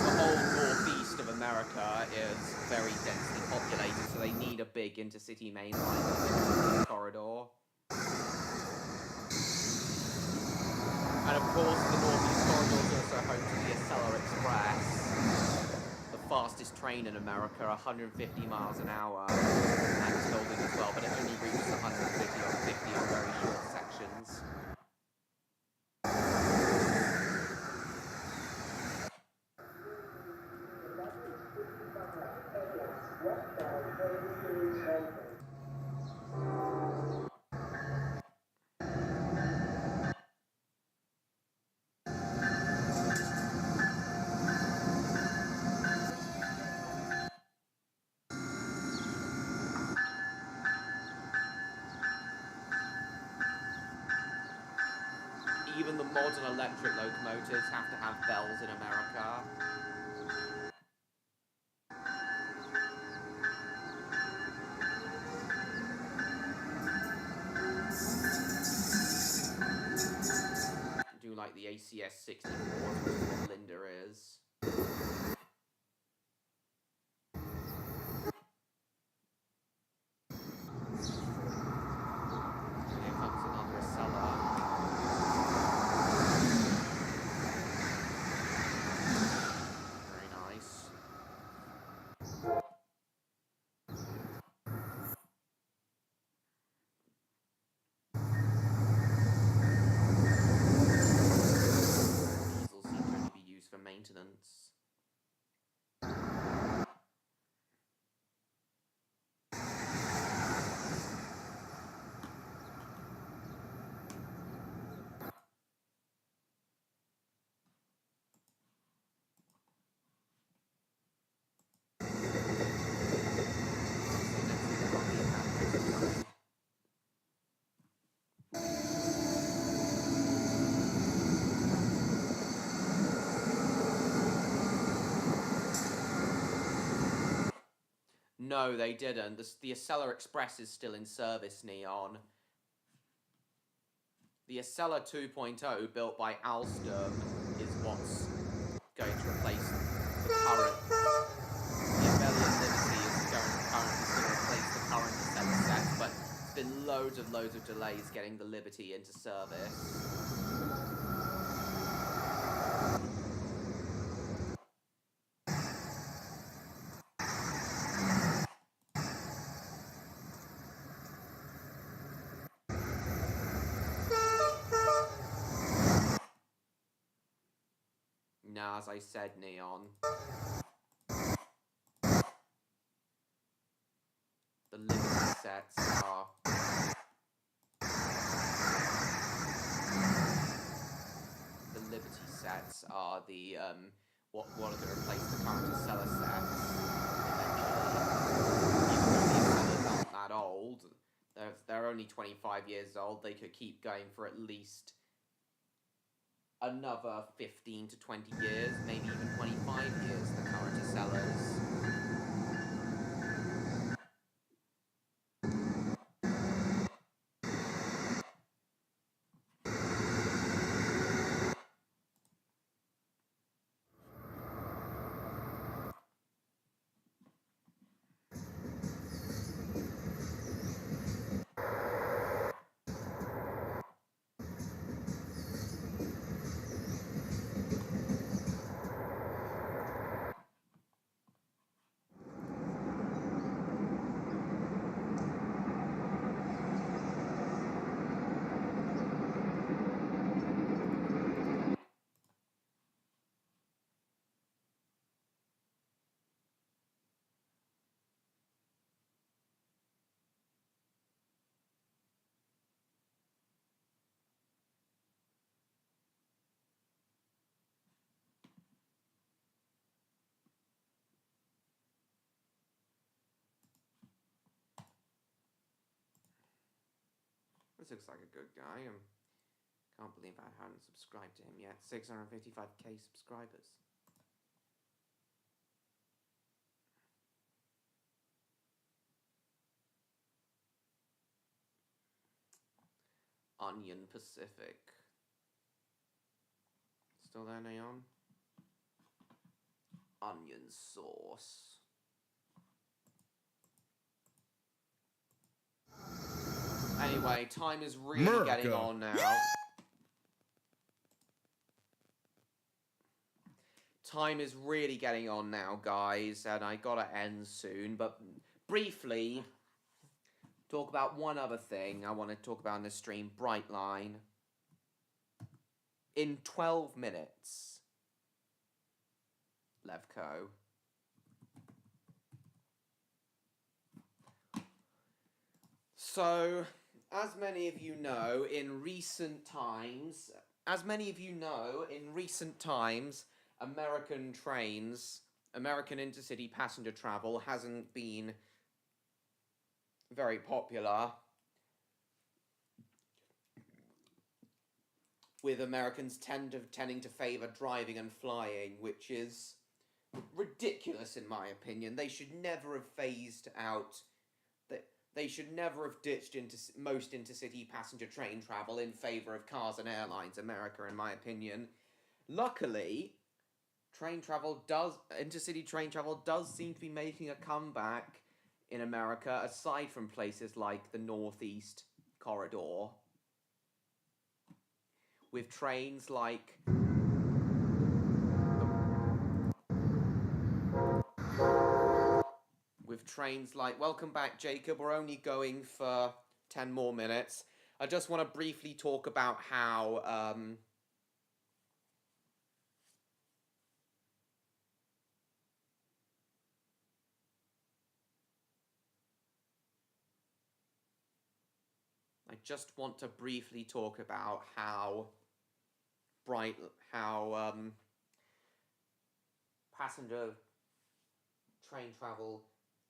The whole northeast of America is very densely populated, so they need a big intercity main line, the corridor. And of course, the Northeast Corridor is also home to the Acela Express, the fastest train in America, 150 miles an hour, and it's holding as well, but it only reaches 150 or 50 on very short sections. Even the modern electric locomotives have to have bells in America. Do like the ACS 64, which is what Linda is. Here comes another Acela. Very nice. Diesels seem to only be used for maintenance. No, they didn't. The Acela Express is still in service, Neon. The Acela 2.0, built by Alstom, is what's going to replace the current... The Abelian Liberty is currently going to replace the current Acela set, but it's been loads of delays getting the Liberty into service. Now, as I said, Neon, the Liberty sets are... The Liberty sets are the, what are going to replace the current Acela sets, eventually. old. They're only 25 years old. They could keep going for at least another 15 to 20 years, maybe even 25 years, the current sellers. This looks like a good guy. Can't believe I haven't subscribed to him yet. 655k subscribers. Onion Pacific. Still there, Neon? Onion sauce. Anyway, time is really getting on now. Time is really getting on now, guys, and I gotta end soon. But briefly, talk about one other thing I want to talk about in this stream, Brightline. In 12 minutes, Levco. So, as many of you know, in recent times, American trains, American intercity passenger travel hasn't been very popular, with Americans tending to favor driving and flying, which is ridiculous in my opinion. They should never have phased out. They should never have ditched most intercity passenger train travel in favor of cars and airlines, America, in my opinion. Luckily, intercity train travel does seem to be making a comeback in America, aside from places like the Northeast Corridor, with trains like welcome back, Jacob. We're only going for 10 more minutes. I just want to briefly talk about how passenger train travel,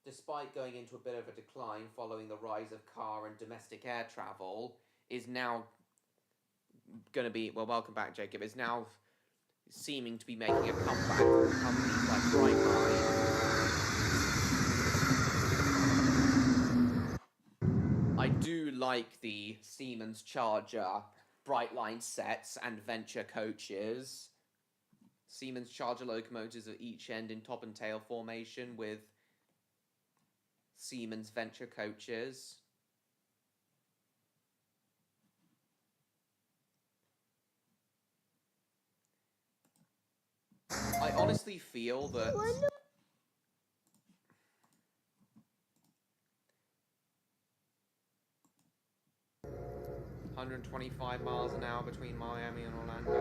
despite going into a bit of a decline following the rise of car and domestic air travel, is now going to be, well, welcome back, Jacob, is now seeming to be making a comeback for companies like Brightline. I do like the Siemens Charger Brightline sets and Venture coaches. Siemens Charger locomotives at each end in top and tail formation with Siemens Venture coaches. I honestly feel that ...125 miles an hour between Miami and Orlando.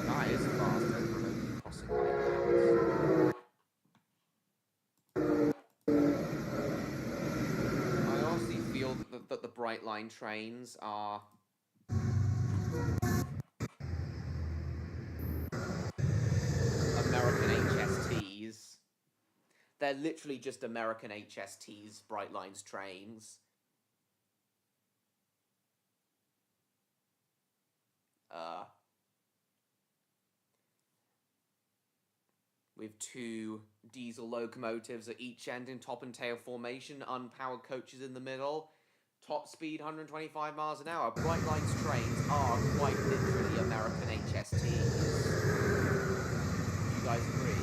That is faster than crossing like that. I honestly feel that the Brightline trains are American HSTs. They're literally just American HSTs, Bright Lines trains. With 2 diesel locomotives at each end in top and tail formation, unpowered coaches in the middle, top speed 125 miles an hour. Bright Lines trains are quite literally American HSTs. You guys agree?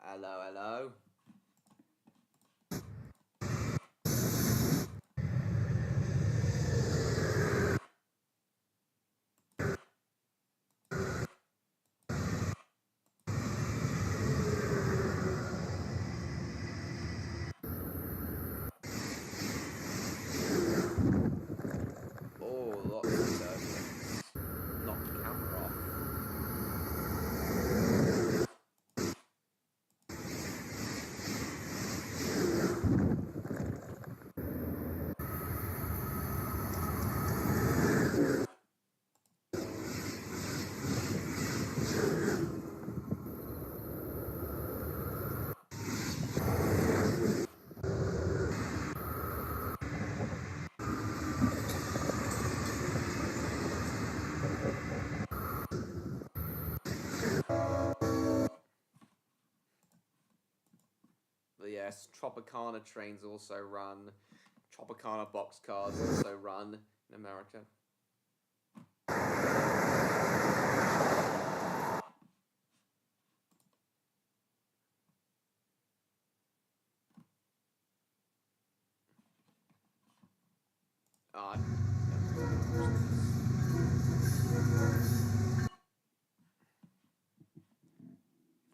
Hello, hello. Oh, lots of turbulence. Knocked the camera off. But yes, Tropicana trains also run. Tropicana boxcars also run in America.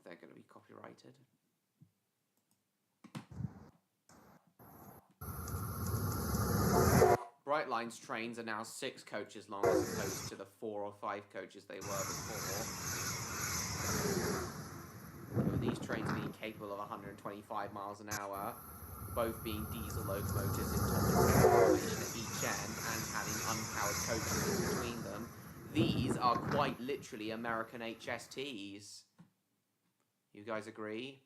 They're going to be copyrighted. Bright Lines trains are now 6 coaches long as opposed to the 4 or 5 coaches they were before. With these trains being capable of 125 miles an hour, both being diesel locomotives in top and tail formation at each end and having unpowered coaches in between them, these are quite literally American HSTs. You guys agree?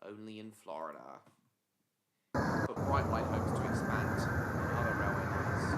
Only in Florida. But Brightline hopes to expand on other railway lines.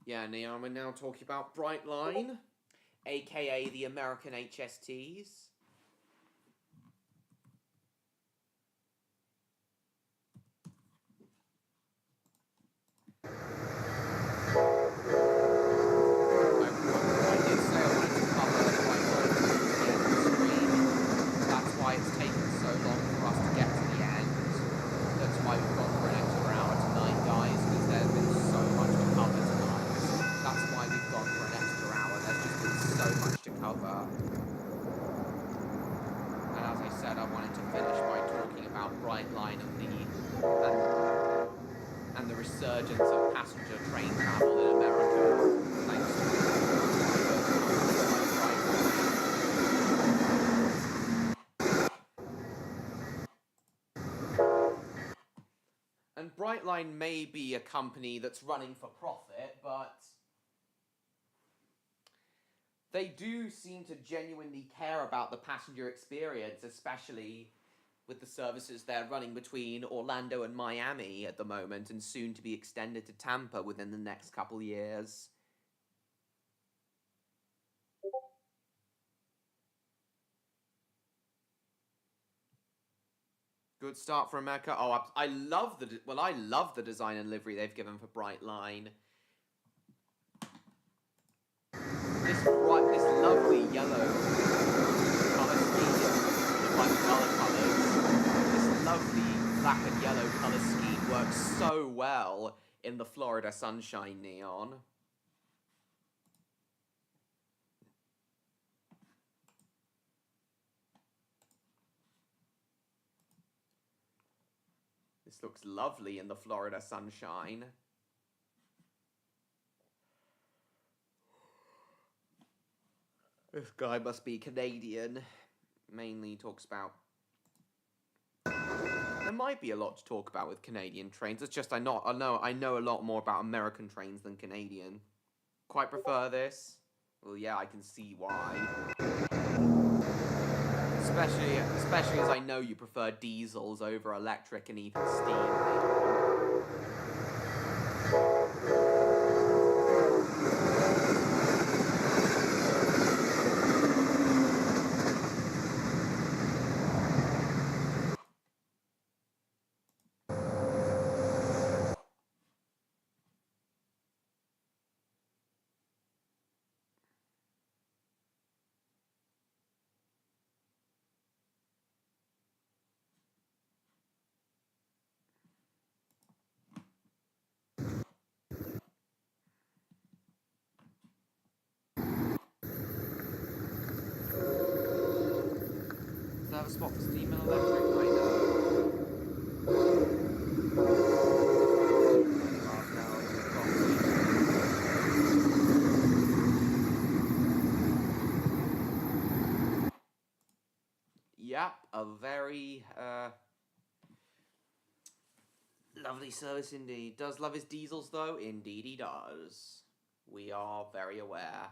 Yeah, Neon, we're now talking about Brightline, aka the American HSTs. I did say I wanted to cover the Brightline towards the end of the screen. That's why it's taken so long for us to get to the end. resurgence of passenger train travel in America. Thanks And Brightline may be a company that's running for profit, but they do seem to genuinely care about the passenger experience, especially with the services they're running between Orlando and Miami at the moment, and soon to be extended to Tampa within the next couple years. Good start for America. Oh, I love the design and livery they've given for Brightline. This lovely yellow color scheme, with like color colors. This lovely black and yellow color scheme works so well in the Florida sunshine neon. This looks lovely in the Florida sunshine. This guy must be Canadian. Mainly talks about... There might be a lot to talk about with Canadian trains. It's just I know a lot more about American trains than Canadian. Quite prefer this. Well, yeah, I can see why. Especially as I know you prefer diesels over electric and even steam. Does that have a spot for steam and electric? I know. Yep, a very lovely service indeed. Does love his diesels though? Indeed he does. We are very aware.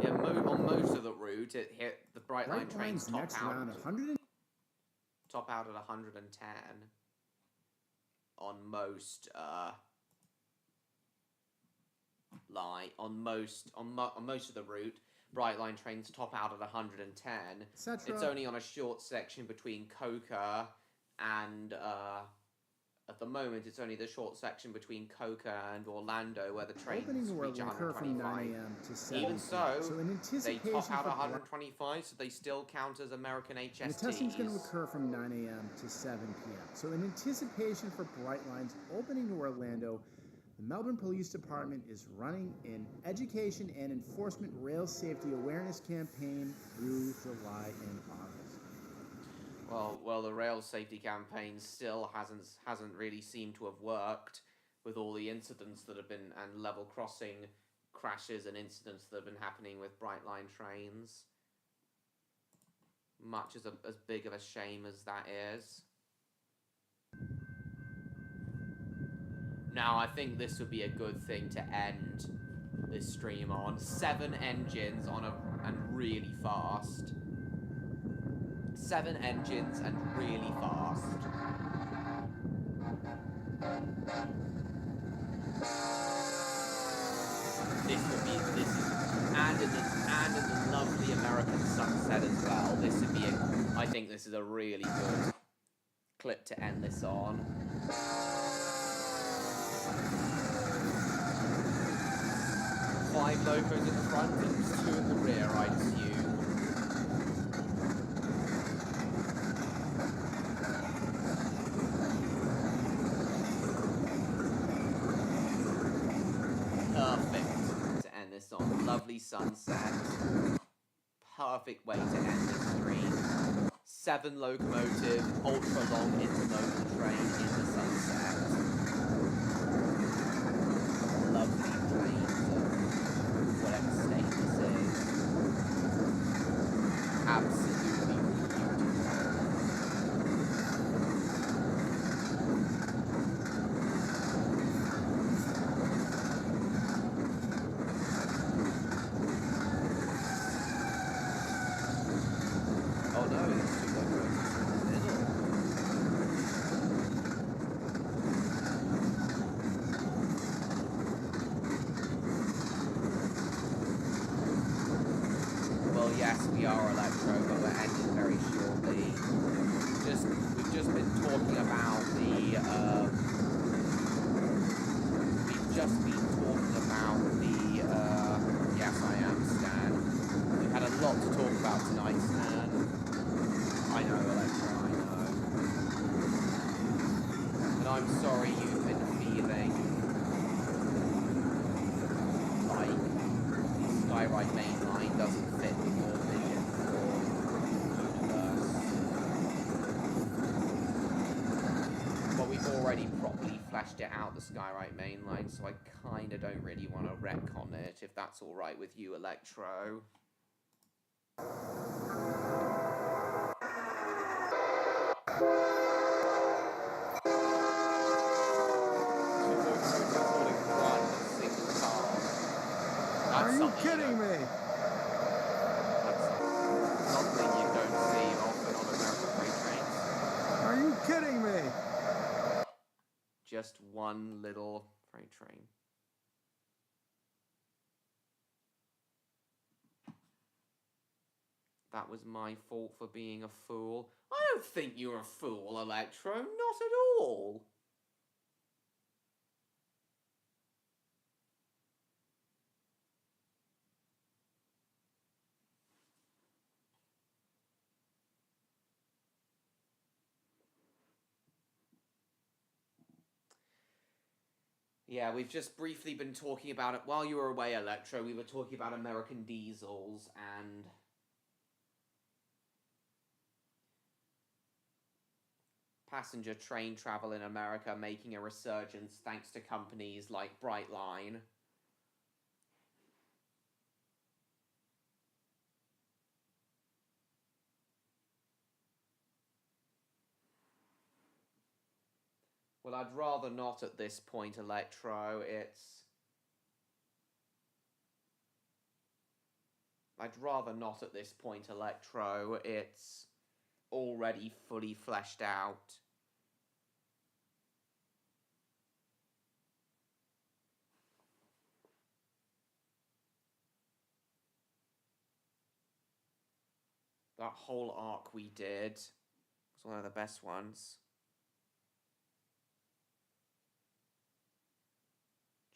Yeah, on most of the route, it hit the Brightline trains top out at 110 on most on most of the route. Brightline trains top out at 110. It's only on a short section between Coca and at the moment it's only the short section between Coca and Orlando where the trains reach 125. Even so, they top out 125, so they still count as American HSTs. And the testing is going to occur from 9 a.m. to 7 p.m. So in anticipation for Brightline's opening to Orlando, the Melbourne Police Department is running an education and enforcement rail safety awareness campaign through July and August. Well, the rail safety campaign still hasn't really seemed to have worked with all the incidents that have been and level crossing crashes and incidents that have been happening with Brightline trains. Much as big of a shame as that is. Now, I think this would be a good thing to end this stream on. 7 engines and really fast. 7 engines and really fast. And in the lovely American sunset as well. This would be I think this is a really good clip to end this on. Five locos at the front and 2 in the rear, I'd assume. Perfect to end this on. Lovely sunset. Perfect way to end this stream. 7 locomotive, ultra-long intermodal train in the sunset. Lovely trains of whatever state this is. Absolutely beautiful. Oh no, there's 2 locomotives in the middle. Well, yes, we are Electro, but we're ending very shortly. We've just been talking about the, yes I am, Stan. We've had a lot to talk about tonight, Stan. I know, Electro, I know. And I'm sorry you've been feeling like the Skyride main line doesn't fit with your vision for the universe. But we've already properly fleshed it out, the Skyride main line, so I kinda don't really want to retcon it, if that's alright with you, Electro. Are you kidding me? Something you don't see often on American freight trains. Are you kidding me? Just one little freight train. That was my fault for being a fool. I don't think you're a fool, Electro. Not at all. Yeah, we've just briefly been talking about it. While you were away, Electro, we were talking about American diesels and passenger train travel in America making a resurgence thanks to companies like Brightline. Well, I'd rather not at this point, Electro. I'd rather not at this point, Electro. It's already fully fleshed out. That whole arc we did was one of the best ones.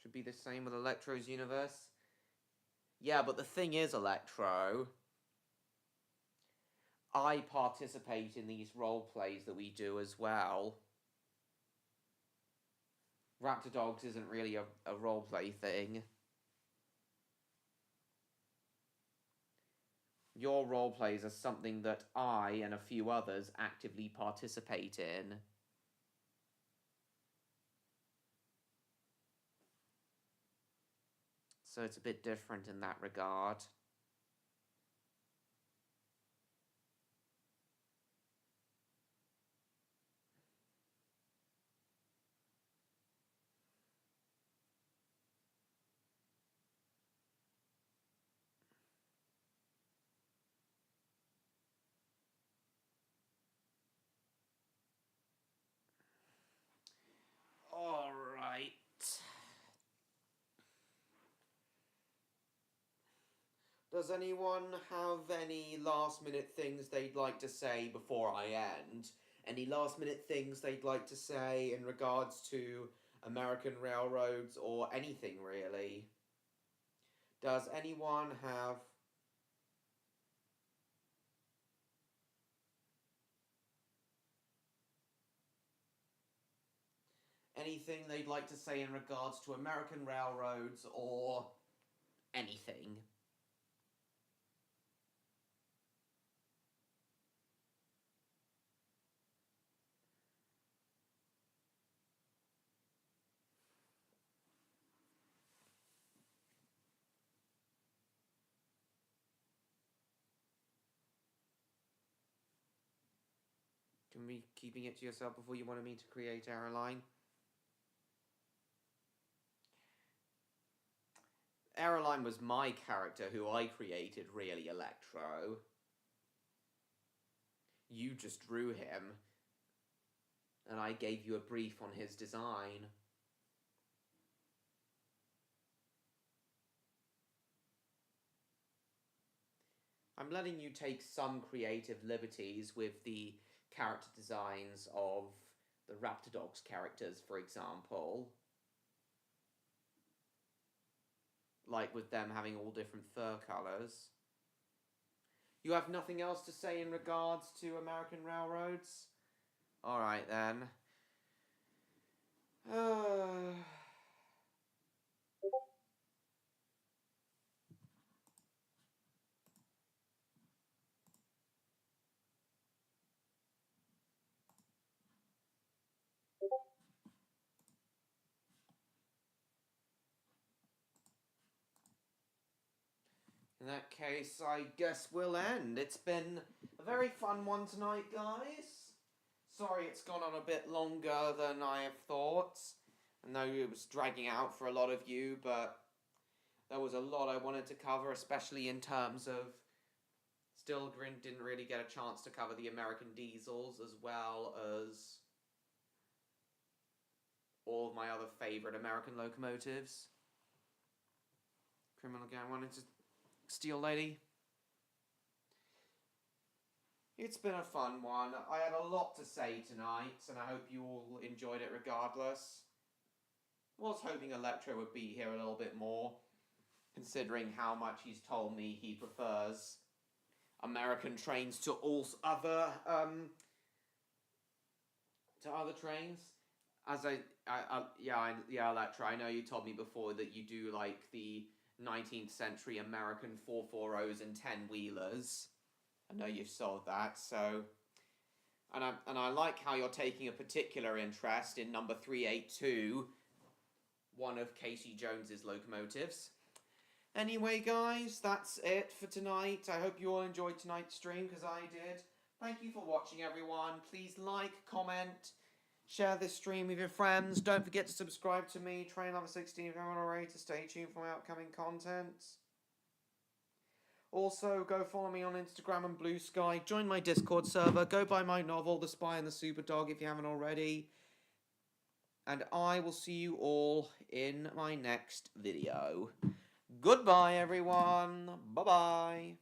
Should be the same with Electro's universe. Yeah, but the thing is, Electro, I participate in these role plays that we do as well. Raptordogs isn't really a role play thing. Your role plays are something that I and a few others actively participate in. So it's a bit different in that regard. All right. Does anyone have any last-minute things they'd like to say before I end? Any last-minute things they'd like to say in regards to American railroads or anything, really? Does anyone have... anything they'd like to say in regards to American railroads or anything? from me keeping it to yourself before you wanted me to create Aeroline. Aeroline was my character who I created, really, Electro. You just drew him, and I gave you a brief on his design. I'm letting you take some creative liberties with the character designs of the Raptordogs characters, for example. Like with them having all different fur colours. You have nothing else to say in regards to American Railroads? Alright then. In that case, I guess we'll end. It's been a very fun one tonight, guys. Sorry it's gone on a bit longer than I have thought. I know it was dragging out for a lot of you, but there was a lot I wanted to cover, especially in terms of... Still didn't really get a chance to cover the American diesels, as well as all of my other favourite American locomotives. Criminal Gang wanted to... Steel Lady. It's been a fun one. I had a lot to say tonight, and I hope you all enjoyed it regardless. I was hoping Electro would be here a little bit more, considering how much he's told me he prefers American trains to all other trains. As Electro, I know you told me before that you do like the 19th century American 440s and 10-wheelers. I know you've sold that, so... And I like how you're taking a particular interest in number 382, one of Casey Jones's locomotives. Anyway, guys, that's it for tonight. I hope you all enjoyed tonight's stream, because I did. Thank you for watching, everyone. Please like, comment, share this stream with your friends. Don't forget to subscribe to me, Train Lover 16, if you haven't already, to stay tuned for my upcoming content. Also, go follow me on Instagram and Blue Sky. Join my Discord server. Go buy my novel, The Spy and the Superdog, if you haven't already. And I will see you all in my next video. Goodbye, everyone. Bye-bye.